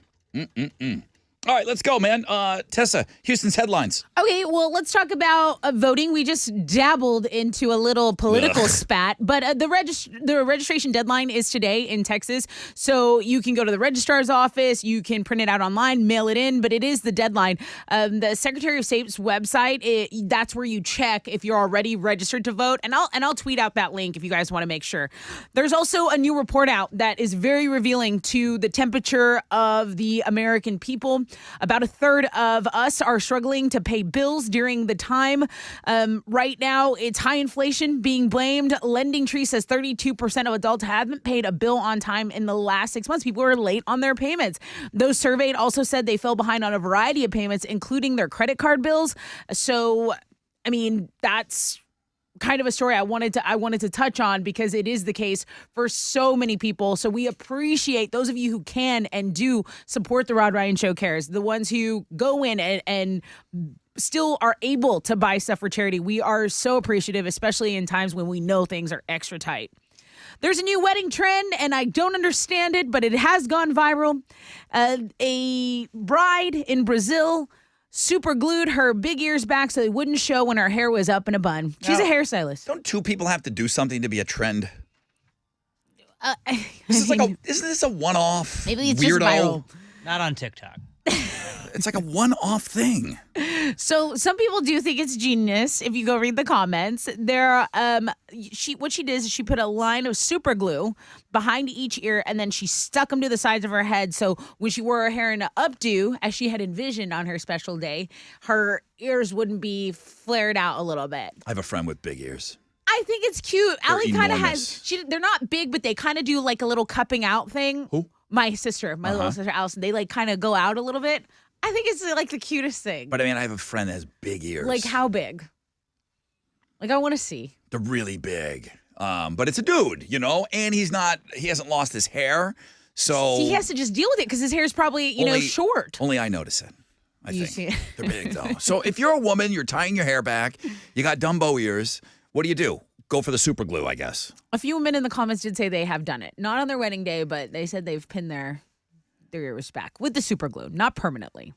All right, let's go, man. Tessa, Houston's headlines. Okay, well, let's talk about voting. We just dabbled into a little political spat, but the registration deadline is today in Texas. So you can go to the registrar's office, you can print it out online, mail it in, but it is the deadline. The Secretary of State's website, that's where you check if you're already registered to vote, and I'll tweet out that link if you guys want to make sure. There's also a new report out that is very revealing to the temperature of the American people. About a third of us are struggling to pay bills during the time. Right now, it's high inflation being blamed. Lending Tree says 32% of adults haven't paid a bill on time in the last 6 months. People are late on their payments. Those surveyed also said they fell behind on a variety of payments, including their credit card bills. So, I mean, that's kind of a story I wanted to touch on because it is the case for so many people. So we appreciate those of you who can and do support the Rod Ryan Show Cares, the ones who go in and still are able to buy stuff for charity. We are so appreciative, especially in times when we know things are extra tight. There's a new wedding trend, and I don't understand it, but it has gone viral. A bride in Brazil super glued her big ears back so they wouldn't show when her hair was up in a bun. She's a hairstylist. Don't two people have to do something to be a trend? Isn't this a one-off? Maybe it's weirdo? just viral. Not on TikTok. It's like a one-off thing. So some people do think it's genius. If you go read the comments, what she did is she put a line of super glue behind each ear, and then she stuck them to the sides of her head. So when she wore her hair in an updo, as she had envisioned on her special day, her ears wouldn't be flared out a little bit. I have a friend with big ears. I think it's cute. They're Allie kind of enormous. they're not big, but they kind of do like a little cupping out thing. Who? My sister, my little sister Allison. They like kind of go out a little bit. I think it's like the cutest thing. But I mean, I have a friend that has big ears. Like how big? Like I want to see. They're really big. But it's a dude, you know, and he hasn't lost his hair. So he has to just deal with it because his hair is probably, short. Only I notice it. I You think see- they're big though. So if you're a woman, you're tying your hair back, you got Dumbo ears. What do? Go for the super glue, I guess. A few women in the comments did say they have done it. Not on their wedding day, but they said they've pinned their ears back with the super glue, not permanently.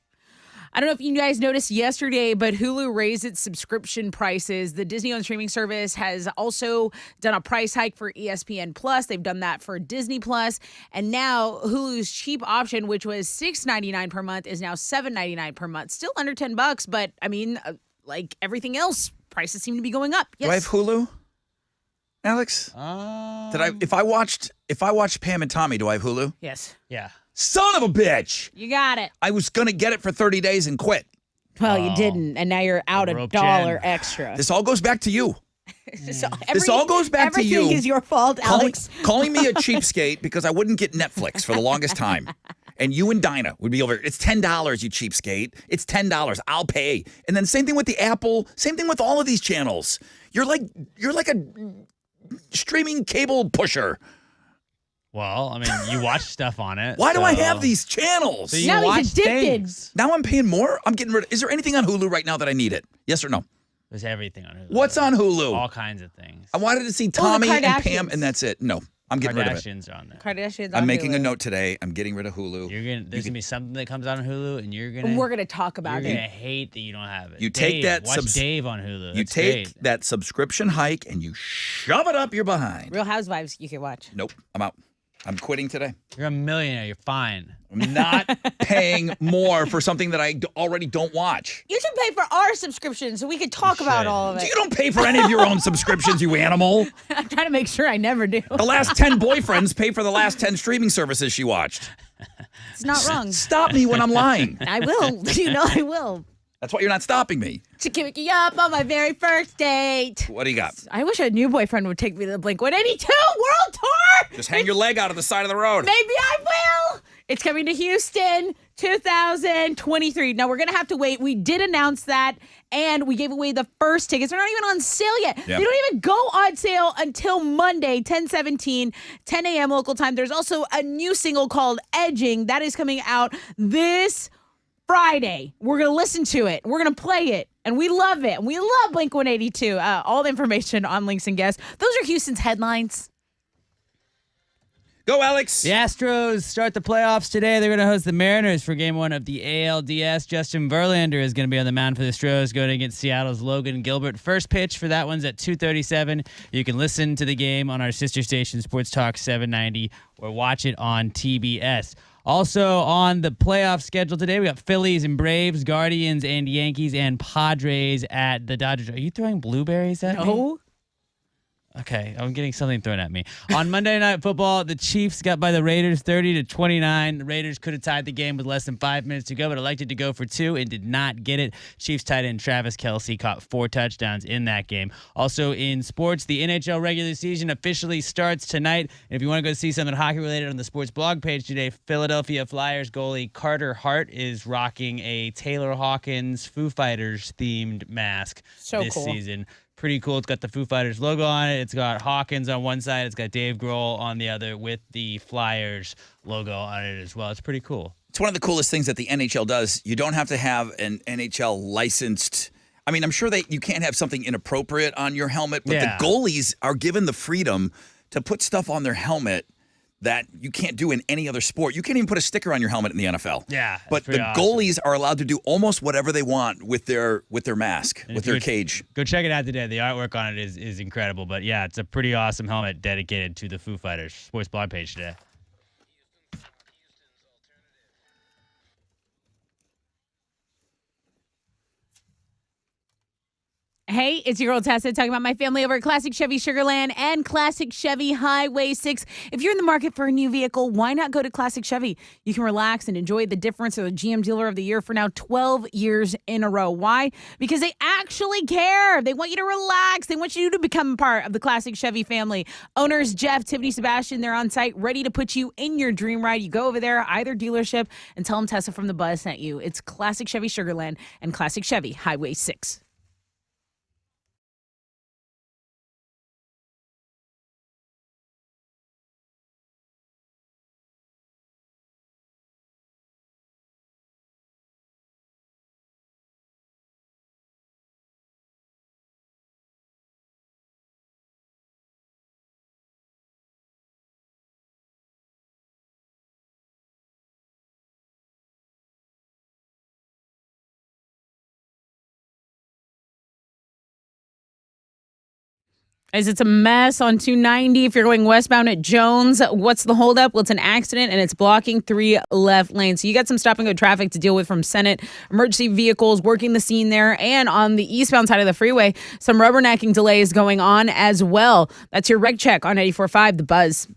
I don't know if you guys noticed yesterday, but Hulu raised its subscription prices. The Disney-owned streaming service has also done a price hike for ESPN Plus. They've done that for Disney Plus. And now Hulu's cheap option, which was $6.99 per month, is now $7.99 per month. Still under $10, but I mean, like everything else, prices seem to be going up. Yes. Do I have Hulu? Alex? If I watched Pam and Tommy, do I have Hulu? Yes. Yeah. Son of a bitch! You got it. I was gonna get it for 30 days and quit. Well, you didn't, and now you're out roped $1 in. extra. This all goes back to you. So This all goes back to you. Everything is your fault, Alex. Calling me a cheapskate because I wouldn't get Netflix for the longest time. And you and Dinah would be over. It's $10, you cheapskate. It's $10. I'll pay. And then same thing with the Apple. Same thing with all of these channels. You're like a streaming cable pusher. Well, I mean, you watch stuff on it. Why do I so- have these channels? So you Now he's watch addicted. things. Now I'm paying more. I'm getting rid of. Is there anything on Hulu right now that I need it? Yes or no? There's everything on Hulu. What's on Hulu? All kinds of things. I wanted to see Tommy and Pam, Kardashians. and that's it. No, I'm getting rid of it. Kardashians are on there. Kardashians. I'm making a note today. I'm getting rid of Hulu. There's gonna be something that comes out on Hulu, and We're you're gonna talk about gonna it. hate that you don't have it. You take Dave, that watch Dave on Hulu. You It's take great. that subscription hike and you shove it up your behind. Real Housewives, you can watch. Nope, I'm out. I'm quitting today. You're a millionaire. You're fine. I'm not paying more for something that I already don't watch. You should pay for our subscription so we could talk about should. all of it. You don't pay for any of your own subscriptions, you animal. I'm trying to make sure I never do. The last 10 boyfriends pay for the last 10 streaming services she watched. It's not wrong. Stop me when I'm lying. I will. You know I will. That's why you're not stopping me. To pick you up on my very first date. What do you got? I wish a new boyfriend would take me to the Blink-182 World Tour. Just hang your leg out of the side of the road. Maybe I will. It's coming to Houston 2023. Now, we're going to have to wait. We did announce that, and we gave away the first tickets. They're not even on sale yet. Yeah. They don't even go on sale until Monday, 10/17, 10 a.m. local time. There's also a new single called Edging that is coming out this Friday. We're going to listen to it. We're going to play it. And we love it. And we love Blink-182. All the information on Links and Guests. Those are Houston's headlines. Go, Alex. The Astros start the playoffs today. They're going to host the Mariners for Game 1 of the ALDS. Justin Verlander is going to be on the mound for the Astros, going against Seattle's Logan Gilbert. First pitch for that one's at 2:37. You can listen to the game on our sister station, Sports Talk 790, or watch it on TBS. Also on the playoff schedule today, we got Phillies and Braves, Guardians and Yankees, and Padres at the Dodgers. Are you throwing blueberries at me? No. Okay, I'm getting something thrown at me. On Monday Night Football, the Chiefs got by the Raiders 30-29. The Raiders could have tied the game with less than 5 minutes to go, but elected to go for 2 and did not get it. Chiefs tight end Travis Kelce caught 4 touchdowns in that game. Also in sports, the NHL regular season officially starts tonight. And if you want to go see something hockey related on the sports blog page today, Philadelphia Flyers goalie Carter Hart is rocking a Taylor Hawkins Foo Fighters themed mask this season. Pretty cool. It's got the Foo Fighters logo on it. It's got Hawkins on one side. It's got Dave Grohl on the other with the Flyers logo on it as well. It's pretty cool. It's one of the coolest things that the NHL does. You don't have to have an NHL licensed. I mean, I'm sure that you can't have something inappropriate on your helmet, but the goalies are given the freedom to put stuff on their helmet that you can't do in any other sport. You can't even put a sticker on your helmet in the NFL. Yeah, but the goalies are allowed to do almost whatever they want with their mask, with their cage. Go check it out today. The artwork on it is incredible. But yeah, it's a pretty awesome helmet dedicated to the Foo Fighters sports blog page today. Hey, it's your girl Tessa talking about my family over at Classic Chevy Sugarland and Classic Chevy Highway 6. If you're in the market for a new vehicle, why not go to Classic Chevy? You can relax and enjoy the difference of the GM Dealer of the Year for now 12 years in a row. Why? Because they actually care. They want you to relax. They want you to become part of the Classic Chevy family. Owners Jeff, Tiffany, Sebastian, they're on site ready to put you in your dream ride. You go over there, either dealership, and tell them Tessa from the Buzz sent you. It's Classic Chevy Sugarland and Classic Chevy Highway 6. As it's a mess on 290 if you're going westbound at Jones. What's the holdup? Well, it's an accident, and it's blocking 3 left lanes. So you got some stop-and-go traffic to deal with from Senate. Emergency vehicles working the scene there. And on the eastbound side of the freeway, some rubbernecking delays going on as well. That's your reg check on 94.5 The Buzz.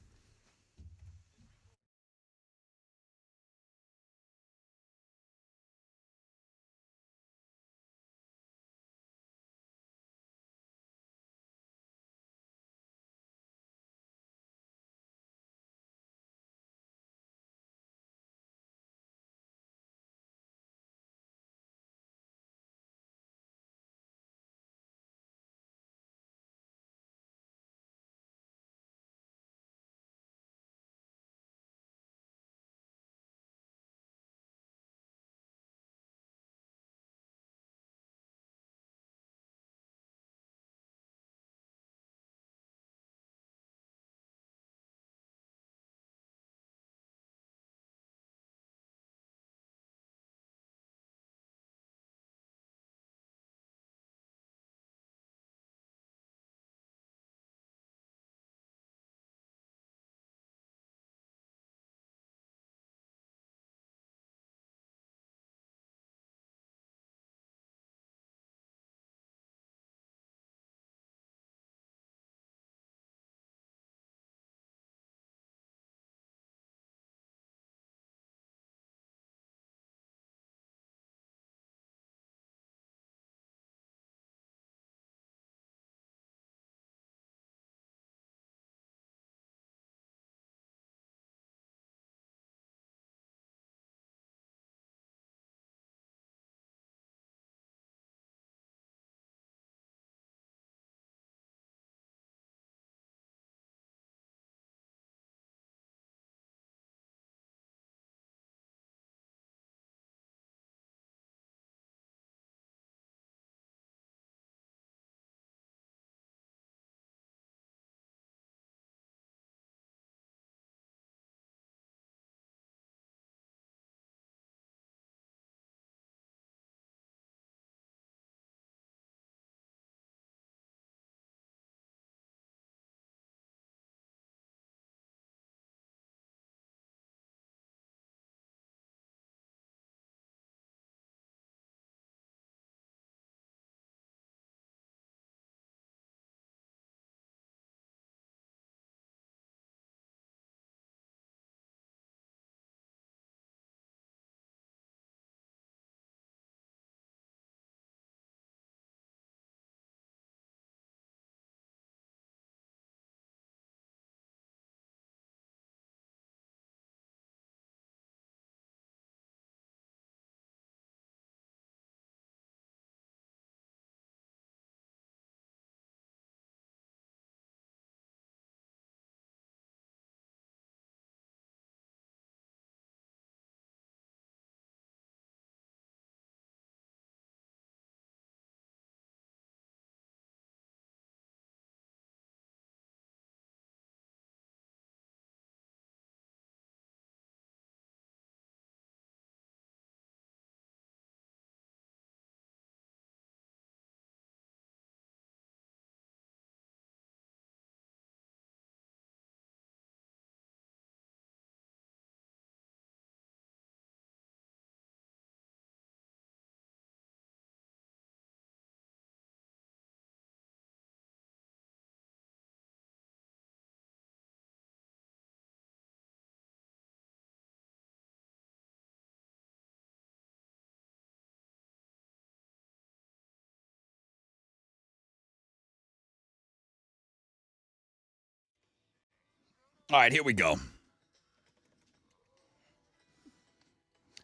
All right, here we go.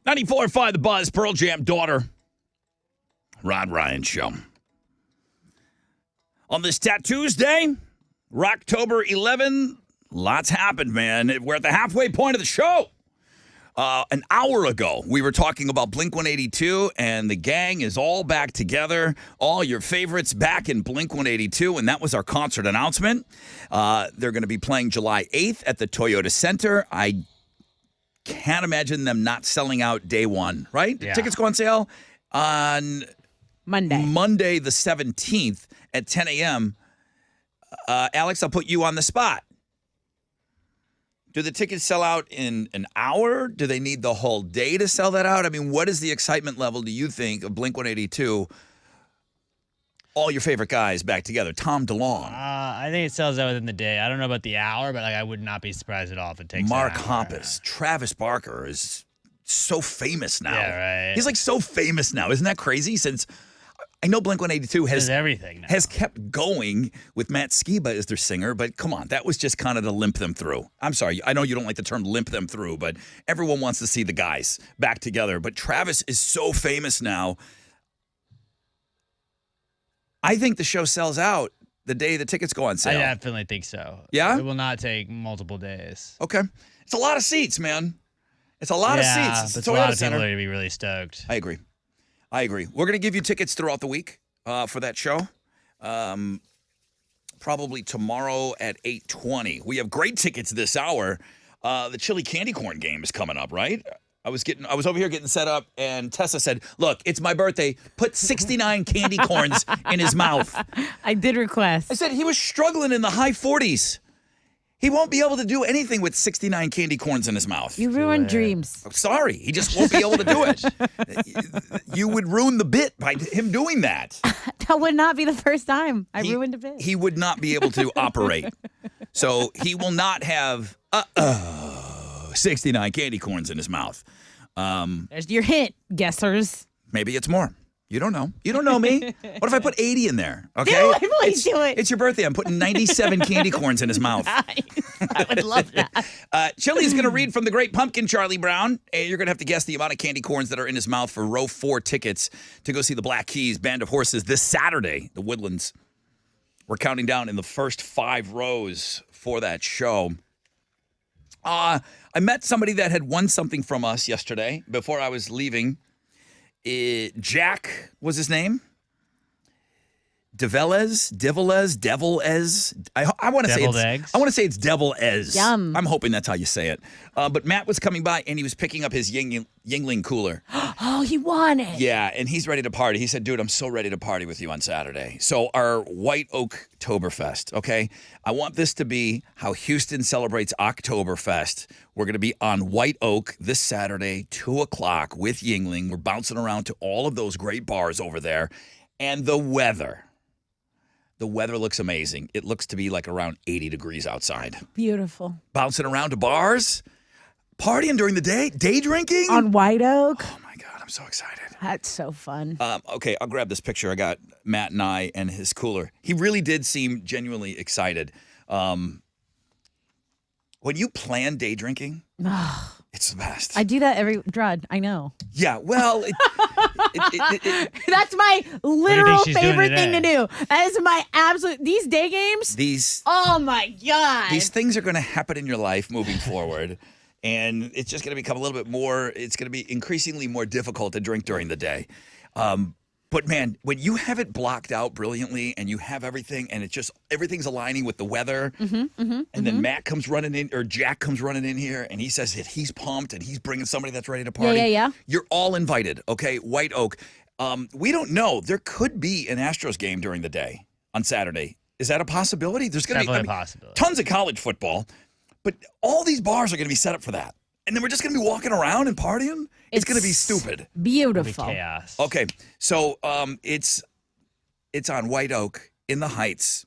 94.5 The Buzz, Pearl Jam Daughter. Rod Ryan Show. On this Tattoos Day, Rocktober 11, lots happened, man. We're at the halfway point of the show. An hour ago, we were talking about Blink-182, and the gang is all back together. All your favorites back in Blink-182, and that was our concert announcement. They're going to be playing July 8th at the Toyota Center. I can't imagine them not selling out day one, right? Yeah. Tickets go on sale on Monday the 17th at 10 a.m. Alex, I'll put you on the spot. Do the tickets sell out in an hour? Do they need the whole day to sell that out? I mean, what is the excitement level, do you think, of Blink-182? All your favorite guys back together. Tom DeLonge. I think it sells out within the day. I don't know about the hour, but I would not be surprised at all if it takes Mark an hour. Hoppus. Travis Barker is so famous now. Yeah, right. He's like so famous now. Isn't that crazy? Since I know Blink-182 Does everything now. has kept going with Matt Skiba as their singer, but come on, that was just kind of to limp them through. I'm sorry, I know you don't like the term limp them through, but everyone wants to see the guys back together. But Travis is so famous now. I think the show sells out the day the tickets go on I sale. definitely think so. Yeah? It will not take multiple days. Okay. It's a lot of seats, man. It's a lot of seats. It's but a lot Toyota of Center. people are going to be really stoked. I agree. We're going to give you tickets throughout the week for that show. Probably tomorrow at 8:20. We have great tickets this hour. The chili candy corn game is coming up, right? I was over here getting set up, and Tessa said, "Look, it's my birthday. Put 69 candy corns in his mouth." I did request. I said he was struggling in the high 40s. He won't be able to do anything with 69 candy corns in his mouth. You ruined dreams. I'm sorry. He just won't be able to do it. You would ruin the bit by him doing that. That would not be the first time I ruined a bit. He would not be able to operate. So he will not have 69 candy corns in his mouth. There's your hint, guessers. Maybe it's more. You don't know. You don't know me. What if I put 80 in there? Okay. Do it, please do it. It's your birthday. I'm putting 97 candy corns in his mouth. I would love that. Chili's going to read from the Great Pumpkin, Charlie Brown. And you're going to have to guess the amount of candy corns that are in his mouth for row 4 tickets to go see the Black Keys Band of Horses this Saturday, the Woodlands. We're counting down in the first 5 rows for that show. I met somebody that had won something from us yesterday before I was leaving. Jack was his name. Develez. I want to say Deviled it's, eggs? I want to say it's Devilez. Yum. I'm hoping that's how you say it. But Matt was coming by and he was picking up his Yingling cooler. Oh, he won it. Yeah, and he's ready to party. He said, "Dude, I'm so ready to party with you on Saturday." So our White Oak Toberfest, okay? I want this to be how Houston celebrates Oktoberfest. We're going to be on White Oak this Saturday, 2 o'clock with Yingling. We're bouncing around to all of those great bars over there. And the weather looks amazing. It looks to be like around 80 degrees outside. Beautiful. Bouncing around to bars, partying during the day drinking. On White Oak. Oh, my God, I'm so excited. That's so fun. Okay, I'll grab this picture. I got Matt and I and his cooler. He really did seem genuinely excited. When you plan day drinking, it's the best. I do that every Drud. I know. Yeah, well, That's my literal she's doing favorite thing to today? do. That is my absolute. These day games. these Oh my God. things are going to happen in your life moving forward. And it's just going to become a little bit more, it's going to be increasingly more difficult to drink during the day. But man, when you have it blocked out brilliantly and you have everything and it's just, everything's aligning with the weather. And then Matt comes running in, or Jack comes running in here and he says that he's pumped and he's bringing somebody that's ready to party. Yeah. You're all invited, okay? White Oak. We don't know. There could be an Astros game during the day on Saturday. Is that a possibility? There's going to be Definitely a possibility. tons of college football, but all these bars are going to be set up for that. And then we're just going to be walking around and partying. It's going to be stupid. Beautiful. Chaos. Okay, so it's on White Oak in the Heights.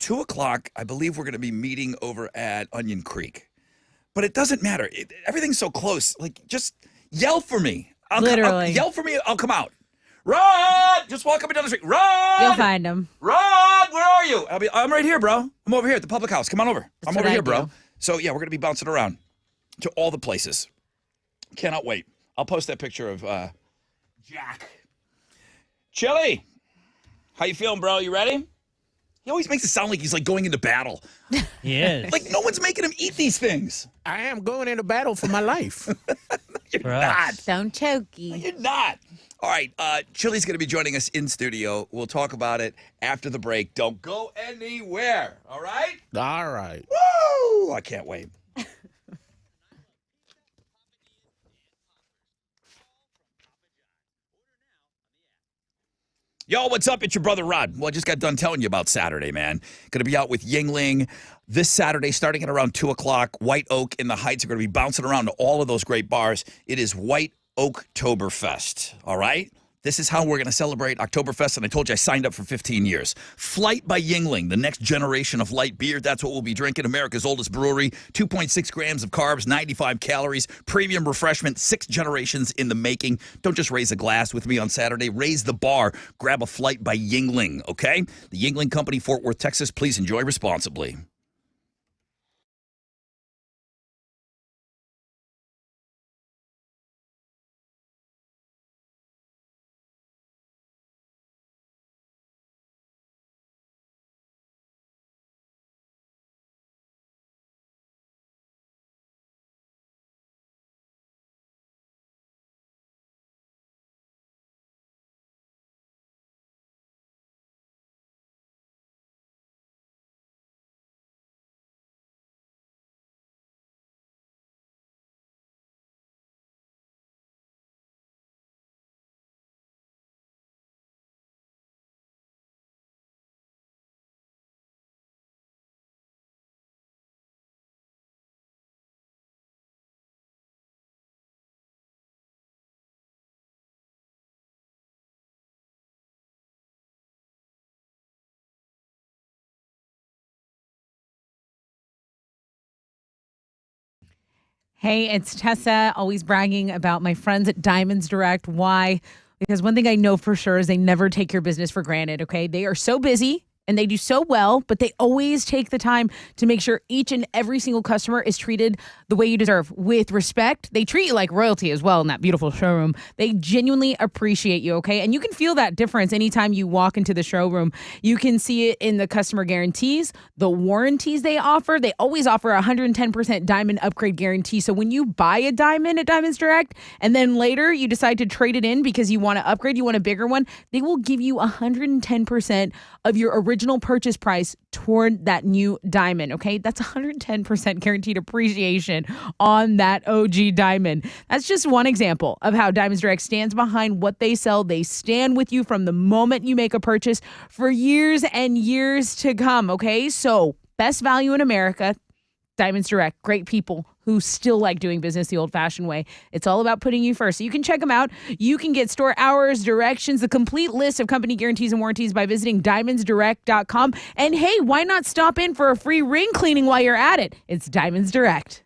2 o'clock, I believe we're going to be meeting over at Onion Creek. But it doesn't matter. Everything's so close. Like, just yell for me. Literally. Yell for me. I'll come out. Rod! Just walk up and down the street. Rod! You'll find them. Rod, where are you? I'm right here, bro. I'm over here at the public house. Come on over. I'm what over I here, bro. do. So, yeah, we're going to be bouncing around to all the places. Cannot wait. I'll post that picture of Jack. Chili, how you feeling, bro? You ready? He always makes it sound like he's like going into battle. He is. Like no one's making him eat these things. I am going into battle for my life. You're For not. us. Don't chokey. You're not. All right, Chili's going to be joining us in studio. We'll talk about it after the break. Don't go anywhere, all right? All right. Woo! I can't wait. Yo, what's up? It's your brother Rod. Well, I just got done telling you about Saturday, man. Going to be out with Yingling this Saturday, starting at around 2 o'clock. White Oak in the Heights are going to be bouncing around to all of those great bars. It is White Oaktoberfest, all right? This is how we're going to celebrate Oktoberfest, and I told you I signed up for 15 years. Flight by Yingling, the next generation of light beer. That's what we'll be drinking. America's oldest brewery, 2.6 grams of carbs, 95 calories, premium refreshment, 6 generations in the making. Don't just raise a glass with me on Saturday. Raise the bar. Grab a Flight by Yingling, okay? The Yingling Company, Fort Worth, Texas. Please enjoy responsibly. Hey, it's Tessa, always bragging about my friends at Diamonds Direct. Why? Because one thing I know for sure is they never take your business for granted, okay? They are so busy and they do so well, but they always take the time to make sure each and every single customer is treated the way you deserve, with respect. They treat you like royalty as well in that beautiful showroom. They genuinely appreciate you, okay? And you can feel that difference anytime you walk into the showroom. You can see it in the customer guarantees, the warranties they offer. They always offer a 110% diamond upgrade guarantee. So when you buy a diamond at Diamonds Direct and then later you decide to trade it in because you want to upgrade, you want a bigger one, they will give you 110% of your original purchase price toward that new diamond, okay? That's 110% guaranteed appreciation on that OG diamond. That's just one example of how Diamonds Direct stands behind what they sell. They stand with you from the moment you make a purchase for years and years to come, okay? So, best value in America, Diamonds Direct, great people who still like doing business the old-fashioned way. It's all about putting you first. So you can check them out. You can get store hours, directions, the complete list of company guarantees and warranties by visiting diamondsdirect.com. And hey, why not stop in for a free ring cleaning while you're at it? It's Diamonds Direct.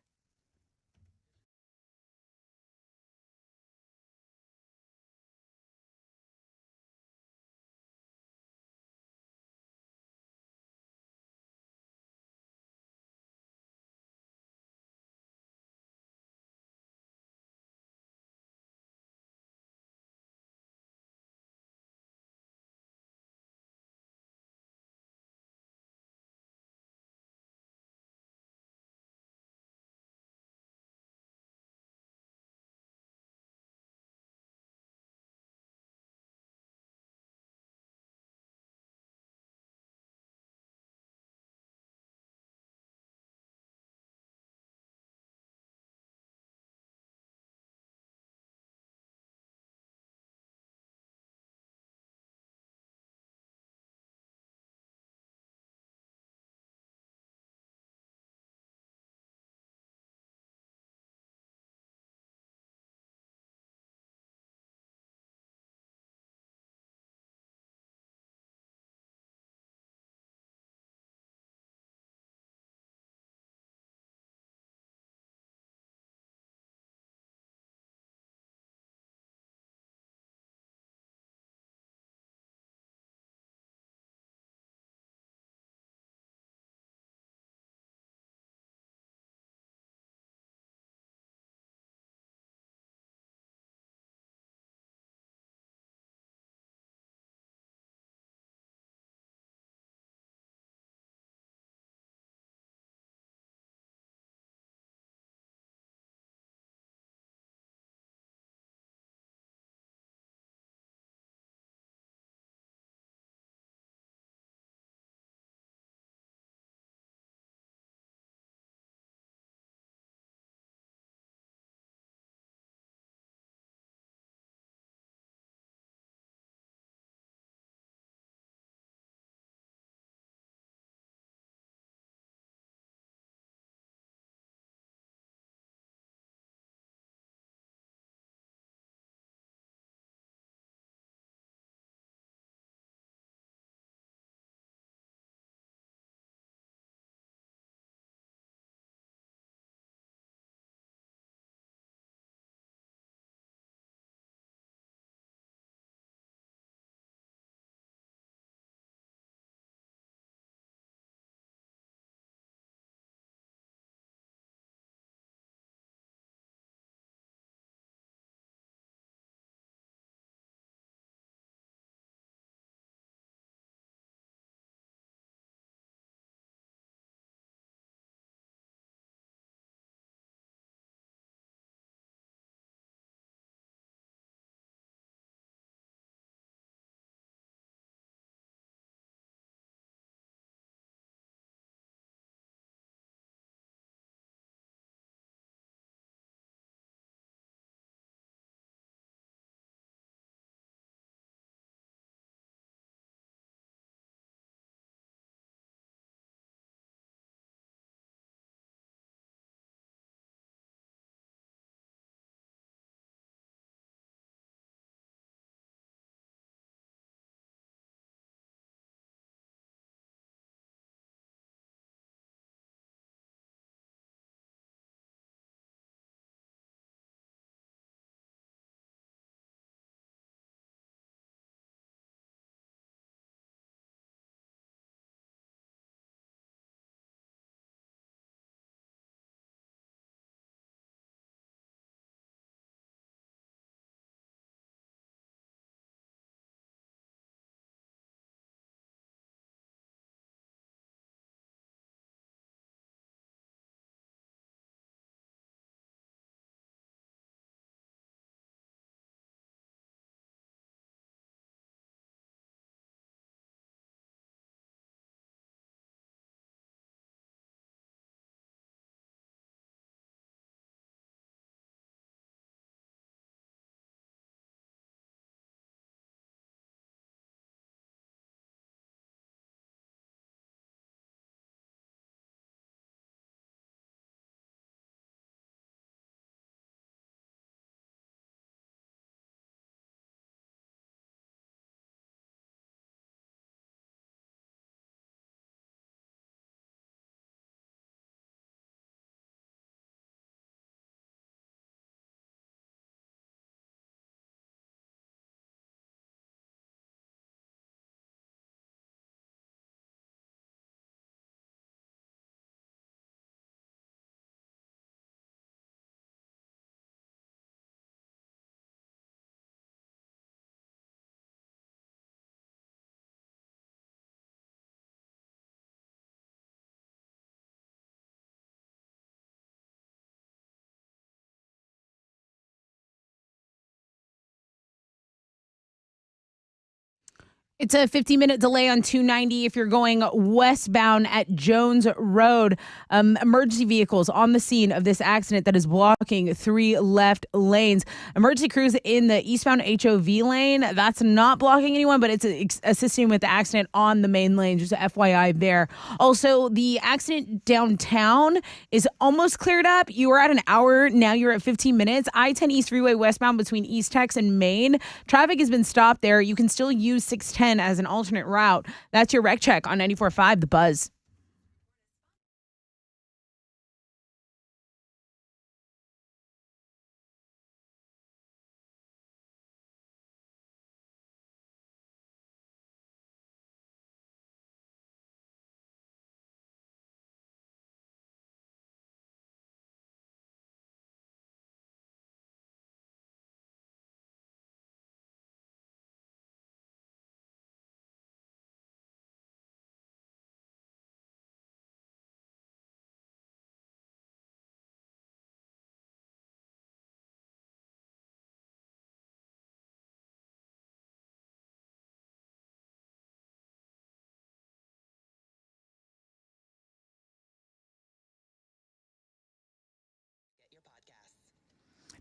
It's a 15-minute delay on 290 if you're going westbound at Jones Road. Emergency vehicles on the scene of this accident that is blocking 3 left lanes. Emergency crews in the eastbound HOV lane. That's not blocking anyone, but it's assisting with the accident on the main lane. Just FYI there. Also, the accident downtown is almost cleared up. You were at an hour. Now you're at 15 minutes. I-10 East Freeway westbound between East Tex and Main. Traffic has been stopped there. You can still use 610 as an alternate route. That's your wreck check on 94.5 The Buzz.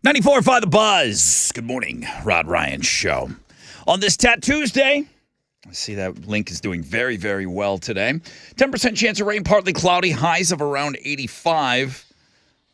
Podcast. 94.5 The Buzz. Good morning, Rod Ryan Show. On this Tuesday, I see that link is doing very, very well today. 10% chance of rain, partly cloudy, highs of around 85.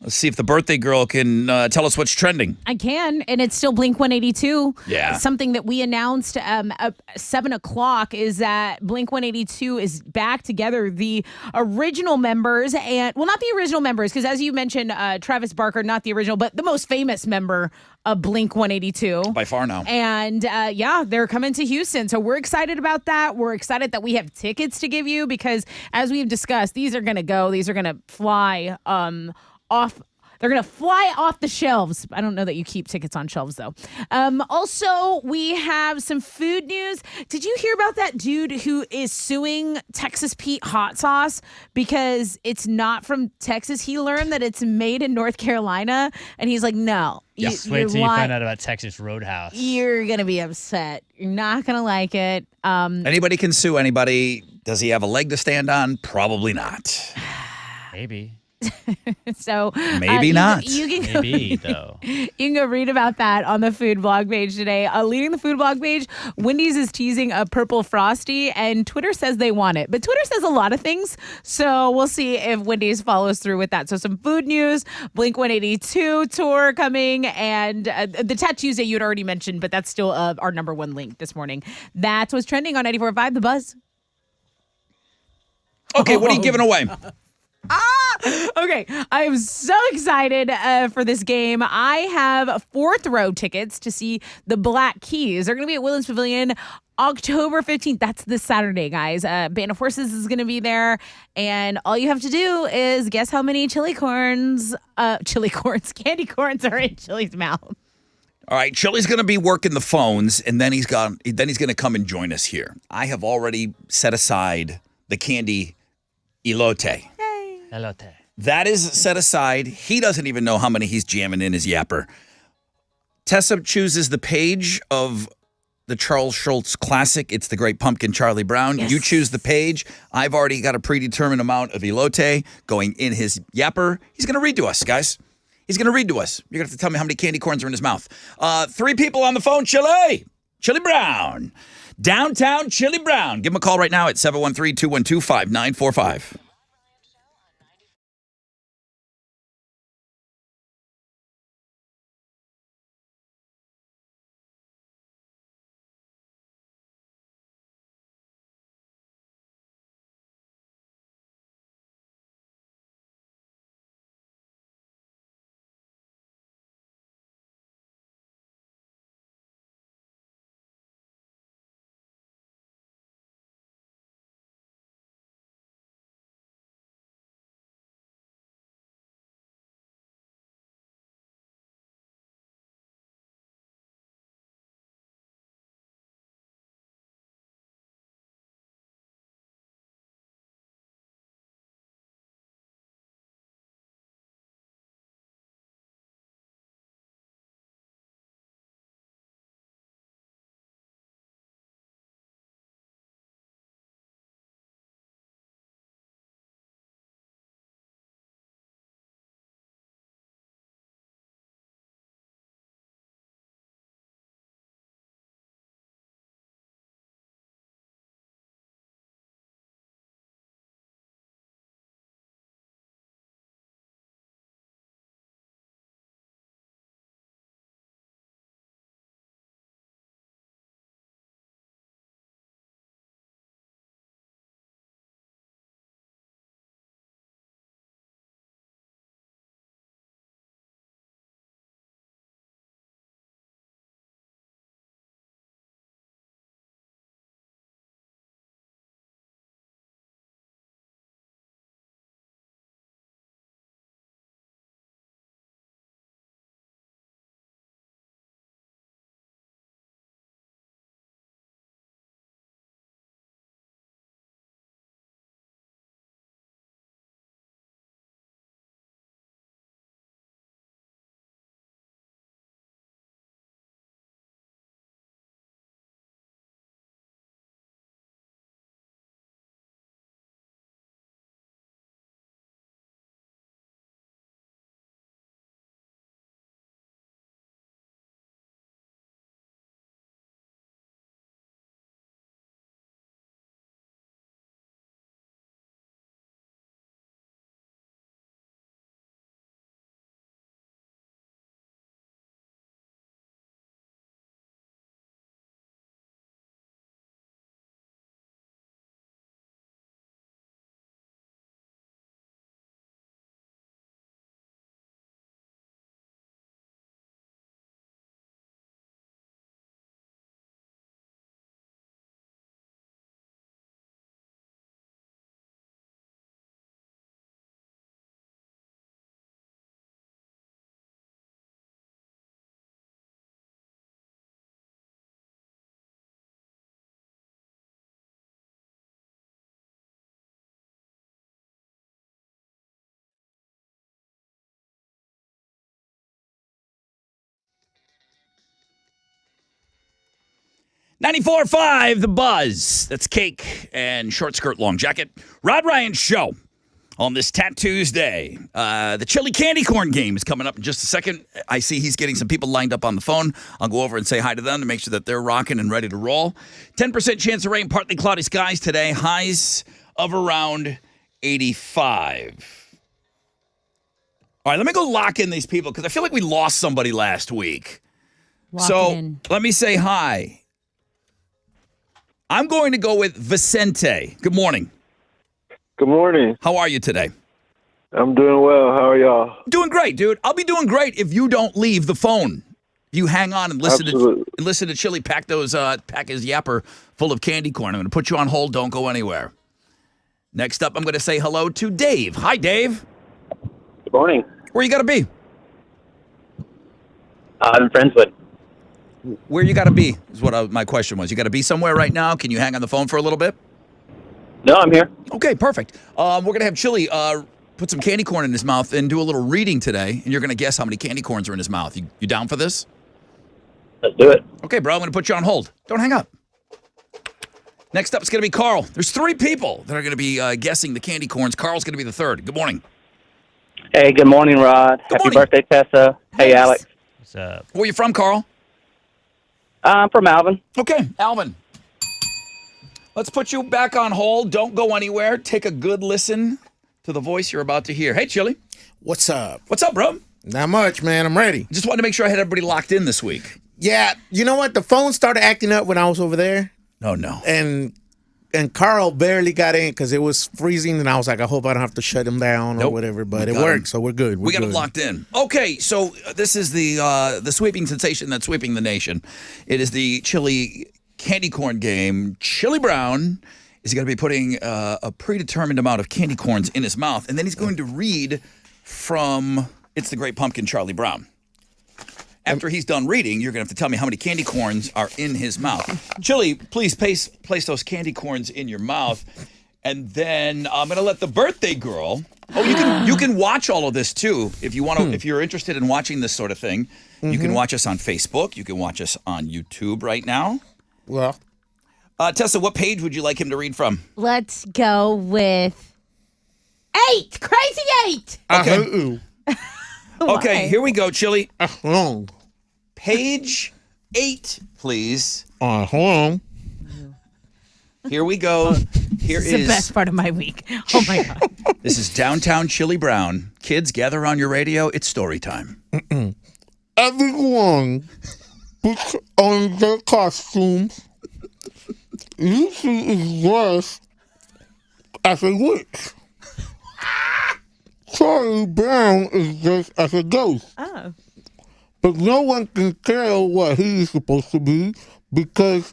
Let's see if the birthday girl can tell us what's trending. I can, and it's still Blink 182. Yeah. Something that we announced at 7 o'clock is that Blink 182 is back together. The original members, and well, not the original members, because as you mentioned, Travis Barker, not the original, but the most famous member of Blink 182. By far now. And yeah, they're coming to Houston. So we're excited about that. We're excited that we have tickets to give you because as we've discussed, these are going to go. These are going to fly off. They're going to fly off the shelves. I don't know that you keep tickets on shelves, though. Also, we have some food news. Did you hear about that dude who is suing Texas Pete hot sauce because it's not from Texas? He learned that it's made in North Carolina, and he's like, no. Just wait till you find out about Texas Roadhouse. You're going to be upset. You're not going to like it. Anybody can sue anybody. Does he have a leg to stand on? Probably not. Maybe. So maybe not. You can go, Maybe though. You can go read about that on the food blog page today. Leading the food blog page, Wendy's is teasing a purple Frosty, and Twitter says they want it. But Twitter says a lot of things, so we'll see if Wendy's follows through with that. So some food news, Blink 182 tour coming, and the Tuesday you had already mentioned, but that's still our number one link this morning. That's what's trending on 94.5 The Buzz. Okay, what are you giving away? Okay, I am so excited for this game. I have 4th row tickets to see the Black Keys. They're going to be at Woodlands Pavilion October 15th. That's this Saturday, guys. Band of Horses is going to be there. And all you have to do is guess how many candy corns are in Chili's mouth. All right, Chili's going to be working the phones, and then he's going to come and join us here. I have already set aside the candy elote. Elote. That is set aside. He doesn't even know how many he's jamming in his yapper. Tessa chooses the page of the Charles Schultz classic. It's the Great Pumpkin, Charlie Brown. Yes. You choose the page. I've already got a predetermined amount of elote going in his yapper. He's going to read to us, guys. He's going to read to us. You're going to have to tell me how many candy corns are in his mouth. 3 people on the phone. Chili Brown. Downtown Chili Brown. Give him a call right now at 713-212-5945. 94.5, The Buzz. That's Cake and Short Skirt Long Jacket. Rod Ryan Show on this Tattoos Day. The chili candy corn game is coming up in just a second. I see he's getting some people lined up on the phone. I'll go over and say hi to them to make sure that they're rocking and ready to roll. 10% chance of rain, partly cloudy skies today. Highs of around 85. All right, let me go lock in these people because I feel like we lost somebody last week. Let me say hi. I'm going to go with Vicente. Good morning. Good morning. How are you today? I'm doing well. How are y'all? Doing great, dude. I'll be doing great if you don't leave the phone. You hang on and listen to Chili pack his yapper full of candy corn. I'm going to put you on hold. Don't go anywhere. Next up, I'm going to say hello to Dave. Hi, Dave. Good morning. Where you got to be? I'm in Friendswood. Where you got to be is what my question was. You got to be somewhere right now? Can you hang on the phone for a little bit? No, I'm here. Okay, perfect. We're going to have Chili put some candy corn in his mouth and do a little reading today, and you're going to guess how many candy corns are in his mouth. You down for this? Let's do it. Okay, bro, I'm going to put you on hold. Don't hang up. Next up is going to be Carl. There's 3 people that are going to be guessing the candy corns. Carl's going to be the third. Good morning. Hey, good morning, Rod. Happy birthday, Tessa. Hey, Alex. What's up? Where are you from, Carl? I'm from Alvin. Okay, Alvin. Let's put you back on hold. Don't go anywhere. Take a good listen to the voice you're about to hear. Hey, Chili. What's up? What's up, bro? Not much, man. I'm ready. Just wanted to make sure I had everybody locked in this week. Yeah, you know what? The phone started acting up when I was over there. Oh, no. And Carl barely got in because it was freezing, and I was like, I hope I don't have to shut him down or whatever. But it worked, so we're good. We got him locked in. Okay, so this is the sweeping sensation that's sweeping the nation. It is the Chili candy corn game. Chili Brown is going to be putting a predetermined amount of candy corns in his mouth, and then he's going to read from It's the Great Pumpkin, Charlie Brown. After he's done reading, you're going to have to tell me how many candy corns are in his mouth. Chili, please place those candy corns in your mouth. And then I'm going to let the birthday girl. Oh, you can watch all of this too if you want to. If you're interested in watching this sort of thing, you can watch us on Facebook. You can watch us on YouTube right now. Well, Tessa, what page would you like him to read from? Let's go with 8. Crazy 8. Okay. Okay, here we go, Chili. Long. Page 8, please. Hold on. Here we go. Here This is the best part of my week. Oh my God. This is Downtown Chili Brown. Kids, gather around your radio. It's story time. Everyone puts on their costumes. Lucy is dressed as a witch. Charlie Brown is dressed as a ghost. Oh. But no one can tell what he is supposed to be because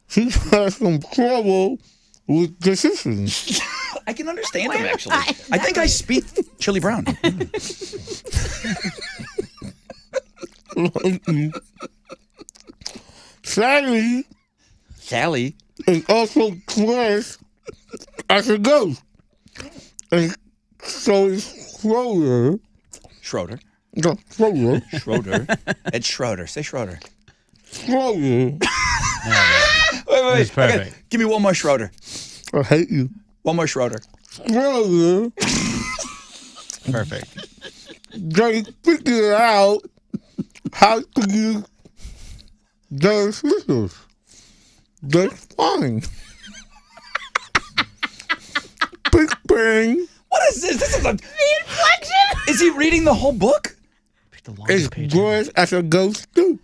he has some trouble with decisions. I can understand him, actually. I think I speak Chili Brown. Sally is also dressed as a ghost. And so is Schroeder. Schroeder. No, Schroeder. Schroeder. Ed Schroeder. Say Schroeder. Schroeder. Wait. That's perfect. Okay. Give me one more Schroeder. I hate you. One more Schroeder. Schroeder. Perfect. They figured out how to use their scissors. That's fine. Big Bang. What is this? This is a... The inflection. Is he reading the whole book? It's dressed as a ghost too.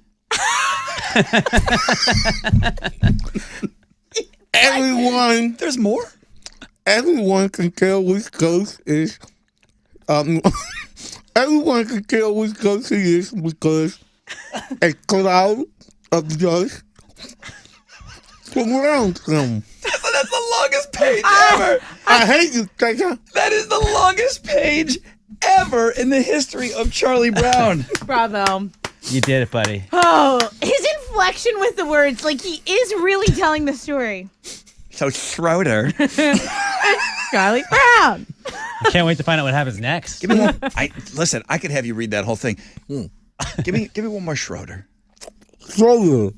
Everyone. There's more? Everyone can tell which ghost is. Everyone can tell which ghost he is because a cloud of dust surrounds him. That's the longest page ever. I hate you, Tessa. That is the longest page ever in the history of Charlie Brown. Bravo. You did it, buddy. Oh, his inflection with the words, like he is really telling the story. So Schroeder. Charlie Brown. I can't wait to find out what happens next. Give me one. Listen, I could have you read that whole thing. Give me one more Schroeder. Schroeder.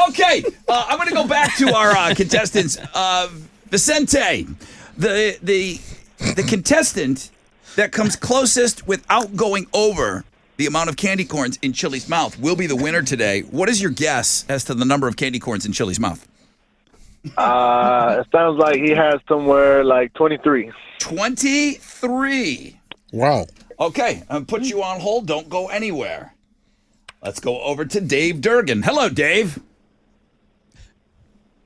Okay, I'm going to go back to our contestants. Vicente, the contestant that comes closest without going over the amount of candy corns in Chili's mouth will be the winner today. What is your guess as to the number of candy corns in Chili's mouth? It sounds like he has somewhere like 23. 23. Wow. Okay, I'll put you on hold. Don't go anywhere. Let's go over to Dave Durgan. Hello, Dave.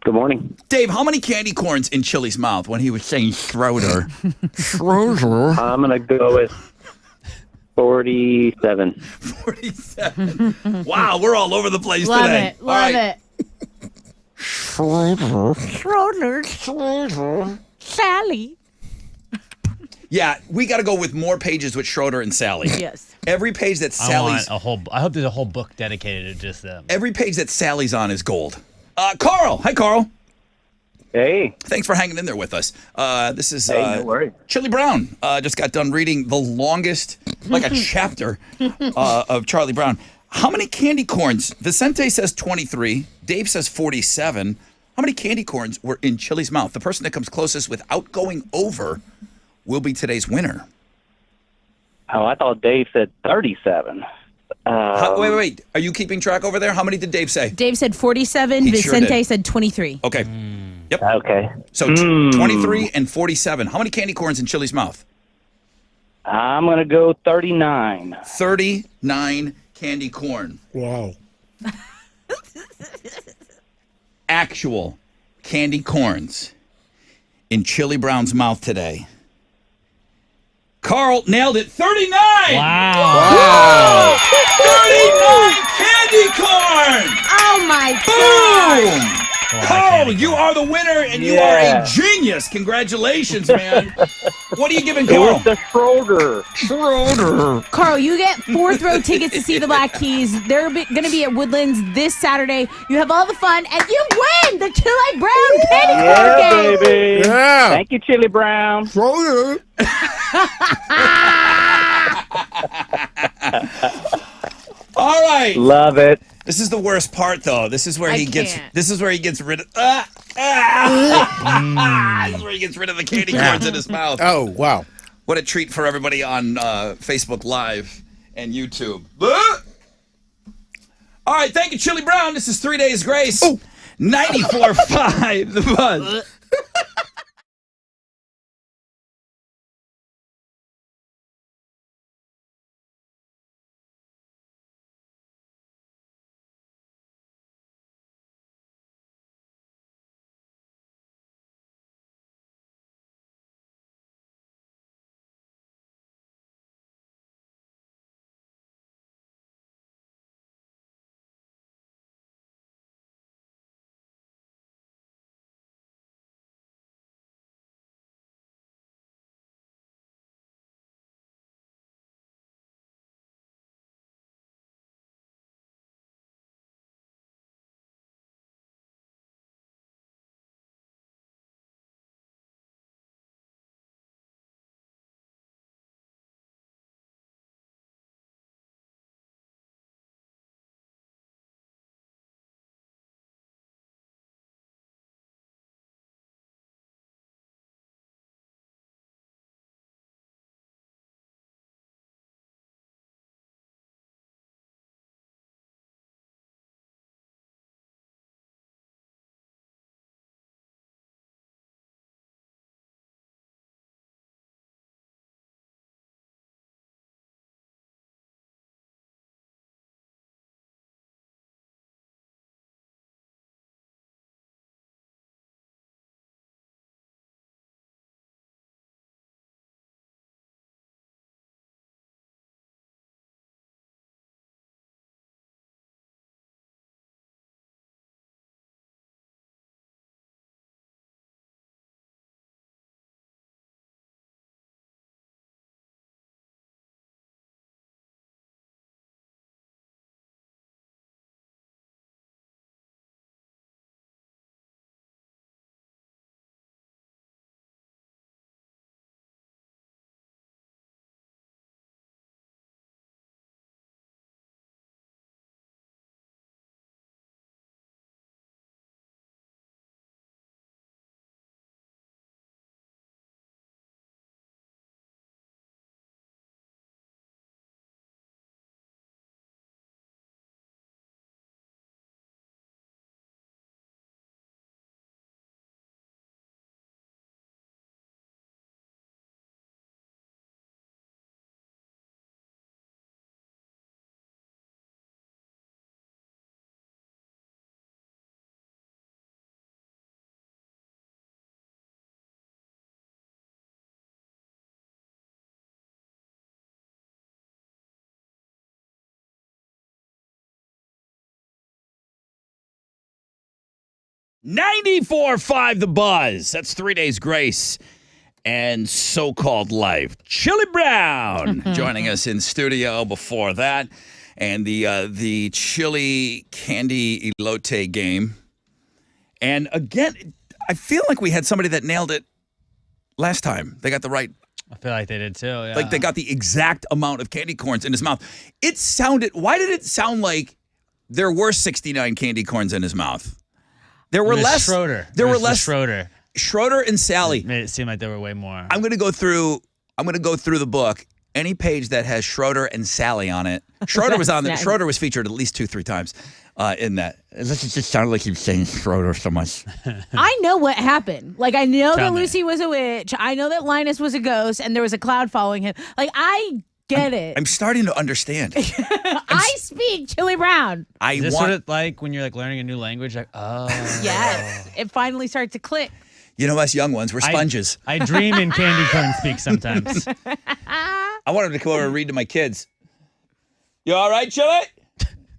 Good morning. Dave, how many candy corns in Chili's mouth when he was saying Schroeder? I'm going to go with 47. 47. Wow, we're all over the place Love today. it. Love it. Sally. Yeah, we got to go with more pages with Schroeder and Sally. Yes. Every page that Sally's I hope there's a whole book dedicated to just them. every page that Sally's on is gold. Carl, hi Carl. Hey. Thanks for hanging in there with us. This is No worries. Chili Brown. Just got done reading the longest, like a chapter of Charlie Brown. How many candy corns? Vicente says 23. Dave says 47. How many candy corns were in Chili's mouth? The person that comes closest without going over will be today's winner. Oh, I thought Dave said 37. Wait. Are you keeping track over there? How many did Dave say? Dave said 47. He sure Vicente did. said 23. Okay. Yep. Okay. So 23 and 47. How many candy corns in Chili's mouth? I'm going to go 39. 39 candy corn. Wow. Actual candy corns in Chili Brown's mouth today. Carl nailed it. 39! Wow. 39 candy corn! Oh my God. Boom! Carl, you are the winner, and you are a genius. Congratulations, man. What are you giving It Carl? was the Schroeder. Carl, you get 4th row tickets to see the Black Keys. They're going to be at Woodlands this Saturday. You have all the fun, and you win the Chili Brown candy corn game. Baby. Yeah. Thank you, Chili Brown. Schroeder. All right. Love it. This is the worst part, though. This is where I he gets. can't. This is where he gets rid of. This is where he gets rid of the candy corns in his mouth. Oh, wow. What a treat for everybody on Facebook Live and YouTube. All right, thank you, Chili Brown. This is 3 Days Grace. 94.5 The Buzz. 94.5 The Buzz. That's 3 days grace and so-called life. Chili Brown joining us in studio before that. And the chili candy elote game. And again, I feel like we had somebody that nailed it last time. They got the right. I feel like they did too. Yeah. Like they got the exact amount of candy corns in his mouth. Why did it sound like there were 69 candy corns in his mouth? There were less. Schroeder. There were less. Schroeder and Sally. Made it seem like there were way more. I'm gonna go through the book. Any page that has Schroeder and Sally on it. Schroeder was on there. Schroeder was featured at least 2-3 times in that. It just sounded like he was saying Schroeder so much. I know what happened. Like, I know Tell that me. Lucy was a witch. I know that Linus was a ghost, and there was a cloud following him. Like, I get it. I'm starting to understand. I speak Chili Brown. Is this what it's like when you're like learning a new language? Like, oh. Yes. It finally starts to click. You know, us young ones, we're sponges. I dream in candy corn speak sometimes. I want him to come over and read to my kids. You all right, Chili?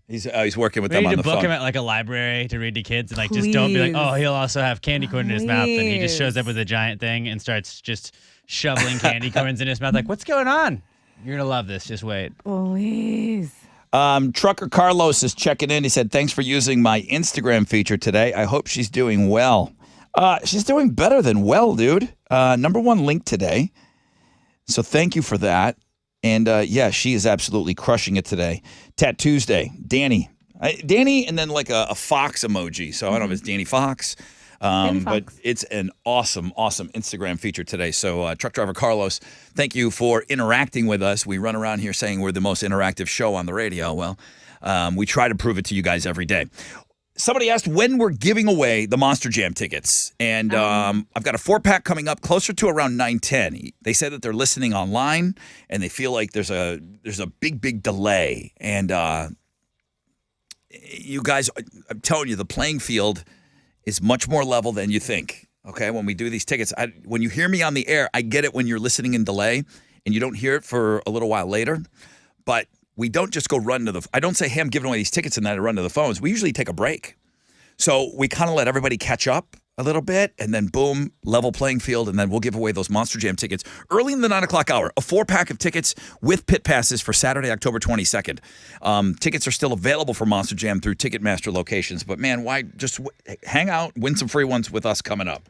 He's working with them on the phone. We need to book him at like a library to read to kids and like just don't be like, oh, he'll also have candy corn in his mouth. And he just shows up with a giant thing and starts just shoveling candy corns in his mouth. Like, what's going on? You're going to love this. Just wait. Please. Trucker Carlos is checking in. He said, thanks for using my Instagram feature today. I hope she's doing well. She's doing better than well, dude. #1 link today. So thank you for that. And yeah, she is absolutely crushing it today. Tattoos Day. Danny, and then like a fox emoji. So I don't know if it's Danny Fox. But it's an awesome Instagram feature today. So truck driver Carlos, thank you for interacting with us. We run around here saying we're the most interactive show on the radio. Well, we try to prove it to you guys every day. Somebody asked when we're giving away the Monster Jam tickets. And I've got a 4-pack coming up closer to around 9:10. They said that they're listening online and they feel like there's a big delay. And you guys, I'm telling you, the playing field is much more level than you think. Okay, when we do these tickets, when you hear me on the air, I get it when you're listening in delay and you don't hear it for a little while later. But we don't just go run to I don't say, hey, I'm giving away these tickets and then I run to the phones. We usually take a break. So we kind of let everybody catch up a little bit and then boom, level playing field. And then we'll give away those Monster Jam tickets early in the 9 o'clock hour. A 4-pack of tickets with pit passes for Saturday, October 22nd. Tickets are still available for Monster Jam through Ticketmaster locations. But man, why just hang out, win some free ones with us coming up.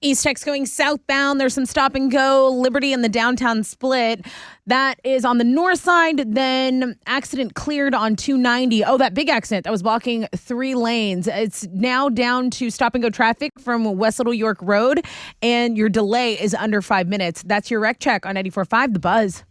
East Tex going southbound. There's some stop and go. Liberty in the downtown split. That is on the north side. Then accident cleared on 290. Oh, that big accident that was blocking 3 lanes. It's now down to stop and go traffic from West Little York Road. And your delay is under 5 minutes. That's your wreck check on 94.5 The Buzz.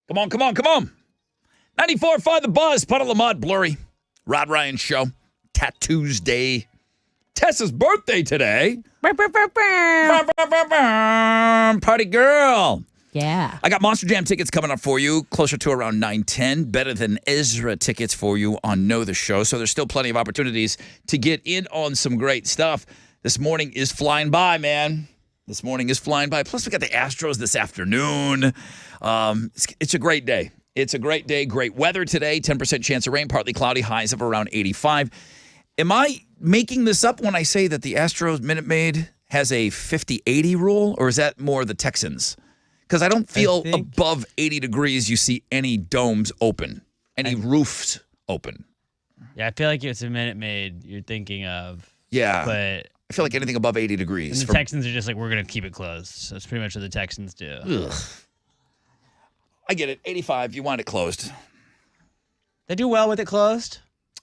Come on, come on, come on. 94.5 The Buzz, Puddle of Mud, Blurry. Rod Ryan Show. Tattoos Day. Tessa's birthday today. Party girl. Yeah. I got Monster Jam tickets coming up for you closer to around 9:10. Better Than Ezra tickets for you on Know the Show. So there's still plenty of opportunities to get in on some great stuff. This morning is flying by, man. This morning is flying by. Plus, we got the Astros this afternoon. It's a great day. It's a great day. Great weather today. 10% chance of rain, partly cloudy, highs of around 85. Am I making this up when I say that the Astros Minute Maid has a 50-80 rule, or is that more the Texans? Because I don't feel above 80 degrees you see any domes open, any roofs open. Yeah, I feel like it's a Minute Maid you're thinking of. Yeah. But I feel like anything above 80 degrees. and the Texans are just like, we're going to keep it closed. So that's pretty much what the Texans do. Ugh. I get it. 85, you want it closed. They do well with it closed.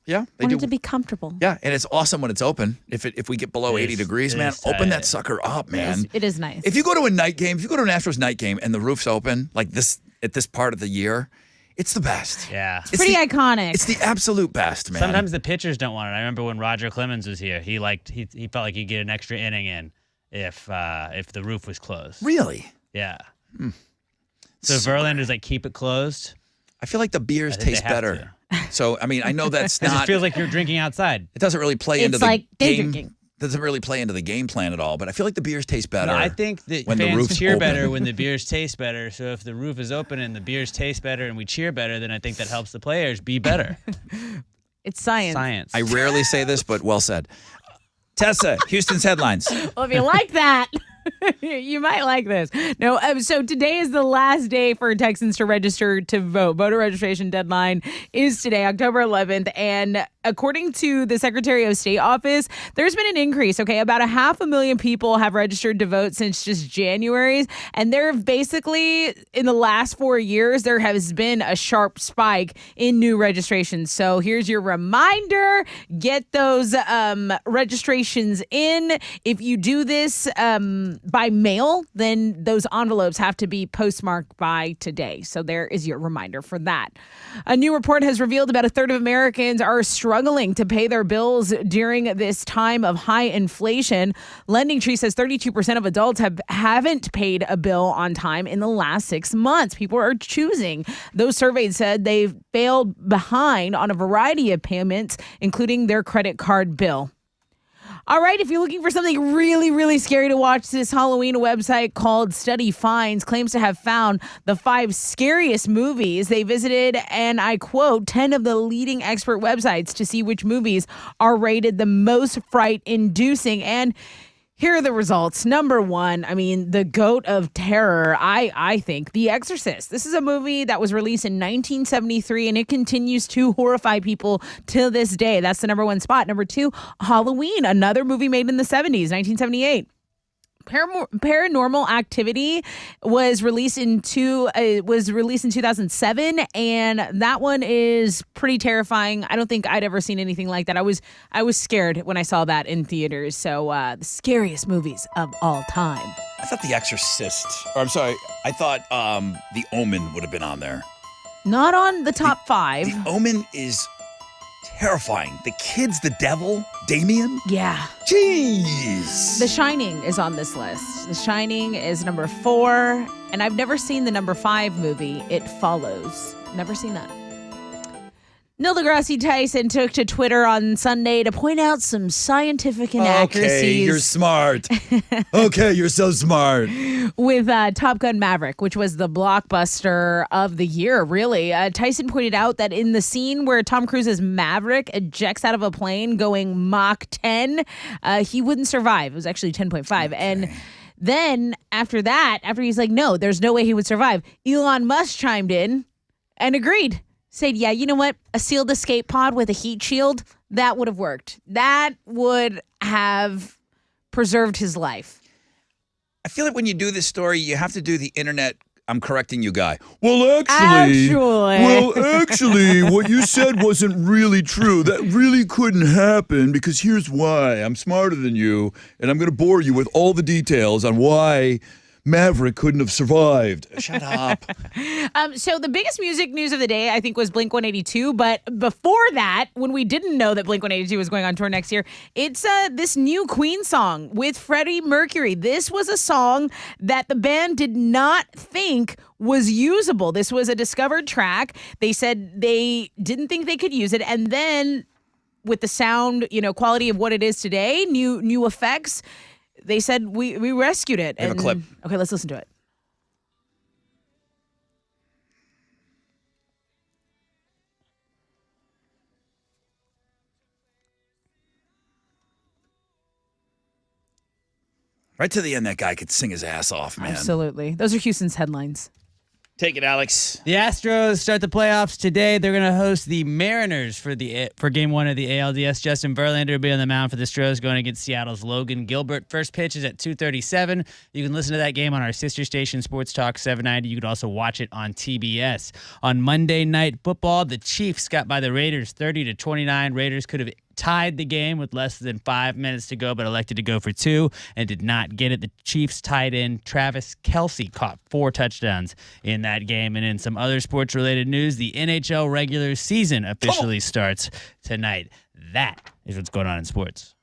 Yeah, they Want do. it to be comfortable. Yeah, and it's awesome when it's open. If we get below 80 degrees, man, open that sucker up, man. It is nice. If you go to a night game, if you go to an Astros night game and the roof's open, like this at this part of the year, it's the best. Yeah. It's pretty iconic. It's the absolute best, man. Sometimes the pitchers don't want it. I remember when Roger Clemens was here, he felt like he'd get an extra inning in if the roof was closed. Really? Yeah. So Verlander's like, keep it closed. I feel like the beers taste better. So, I mean, I know that's It not. just feels like you're drinking outside. It doesn't really play into It's the like day game. drinking. Doesn't really play into the game plan at all. But I feel like the beers taste better. No, I think that when the fans roof's cheer open. better when the beers taste better. So if the roof is open and the beers taste better and we cheer better, then I think that helps the players be better. It's science. Science. I rarely say this, but well said. Tessa, Houston's headlines. Well, if you like that, you might like this. No, so today is the last day for Texans to register to vote. Voter registration deadline is today, October 11th. And according to the Secretary of State office, there's been an increase. Okay, about 500,000 people have registered to vote since just January. And there have basically, in the last 4 years, there has been a sharp spike in new registrations. So here's your reminder. Get those registrations in. If you do this by mail, then those envelopes have to be postmarked by today. So there is your reminder for that. A new report has revealed about a third of Americans are struggling to pay their bills during this time of high inflation. LendingTree says 32% of adults haven't paid a bill on time in the last 6 months. People are choosing. Those surveyed said they've failed behind on a variety of payments, including their credit card bill. All right, if you're looking for something really, really scary to watch, this Halloween website called Study Finds claims to have found the 5 scariest movies. They visited, and I quote, 10 of the leading expert websites to see which movies are rated the most fright-inducing. And here are the results. Number 1, I mean, the goat of terror, I think, The Exorcist. This is a movie that was released in 1973, and it continues to horrify people till this day. That's the number 1 spot. Number 2, Halloween, another movie made in the 70s, 1978. Paranormal Activity was released in 2007, and that one is pretty terrifying. I don't think I'd ever seen anything like that. I was scared when I saw that in theaters. So the scariest movies of all time. I thought The Exorcist, or I'm sorry, I thought The Omen would have been on there. Not on the top 5. The Omen is terrifying. The kid's the devil, Damien. Yeah. Jeez. The Shining is on this list. The Shining is number 4, and I've never seen the number 5 movie, It Follows. Never seen that. Neil deGrasse Tyson took to Twitter on Sunday to point out some scientific inaccuracies. Okay, you're smart. Okay, you're so smart. With Top Gun Maverick, which was the blockbuster of the year, really. Tyson pointed out that in the scene where Tom Cruise's Maverick ejects out of a plane going Mach 10, he wouldn't survive. It was actually 10.5. Okay. And then after he's like, no, there's no way he would survive, Elon Musk chimed in and agreed. Said, yeah, you know what? A sealed escape pod with a heat shield, that would have worked. That would have preserved his life. I feel like when you do this story, you have to do the internet, I'm correcting you guy. Well, actually, what you said wasn't really true. That really couldn't happen because here's why. I'm smarter than you, and I'm going to bore you with all the details on why Maverick couldn't have survived. Shut up. So the biggest music news of the day, I think, was Blink-182. But before that, when we didn't know that Blink-182 was going on tour next year, it's this new Queen song with Freddie Mercury. This was a song that the band did not think was usable. This was a discovered track. They said they didn't think they could use it. And then with the sound, quality of what it is today, new effects, they said we rescued it. I have a clip. Okay, let's listen to it. Right to the end, that guy could sing his ass off, man. Absolutely. Those are Houston's headlines. Take it, Alex. The Astros start the playoffs today. They're going to host the Mariners for Game 1 of the ALDS. Justin Verlander will be on the mound for the Astros going against Seattle's Logan Gilbert. First pitch is at 2:37. You can listen to that game on our sister station, Sports Talk 790. You can also watch it on TBS. On Monday Night Football, the Chiefs got by the Raiders 30-29. Raiders could have tied the game with less than 5 minutes to go, but elected to go for 2 and did not get it. The Chiefs tight end Travis Kelce caught 4 touchdowns in that game. And in some other sports-related news, the NHL regular season officially starts tonight. That is what's going on in sports.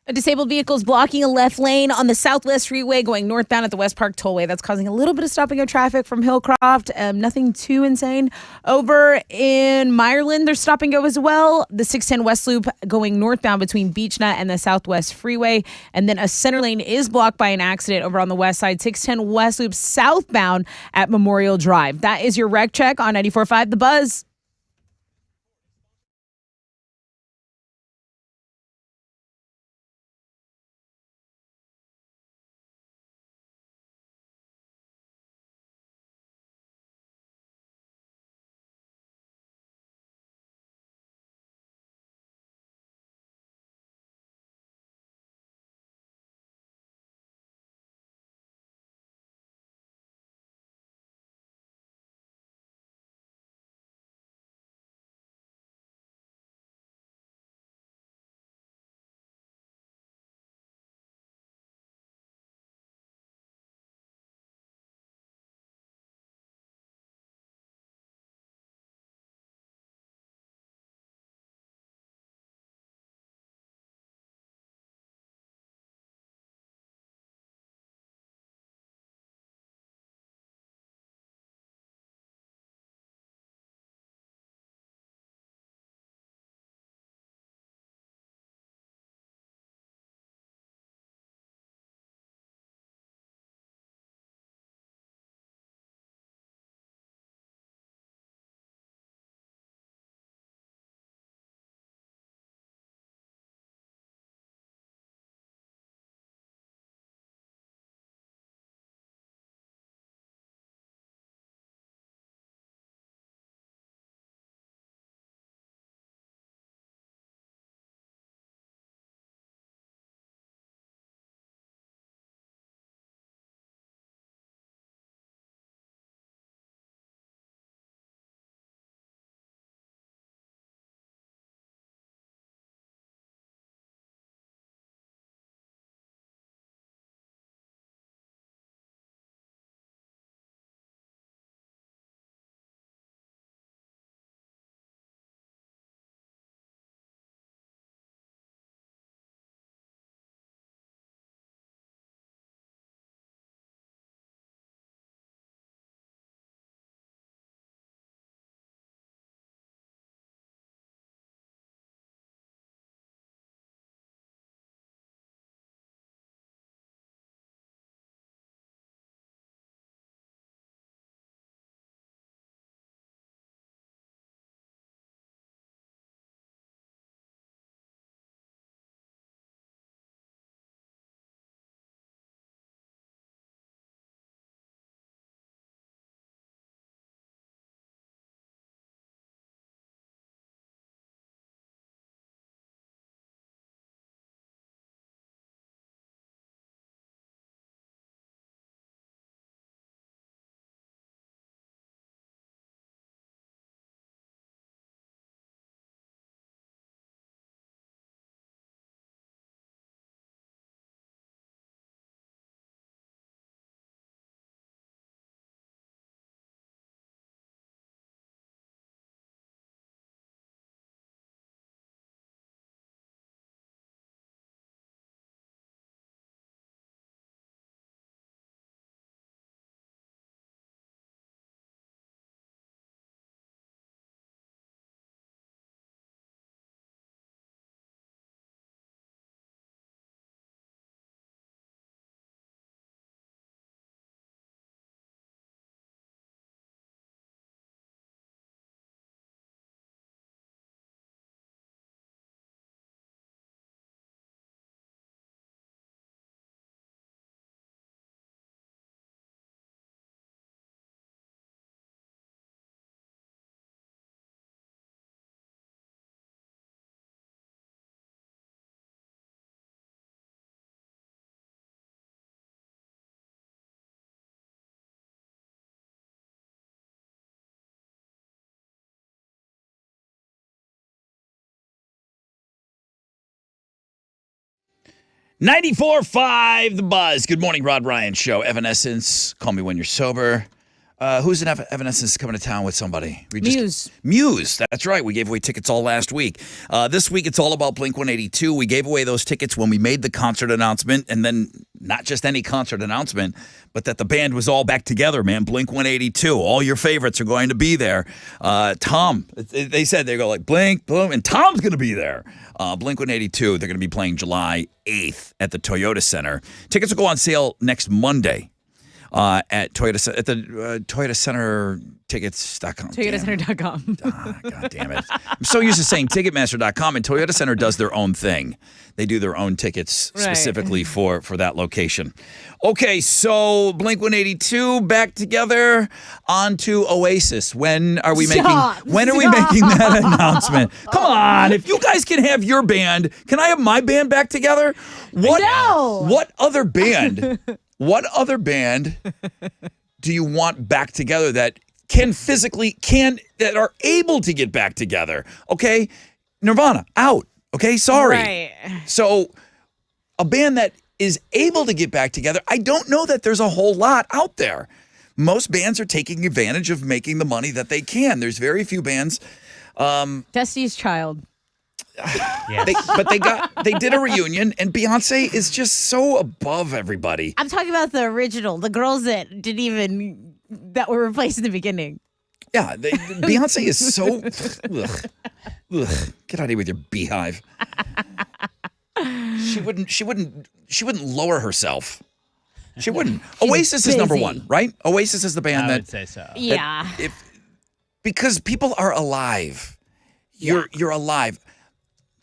A disabled vehicle is blocking a left lane on the Southwest Freeway going northbound at the West Park Tollway. That's causing a little bit of stopping of traffic from Hillcroft. Nothing too insane. Over in Meyerland, there's stop and go as well. The 610 West Loop going northbound between Beechnut and the Southwest Freeway. And then a center lane is blocked by an accident over on the west side. 610 West Loop southbound at Memorial Drive. That is your wreck check on 94.5 The Buzz. 94.5 The Buzz. Good morning, Rod Ryan Show. Evanescence, Call Me When You're Sober. Who's in Evanescence coming to town with somebody? Muse. That's right. We gave away tickets all last week. This week, it's all about Blink-182. We gave away those tickets when we made the concert announcement, and then not just any concert announcement, but that the band was all back together, man. Blink-182. All your favorites are going to be there. Tom, they said they go like Blink, Boom, and Tom's going to be there. Blink-182, they're going to be playing July 8th at the Toyota Center. Tickets will go on sale next Monday. At Toyota Center tickets.com. ToyotaCenter.com. God damn it. I'm so used to saying Ticketmaster.com, and Toyota Center does their own thing. They do their own tickets specifically for that location. Okay, so Blink-182 back together. On to Oasis. When are we making that announcement? Come on, if you guys can have your band, can I have my band back together? What other band? What other band do you want back together that that are able to get back together? Okay, Nirvana out. Okay, sorry. Right. So a band that is able to get back together, I don't know that there's a whole lot out there. Most bands are taking advantage of making the money that they can. There's very few bands. Destiny's Child. They did a reunion, and Beyonce is just so above everybody. I'm talking about the original, the girls that were replaced in the beginning. Yeah, Beyonce is so. Get out of here with your beehive. She wouldn't lower herself. She wouldn't. Oasis is number one, right? Oasis is the band I would say so. Yeah. Because people are alive. You're alive.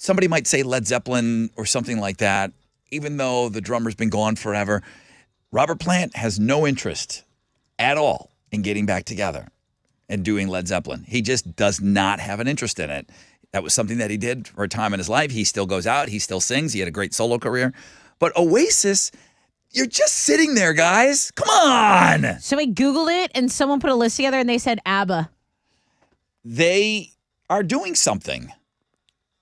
Somebody might say Led Zeppelin or something like that, even though the drummer's been gone forever. Robert Plant has no interest at all in getting back together and doing Led Zeppelin. He just does not have an interest in it. That was something that he did for a time in his life. He still goes out. He still sings. He had a great solo career. But Oasis, you're just sitting there, guys. Come on. So I Googled it, and someone put a list together, and they said ABBA. They are doing something.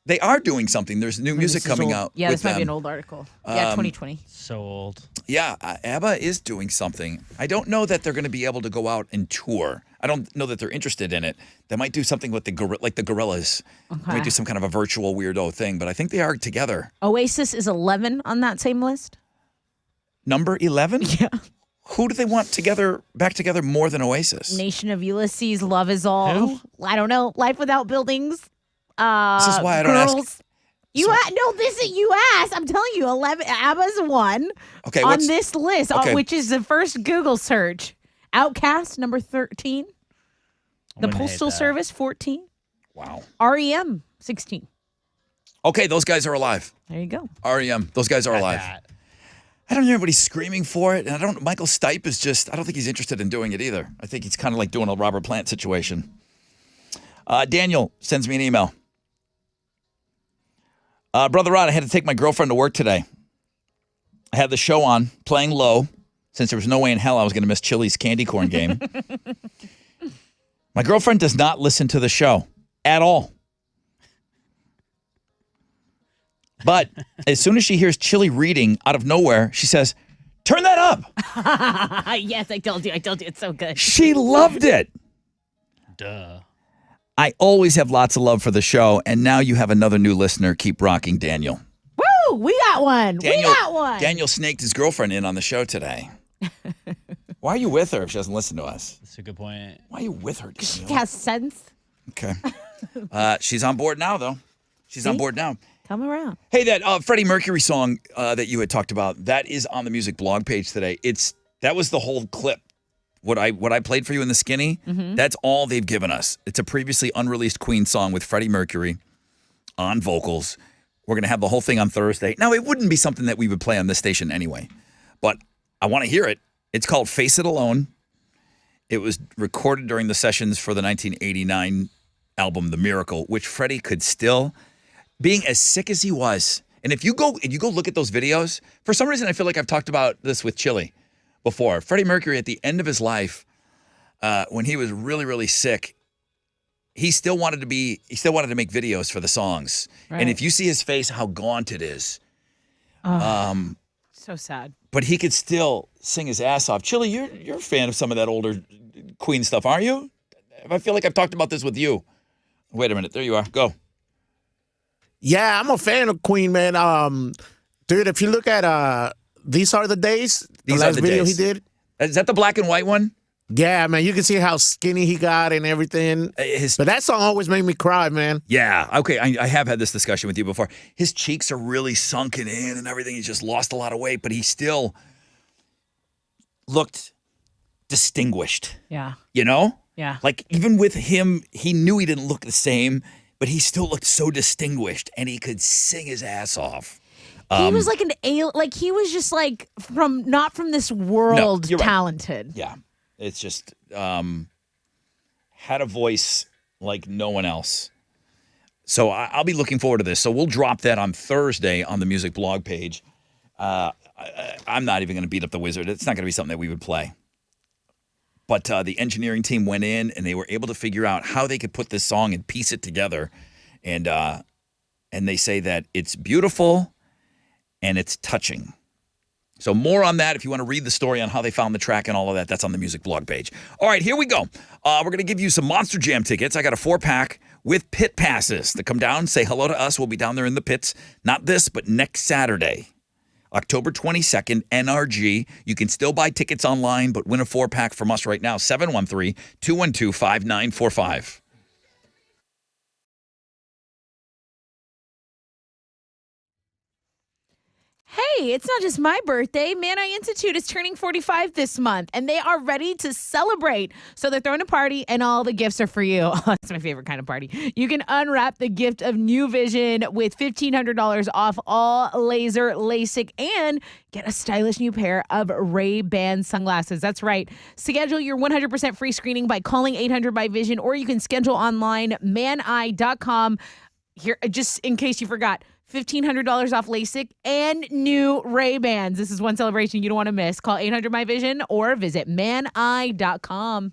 There's new music coming out. Yeah, with this might be them. an old article. Yeah, 2020. So old. Yeah, ABBA is doing something. I don't know that they're going to be able to go out and tour. I don't know that they're interested in it. They might do something with the Gorillaz. Okay. They might do some kind of a virtual weirdo thing, but I think they are together. Oasis is 11 on that same list. Number 11? Yeah. Who do they want back together more than Oasis? Nation of Ulysses, Love Is All. Who? I don't know. Life Without Buildings. This is why I don't Girls. ask. You asked. I'm telling you, 11. ABBA's one on this list, which is the first Google search. Outcast, number 13. The Postal Service, 14. Wow. REM, 16. Okay, those guys are alive. There you go. REM, those guys are alive. I don't hear anybody screaming for it, and Michael Stipe is just, I don't think he's interested in doing it either. I think he's kind of like doing a Robert Plant situation. Daniel sends me an email. Brother Rod, I had to take my girlfriend to work today. I had the show on, playing low, since there was no way in hell I was going to miss Chili's candy corn game. My girlfriend does not listen to the show at all. But as soon as she hears Chili reading out of nowhere, she says, "Turn that up." Yes, I told you. It's so good. She loved it. Duh. I always have lots of love for the show, and now you have another new listener. Keep rocking, Daniel. Woo! We got one. Daniel snaked his girlfriend in on the show today. Why are you with her if she doesn't listen to us? That's a good point. Why are you with her, Daniel? She has sense. Okay. She's on board now, though. She's on board now. Come around. Hey, that Freddie Mercury song that you had talked about, that is on the music blog page today. That was the whole clip. What I played for you in the skinny, that's all they've given us. It's a previously unreleased Queen song with Freddie Mercury on vocals. We're going to have the whole thing on Thursday. Now, it wouldn't be something that we would play on this station anyway, but I want to hear it. It's called Face It Alone. It was recorded during the sessions for the 1989 album The Miracle, which Freddie could still, being as sick as he was. And if you go look at those videos, for some reason I feel like I've talked about this with Chili before. Freddie Mercury at the end of his life, when he was really, really sick, he still wanted to make videos for the songs. Right. And if you see his face, how gaunt it is. So sad. But he could still sing his ass off. Chili, you're a fan of some of that older Queen stuff, aren't you? I feel like I've talked about this with you. Wait a minute. There you are. Go. Yeah, I'm a fan of Queen, man. Dude, if you look at These Are the Days, the last video he did. Is that the black and white one? Yeah, man, you can see how skinny he got and everything. But that song always made me cry, man. Yeah, okay, I have had this discussion with you before. His cheeks are really sunken in and everything. He's just lost a lot of weight, but he still looked distinguished. Yeah. You know? Yeah. Like, even with him, he knew he didn't look the same, but he still looked so distinguished, and he could sing his ass off. He was like an alien. Like, he was just like not from this world talented. Right. Yeah. It's just had a voice like no one else. So I'll be looking forward to this. So we'll drop that on Thursday on the music blog page. I'm not even going to beat up the wizard. It's not going to be something that we would play. But the engineering team went in and they were able to figure out how they could put this song and piece it together. And they say that it's beautiful and it's touching. So more on that if you want to read the story on how they found the track and all of that. That's on the music blog page. All right, here we go. We're going to give you some Monster Jam tickets. I got a 4-pack with pit passes to come down, say hello to us. We'll be down there in the pits. Not this, but next Saturday, October 22nd, NRG. You can still buy tickets online, but win a 4-pack from us right now, 713-212-5945. Hey, it's not just my birthday. Man I Institute is turning 45 this month, and they are ready to celebrate. So they're throwing a party, and all the gifts are for you. Oh, that's my favorite kind of party. You can unwrap the gift of new vision with $1,500 off all laser, LASIK, and get a stylish new pair of Ray-Ban sunglasses. That's right. Schedule your 100% free screening by calling 800-BY-VISION, or you can schedule online, maneye.com. Here, just in case you forgot, $1,500 off LASIK and new Ray-Bans. This is one celebration you don't want to miss. Call 800-MY-VISION or visit maneye.com.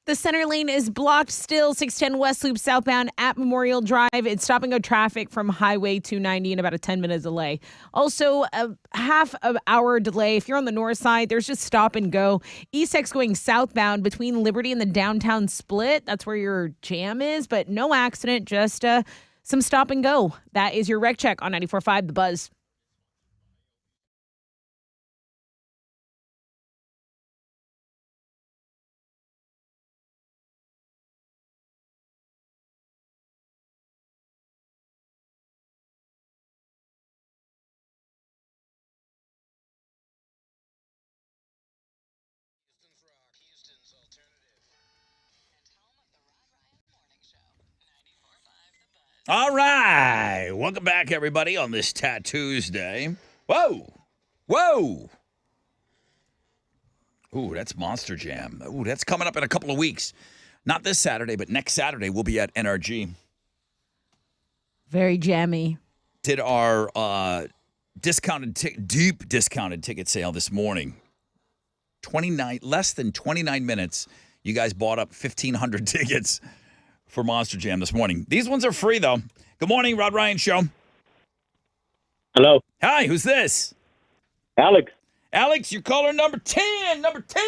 The center lane is blocked still, 610 West Loop southbound at Memorial Drive. It's stopping go traffic from Highway 290 in about a 10-minute delay. Also, a half-hour delay. If you're on the north side, there's just stop and go. East X going southbound between Liberty and the downtown split. That's where your jam is, but no accident, just some stop and go. That is your wreck check on 94.5 The Buzz. All right. Welcome back, everybody, on this Tuesday. Whoa. Whoa. Ooh, that's Monster Jam. Ooh, that's coming up in a couple of weeks. Not this Saturday, but next Saturday we'll be at NRG. Very jammy. Did our deep discounted ticket sale this morning. Less than 29 minutes. You guys bought up 1,500 tickets for Monster Jam this morning. These ones are free, though. Good morning, Rod Ryan Show. Hello. Hi, who's this? Alex. Alex, you're caller number 10. Number 10.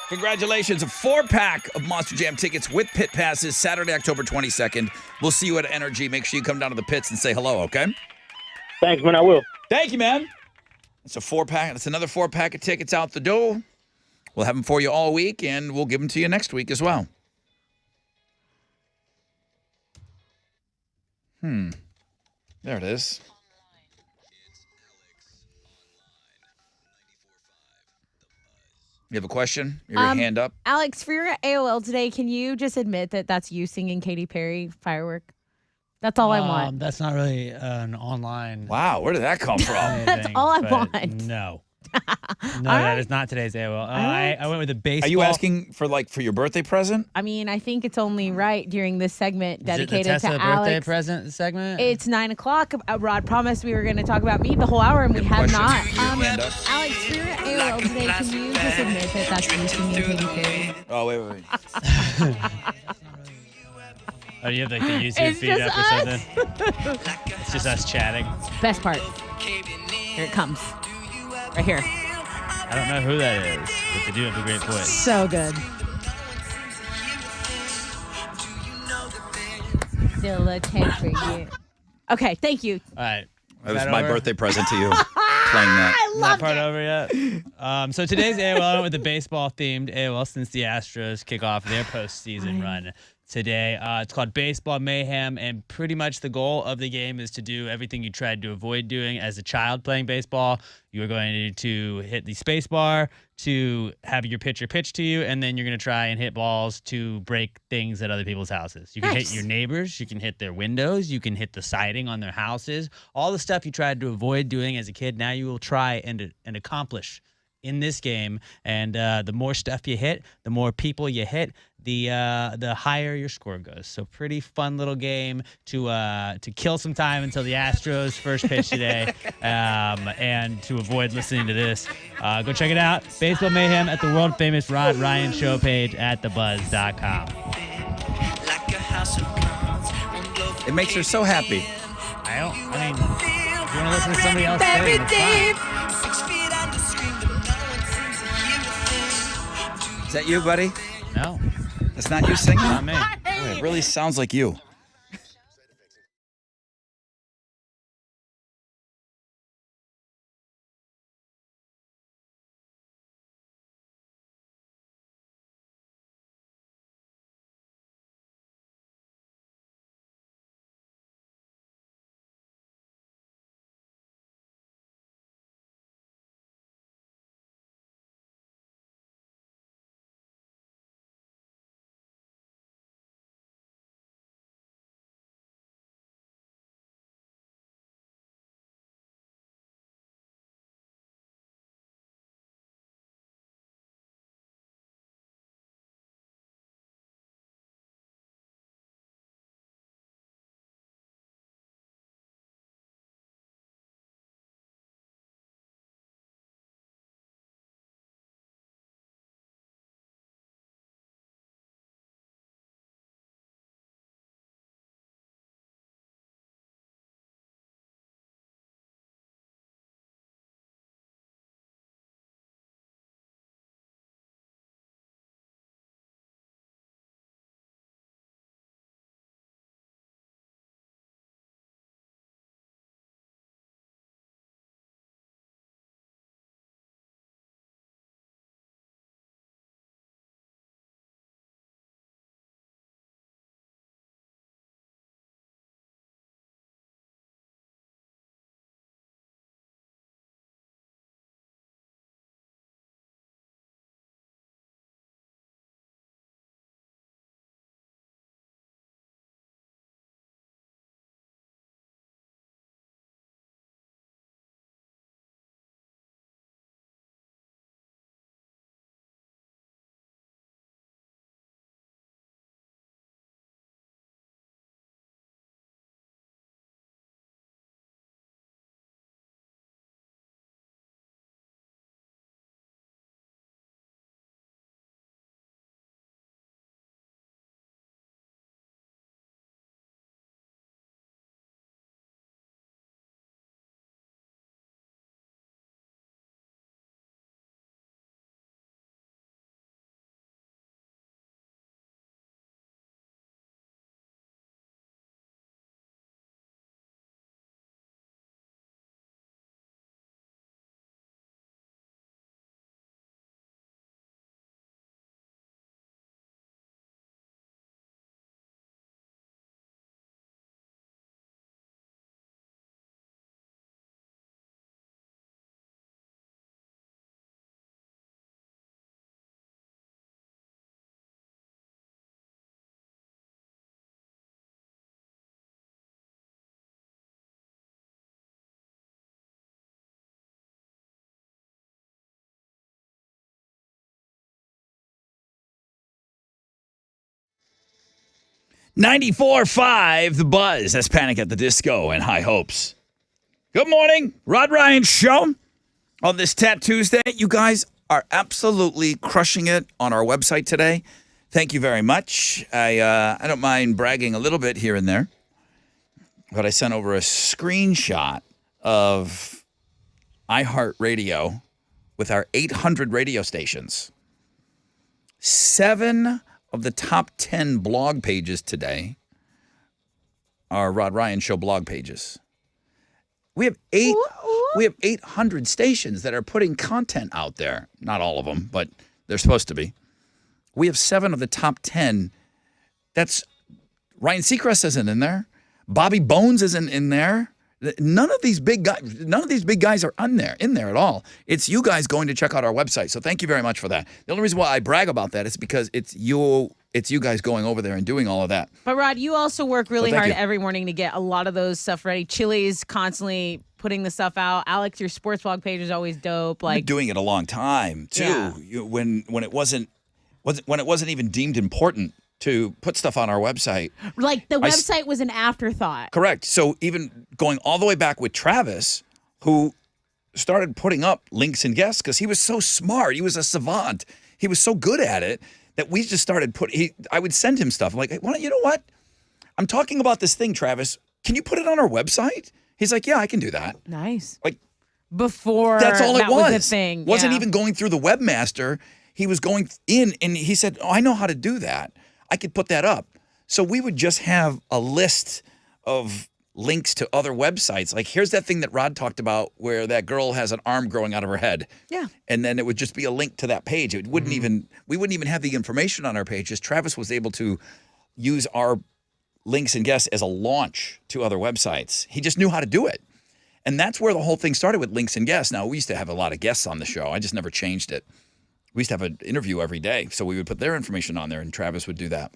Congratulations. A 4-pack of Monster Jam tickets with pit passes Saturday, October 22nd. We'll see you at NRG. Make sure you come down to the pits and say hello, okay? Thanks, man. I will. Thank you, man. It's a 4-pack. It's another 4-pack of tickets out the door. We'll have them for you all week, and we'll give them to you next week as well. There it is. You have a question? Your hand up? Alex, for your AOL today, can you just admit that that's you singing Katy Perry Firework? That's all I want. That's not really an online. Wow, where did that come from? That's all I want. No. No, that is not today's AOL. I went with a baseball. Are you asking for your birthday present? I mean, I think it's only right during this segment dedicated is it the to Tessa birthday Alex. present segment? It's 9 o'clock. Rod promised we were going to talk about me the whole hour, and we have not. Alex, for your AOL today, can you just admit that that's you singing Katy Perry? Oh, wait. Oh, you have like the YouTube feed up or something? It's just us chatting. Best part. Here it comes. Right here. I don't know who that is, but they do have a great voice. So good. Still a 10 for you. Okay, thank you. All right. That was my birthday present to you. Playing that. I love part over yet? So today's AOL I went with the baseball-themed AOL since the Astros kick off their postseason run today. It's called Baseball Mayhem, and pretty much the goal of the game is to do everything you tried to avoid doing as a child playing baseball. You are going to hit the space bar to have your pitcher pitch to you, and then you're going to try and hit balls to break things at other people's houses. You can hit your neighbors, you can hit their windows, you can hit the siding on their houses. All the stuff you tried to avoid doing as a kid, now you will try and accomplish in this game. And the more stuff you hit, the more people you hit, the higher your score goes. So pretty fun little game to kill some time until the Astros first pitch today, and to avoid listening to this. Go check it out. Baseball Mayhem at the world famous Rod Ryan Show page at thebuzz.com. It makes her so happy. I mean, if you want to listen to somebody else sing, it's fine. Is that you, buddy? No. That's not you singing? Not me. Boy, it really sounds like you. 94.5 The Buzz. That's Panic at the Disco and High Hopes. Good morning. Rod Ryan Show on this Tap Tuesday. You guys are absolutely crushing it on our website today. Thank you very much. I don't mind bragging a little bit here and there, but I sent over a screenshot of iHeartRadio with our 800 radio stations. 7 of the top 10 blog pages today are Rod Ryan Show blog pages. We have 800 stations that are putting content out there. Not all of them, but they're supposed to be. We have 7 of the top 10. That's Ryan Seacrest isn't in there. Bobby Bones isn't in there. None of these big guys are in there at all. It's you guys going to check out our website. So thank you very much for that. The only reason why I brag about that is because it's you guys going over there and doing all of that. But Rod, you also work really hard every morning to get a lot of those stuff ready. Chili's constantly putting the stuff out. Alex, your sports blog page is always dope. Like, you're doing it a long time too. Yeah. When it wasn't even deemed important to put stuff on our website. Like the website was an afterthought. Correct. So even going all the way back with Travis, who started putting up links and guests because he was so smart. He was a savant. He was so good at it that we just started I would send him stuff. I'm like, well, you know what? I'm talking about this thing, Travis. Can you put it on our website? He's like, yeah, I can do that. Nice. Like before that's all it was a thing. Wasn't even going through the webmaster. He was going in and he said, oh, I know how to do that. I could put that up. So we would just have a list of links to other websites. Like, here's that thing that Rod talked about where that girl has an arm growing out of her head. Yeah. And then it would just be a link to that page. It wouldn't we wouldn't even have the information on our pages. Travis was able to use our links and guests as a launch to other websites. He just knew how to do it. And that's where the whole thing started with links and guests. Now, we used to have a lot of guests on the show. I just never changed it. We used to have an interview every day, so we would put their information on there, and Travis would do that.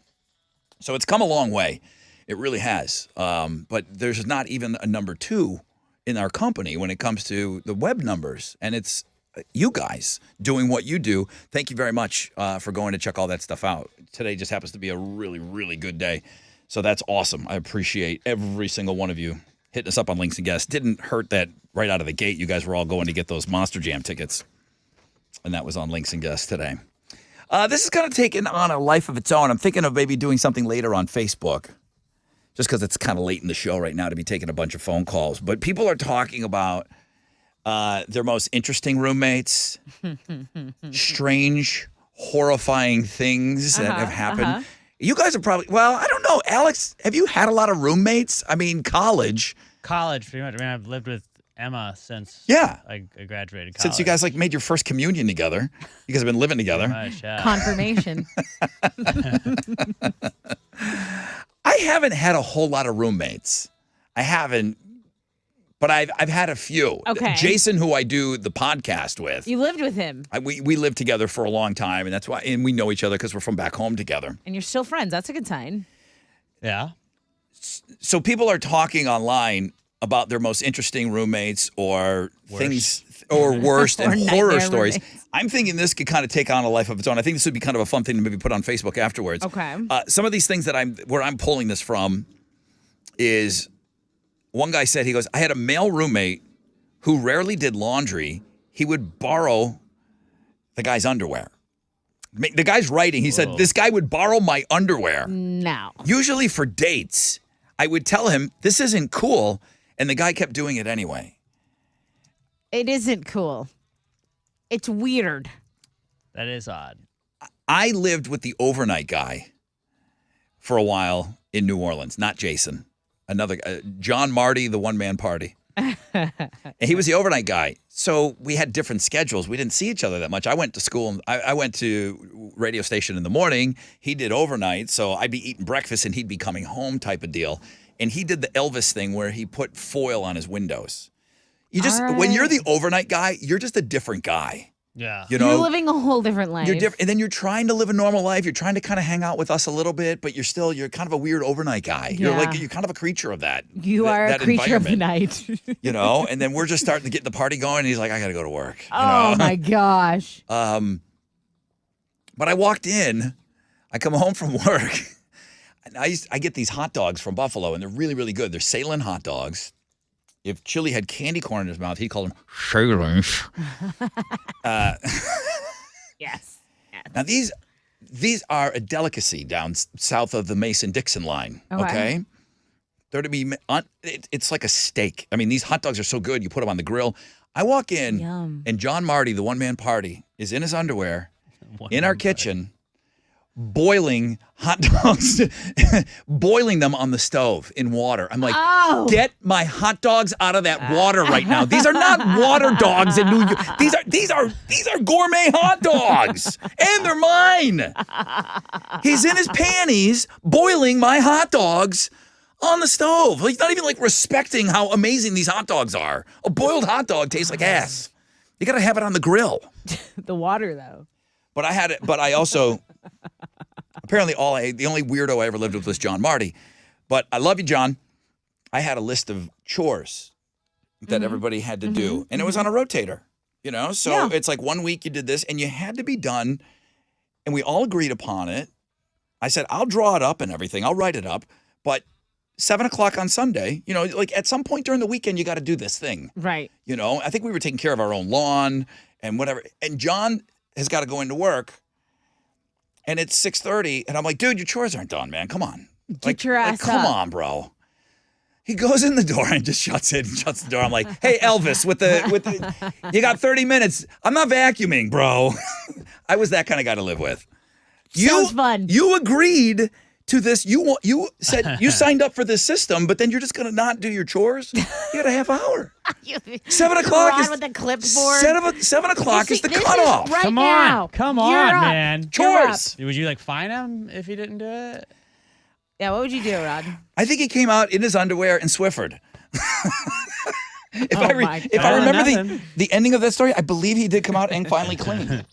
So it's come a long way. It really has. But there's not even a number 2 in our company when it comes to the web numbers, and it's you guys doing what you do. Thank you very much for going to check all that stuff out. Today just happens to be a really, really good day, so that's awesome. I appreciate every single one of you hitting us up on links and guests. Didn't hurt that right out of the gate you guys were all going to get those Monster Jam tickets. And that was on Links and Guests today. This is kind of taking on a life of its own. I'm thinking of maybe doing something later on Facebook, just because it's kind of late in the show right now to be taking a bunch of phone calls. But people are talking about their most interesting roommates, strange, horrifying things that have happened. You guys are probably, well, I don't know. Alex, have you had a lot of roommates? I mean, college. College, pretty much. I mean, I've lived with Emma since I graduated college. Since you guys made your first communion together. You guys have been living together. Much, yeah. Confirmation. I haven't had a whole lot of roommates. I haven't, but I've had a few. Okay. Jason, who I do the podcast with. You lived with him. We lived together for a long time, and that's why, and we know each other because we're from back home together. And you're still friends. That's a good sign. Yeah. So people are talking online about their most interesting roommates or things or worst and horror stories. Roommates. I'm thinking this could kind of take on a life of its own. I think this would be kind of a fun thing to maybe put on Facebook afterwards. Okay. Some of these things that where I'm pulling this from is one guy said, he goes, I had a male roommate who rarely did laundry. He would borrow the guy's underwear. The guy's writing. He said, this guy would borrow my underwear. No. Usually for dates. I would tell him, this isn't cool. And the guy kept doing it anyway. It isn't cool. It's weird. That is odd. I lived with the overnight guy for a while in New Orleans. Not Jason. Another John Marty, the one-man party. And he was the overnight guy. So we had different schedules. We didn't see each other that much. I went to school. I went to radio station in the morning. He did overnight. So I'd be eating breakfast and he'd be coming home type of deal. And he did the Elvis thing where he put foil on his windows. When you're the overnight guy, you're just a different guy. Yeah. You know, you're living a whole different life. You're different, and then you're trying to live a normal life. You're trying to kind of hang out with us a little bit, but you're kind of a weird overnight guy. Yeah. You're kind of a creature of that. You are a creature of the night. And then we're just starting to get the party going, and he's like, I got to go to work. Oh my gosh. But I walked in, I come home from work, I get these hot dogs from Buffalo, and they're really, really good. They're Salem hot dogs. If Chili had candy corn in his mouth, he'd call them Salem. Yes. Now, these are a delicacy down south of the Mason-Dixon line, okay? They're to be, it's like a steak. I mean, these hot dogs are so good, you put them on the grill. I walk in, and John Marty, the one-man party, is in his underwear in our kitchen, boiling hot dogs, boiling them on the stove in water. I'm like, get my hot dogs out of that water right now. These are not water dogs in New York. These are gourmet hot dogs, and they're mine. He's in his panties boiling my hot dogs on the stove. He's not even like respecting how amazing these hot dogs are. A boiled hot dog tastes like ass. You got to have it on the grill. The water, though. But I also, apparently the only weirdo I ever lived with was John Marty. But I love you, John. I had a list of chores that everybody had to do. And it was on a rotator, you know? So it's like 1 week you did this and you had to be done. And we all agreed upon it. I said, I'll draw it up and everything. I'll write it up. But 7 o'clock on Sunday, you know, like at some point during the weekend, you got to do this thing. Right. You know, I think we were taking care of our own lawn and whatever. And John has got to go into work, and it's 6:30, and I'm like, dude, your chores aren't done, man. Come on. Get your ass come up. on, bro. He goes in the door and just shuts the door. I'm like, hey, Elvis, with the you got 30 minutes. I'm not vacuuming, bro. I was that kind of guy to live with. Sounds fun. You agreed to this. You said you signed up for this system, but then you're just gonna not do your chores. You got a half hour. 7 o'clock is with the clipboard. 7 o'clock is the cutoff. Right Come now. on. Come You're on, up. man. Chores. Would you like fine him if he didn't do it? Yeah, what would you do, Rod? I think he came out in his underwear and Swiffered. If I God. remember the ending of that story, I believe he did come out and finally clean.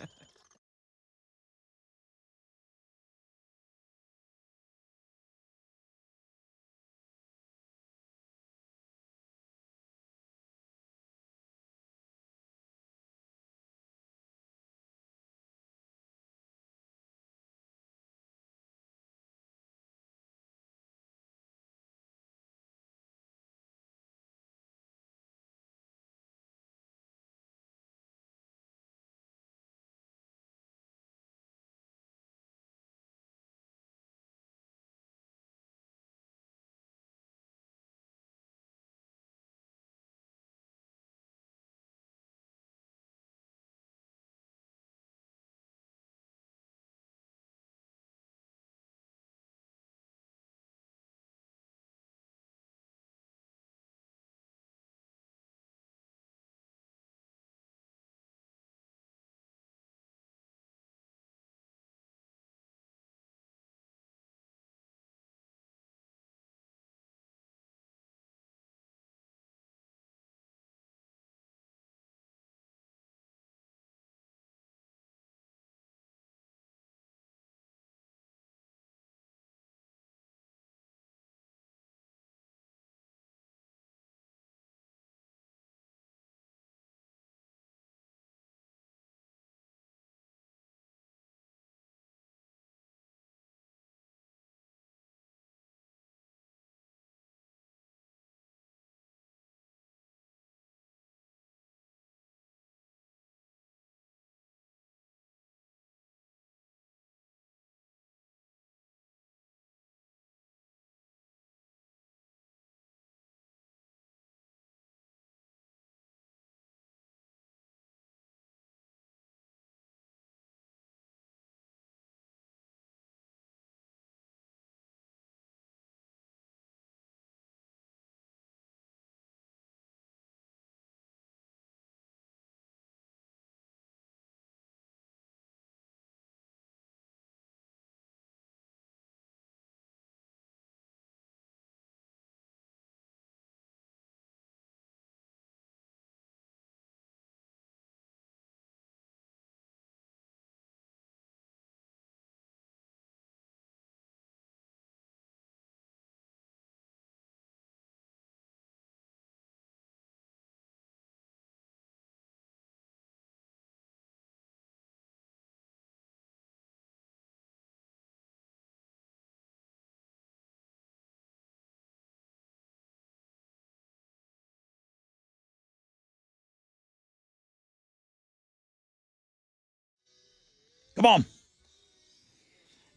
Come on.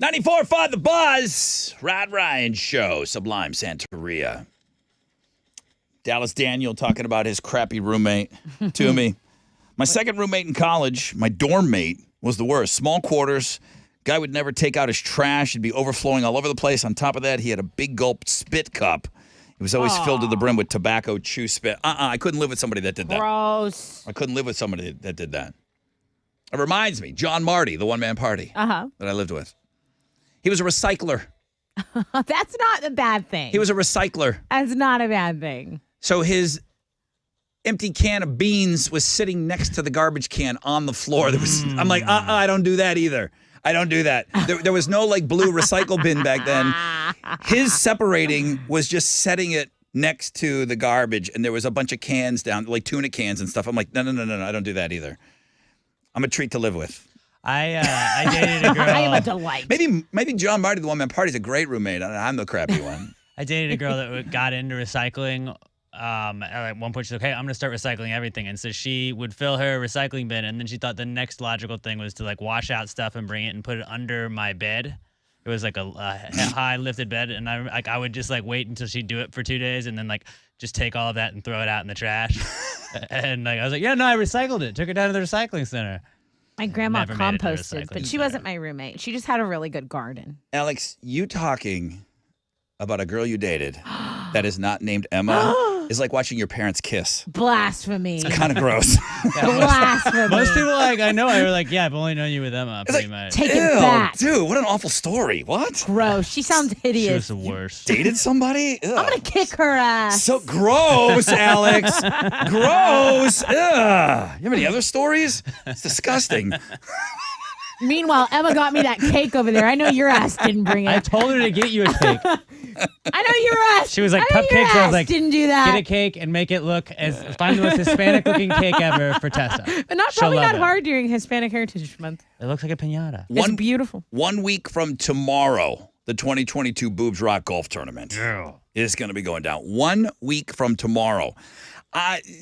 94.5 The Buzz. Rod Ryan Show. Sublime Santeria. Dallas Daniel talking about his crappy roommate to me. My second roommate in college, my dorm mate, was the worst. Small quarters. Guy would never take out his trash. It'd be overflowing all over the place. On top of that, he had a big gulp spit cup. It was always filled to the brim with tobacco, chew spit. I couldn't live with somebody that did that. Gross. I couldn't live with somebody that did that. It reminds me, John Marty, the one-man party that I lived with. He was a recycler. That's not a bad thing. He was a recycler. That's not a bad thing. So his empty can of beans was sitting next to the garbage can on the floor. I'm like, I don't do that either. I don't do that. There was no like blue recycle bin back then. His separating was just setting it next to the garbage, and there was a bunch of cans down, like tuna cans and stuff. I'm like, no, I don't do that either. I'm a treat to live with. I dated a girl. I am a delight. Maybe John Marty, the one-man party, is a great roommate. I'm the crappy one. I dated a girl that got into recycling. At one point, she's like, "Hey, I'm gonna start recycling everything," and so she would fill her recycling bin, and then she thought the next logical thing was to like wash out stuff and bring it and put it under my bed. It was like a high lifted bed, and I would just like wait until she'd do it for 2 days, and then like just take all of that and throw it out in the trash. And like I was like, "Yeah, no, I recycled it. Took it down to the recycling center." My grandma Never made it to the composted, but recycling she wasn't my roommate. She just had a really good garden. Alex, you talking about a girl you dated that is not named Emma is like watching your parents kiss. Blasphemy. It's kind of gross. Blasphemy. Most people I know are like, "Yeah, I've only known you with Emma, pretty much." Take it back. Dude, what an awful story. What? Gross. She sounds She was hideous. the worst. Dated somebody? Ugh. I'm going to kick her ass. So gross, Alex. Gross. Ugh. You have any other stories? It's disgusting. Meanwhile, Emma got me that cake over there. I know your ass didn't bring it. I told her to get you a cake. I know your ass. She was like, I know your "Cupcakes." I was ass like, didn't do that. "Get a cake and make it look as find the most Hispanic-looking cake ever for Tessa." But probably not hard during Hispanic Heritage Month. It looks like a piñata. It's beautiful. 1 week from tomorrow, the 2022 Boobs Rock Golf Tournament is going to be going down. 1 week from tomorrow.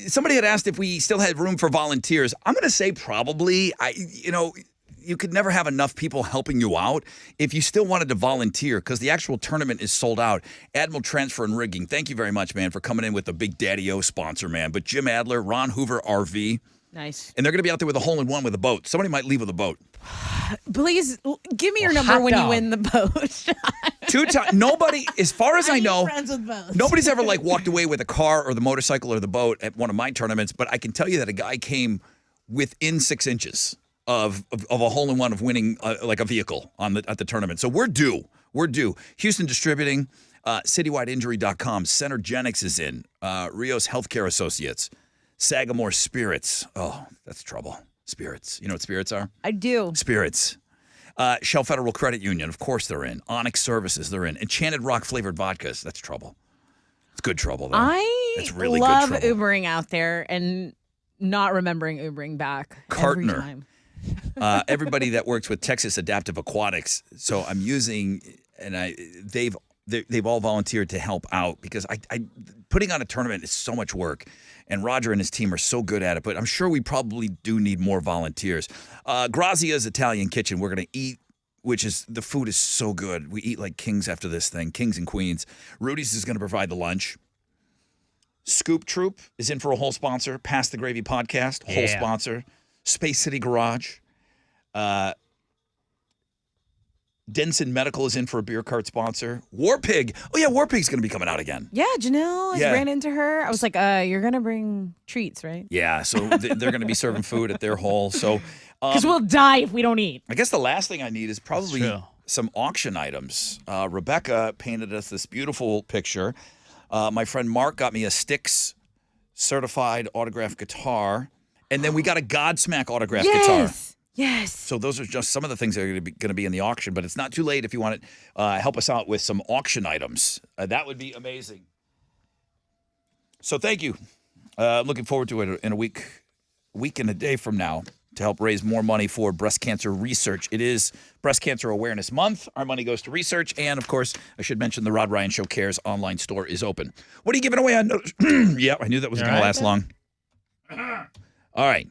Somebody had asked if we still had room for volunteers. I'm going to say probably. You could never have enough people helping you out if you still wanted to volunteer because the actual tournament is sold out. Admiral Transfer and Rigging, thank you very much, man, for coming in with the big Daddy-O sponsor, man. But Jim Adler, Ron Hoover RV. Nice. And they're going to be out there with a hole-in-one with a boat. Somebody might leave with a boat. Please give me your number when you win the boat. 2 times. Nobody, as far as I know, friends with both. nobody's ever like walked away with a car or the motorcycle or the boat at one of my tournaments. But I can tell you that a guy came within 6 inches of a hole-in-one of winning like a vehicle at the tournament. So we're due. Houston Distributing, CityWideInjury.com, Centergenics is in, Rios Healthcare Associates, Sagamore Spirits. Oh, that's trouble. Spirits. You know what spirits are? I do. Spirits. Shell Federal Credit Union, of course they're in. Onyx Services, they're in. Enchanted Rock flavored vodkas. That's trouble. It's good trouble, though. I really love good trouble. Ubering out there and not remembering Ubering back every Kartner. time. Everybody that works with Texas Adaptive Aquatics. So I'm using, and they've all volunteered to help out because I putting on a tournament is so much work, and Roger and his team are so good at it. But I'm sure we probably do need more volunteers. Grazia's Italian Kitchen. We're gonna eat, the food is so good. We eat like kings after this thing, kings and queens. Rudy's is gonna provide the lunch. Scoop Troop is in for a whole sponsor. Pass the Gravy Podcast, whole sponsor. Space City Garage. Denson Medical is in for a beer cart sponsor. War Pig. Oh, yeah, War Pig's going to be coming out again. Yeah, Janelle, I ran into her. I was like, you're going to bring treats, right? Yeah, so they're going to be serving food at their hole. So, because we'll die if we don't eat. I guess the last thing I need is probably some auction items. Rebecca painted us this beautiful picture. My friend Mark got me a Styx certified autographed guitar. And then we got a Godsmack autographed guitar. Yes. So those are just some of the things that are going to be in the auction. But it's not too late if you want to help us out with some auction items. That would be amazing. So thank you. Looking forward to it in a week and a day from now to help raise more money for breast cancer research. It is Breast Cancer Awareness Month. Our money goes to research. And, of course, I should mention the Rod Ryan Show Cares online store is open. What are you giving away on? Yeah, I knew that wasn't going to last long. All right.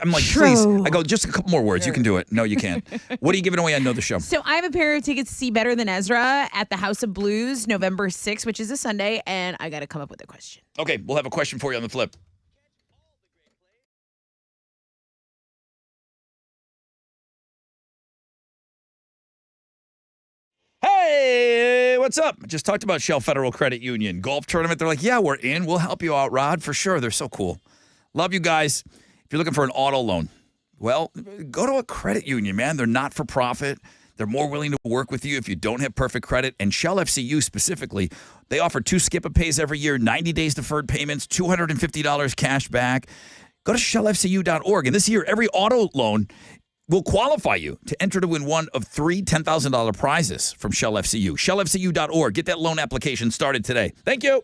I'm like, please. I go, just a couple more words. You can do it. No, you can't. What are you giving away on Know the Show? So I have a pair of tickets to see Better Than Ezra at the House of Blues, November 6th, which is a Sunday, and I got to come up with a question. Okay, we'll have a question for you on the flip. Hey, what's up? I just talked about Shell Federal Credit Union golf tournament. They're like, yeah, we're in. We'll help you out, Rod, for sure. They're so cool. Love you guys. If you're looking for an auto loan, well, go to a credit union, man. They're not for profit. They're more willing to work with you if you don't have perfect credit. And Shell FCU specifically, they offer 2 skip-a-pays every year, 90 days deferred payments, $250 cash back. Go to shellfcu.org. And this year, every auto loan will qualify you to enter to win one of 3 $10,000 prizes from Shell FCU. shellfcu.org. Get that loan application started today. Thank you.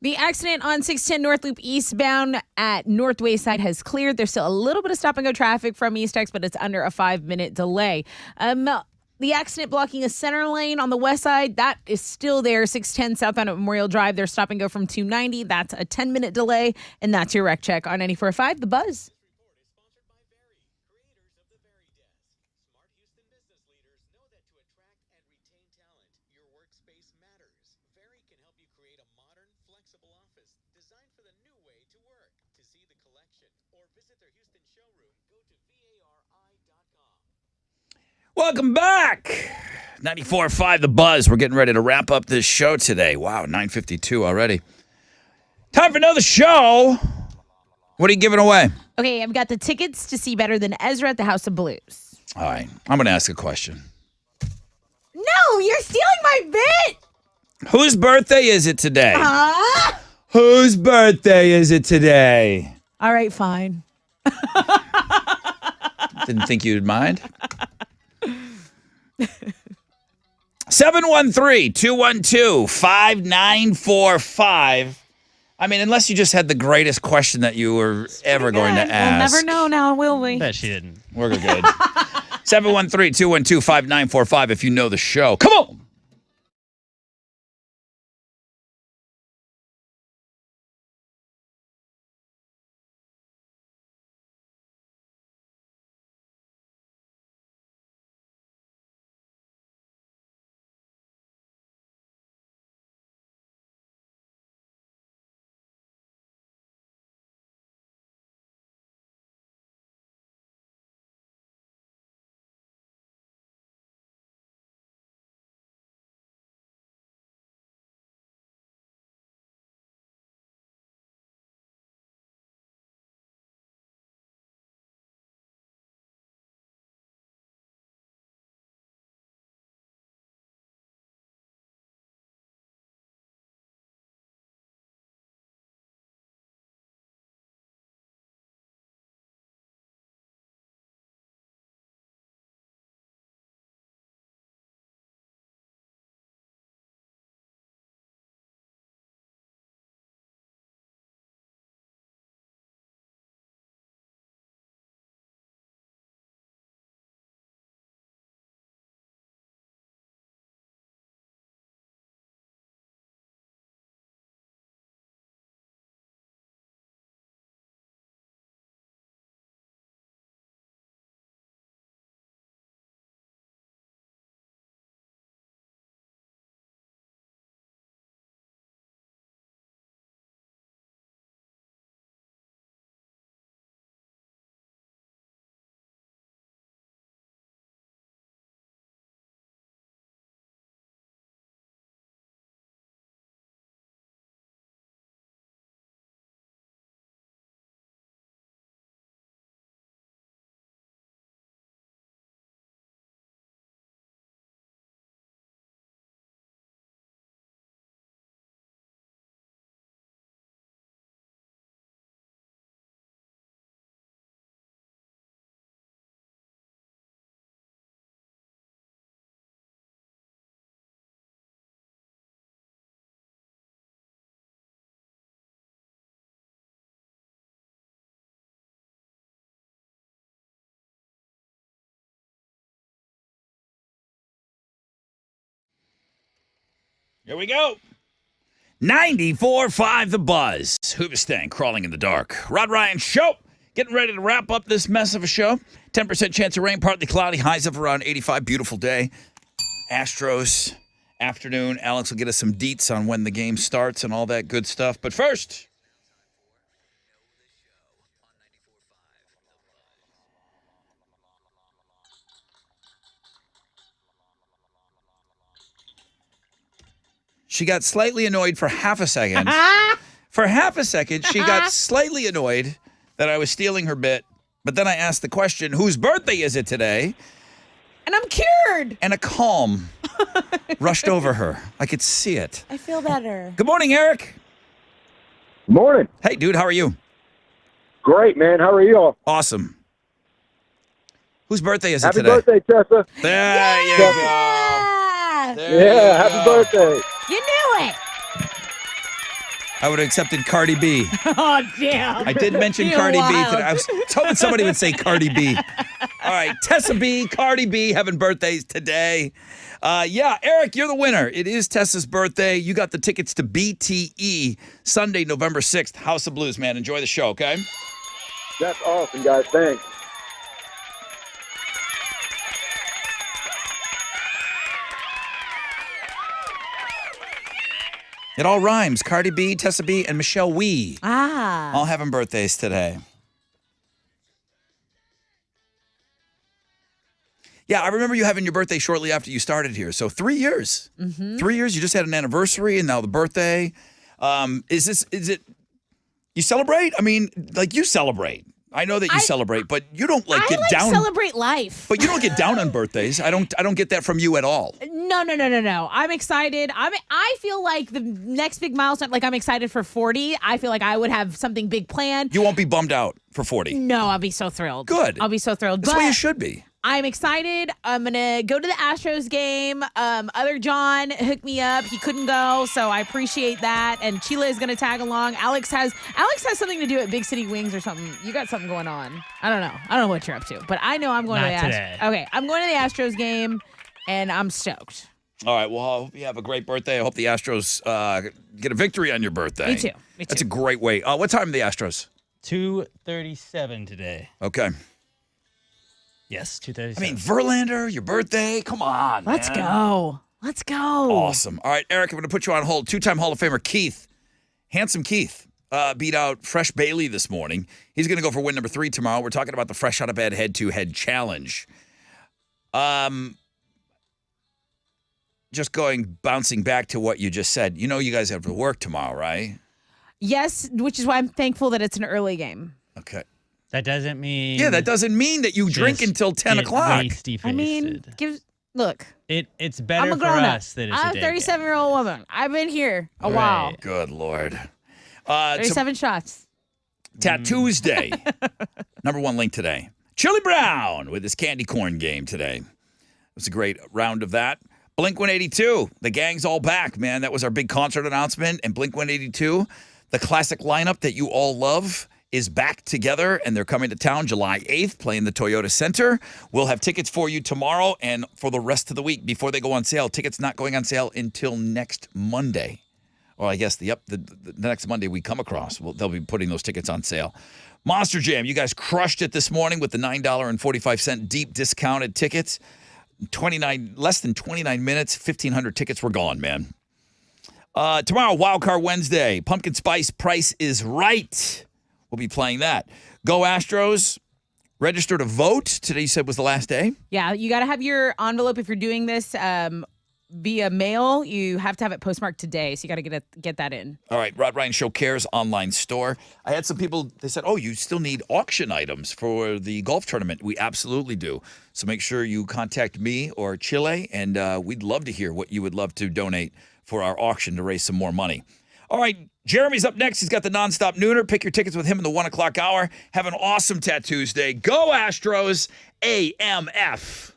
The accident on 610 North Loop eastbound at Northway side has cleared. There's still a little bit of stop-and-go traffic from Eastex, but it's under a 5-minute delay. The accident blocking a center lane on the west side, that is still there. 610 southbound at Memorial Drive. They're stop-and-go from 290. That's a 10-minute delay, and that's your wreck check on 94.5 The Buzz. Welcome back. 94.5 The Buzz. We're getting ready to wrap up this show today. Wow, 9:52 already. Time for another show. What are you giving away? Okay, I've got the tickets to see Better Than Ezra at the House of Blues. All right, I'm going to ask a question. No, you're stealing my bit. Whose birthday is it today? Whose birthday is it today? All right, fine. Didn't think you'd mind. 713-212-5945. I mean, unless you just had the greatest question that you were ever going to ask. We'll never know now, will we? Bet she didn't. We're good. 713-212-5945 if you know the show. Come on! Here we go. 94.5 The Buzz. Hoobastank crawling in the dark. Rod Ryan Show. Getting ready to wrap up this mess of a show. 10% chance of rain, partly cloudy, highs of around 85. Beautiful day. Astros afternoon. Alex will get us some deets on when the game starts and all that good stuff. But first, she got slightly annoyed for half a second. For half a second, she got slightly annoyed that I was stealing her bit. But then I asked the question, whose birthday is it today? And I'm cured. And a calm rushed over her. I could see it. I feel better. Good morning, Eric. Morning. Hey, dude, how are you? Great, man. How are you all? Awesome. Whose birthday is it Happy today? birthday, Tessa. There you go. There you Happy go. birthday. You knew it. I would have accepted Cardi B. Oh, damn. I did mention Cardi B today. I was hoping somebody would say Cardi B. All right, Tessa B, Cardi B having birthdays today. Yeah, Eric, you're the winner. It is Tessa's birthday. You got the tickets to BTE Sunday, November 6th. House of Blues, man. Enjoy the show, okay? That's awesome, guys. Thanks. It all rhymes. Cardi B, Tessa B, and Michelle Wee. All having birthdays today. Yeah, I remember you having your birthday shortly after you started here. So 3 years. 3 years, you just had an anniversary and now the birthday. Is it, you celebrate? I mean, like you celebrate. I know that you celebrate, but you don't get down. I celebrate life. But you don't get down on birthdays. I don't get that from you at all. No. I'm excited. I feel like the next big milestone, like I'm excited for 40. I feel like I would have something big planned. You won't be bummed out for 40. No, I'll be so thrilled. Good. I'll be so thrilled. That's the way you should be. I'm excited. I'm going to go to the Astros game. Other John hooked me up. He couldn't go, so I appreciate that. And Chile is going to tag along. Alex has something to do at Big City Wings or something. You got something going on. I don't know what you're up to, but I know I'm going to the Astros. Okay, I'm going to the Astros game, and I'm stoked. All right, well, I hope you have a great birthday. I hope the Astros get a victory on your birthday. Me too. That's a great way. What time are the Astros? 2:37 today. Okay. Yes, 2:37. I mean, Verlander, your birthday. Come on, Let's man. go. Let's go. Awesome. All right, Eric, I'm going to put you on hold. Two-time Hall of Famer Keith, handsome Keith, beat out Fresh Bailey this morning. He's going to go for win number 3 tomorrow. We're talking about the Fresh Out of Bed head-to-head challenge. Just bouncing back to what you just said. You know you guys have to work tomorrow, right? Yes, which is why I'm thankful that it's an early game. Okay. That doesn't mean... Yeah, that doesn't mean that you drink until 10 o'clock. I mean, look. It's better I'm a for grown-up. us that it's I'm a 37-year-old woman. I've been here a while. Good Lord. 37 shots. Tattoos Day. Number 1 link today. Chili Brown with his candy corn game today. It was a great round of that. Blink-182, the gang's all back, man. That was our big concert announcement. And Blink-182, the classic lineup that you all love, is back together, and they're coming to town July 8th, playing the Toyota Center. We'll have tickets for you tomorrow and for the rest of the week before they go on sale. Tickets not going on sale until next Monday. Or I guess the next Monday we come across. They'll be putting those tickets on sale. Monster Jam, you guys crushed it this morning with the $9.45 deep discounted tickets. Less than 29 minutes, 1,500 tickets were gone, man. Tomorrow, Wild Card Wednesday, Pumpkin Spice Price is Right. We'll be playing that. Go Astros. Register to vote. Today you said was the last day. Yeah, you got to have your envelope if you're doing this via mail. You have to have it postmarked today, so you got to get that in. All right, Rod Ryan Show Cares online store. I had some people, they said, oh, you still need auction items for the golf tournament. We absolutely do. So make sure you contact me or Chile, and we'd love to hear what you would love to donate for our auction to raise some more money. All right, Jeremy's up next. He's got the nonstop nooner. Pick your tickets with him in the 1 o'clock hour. Have an awesome Tattoos Day. Go Astros, AMF.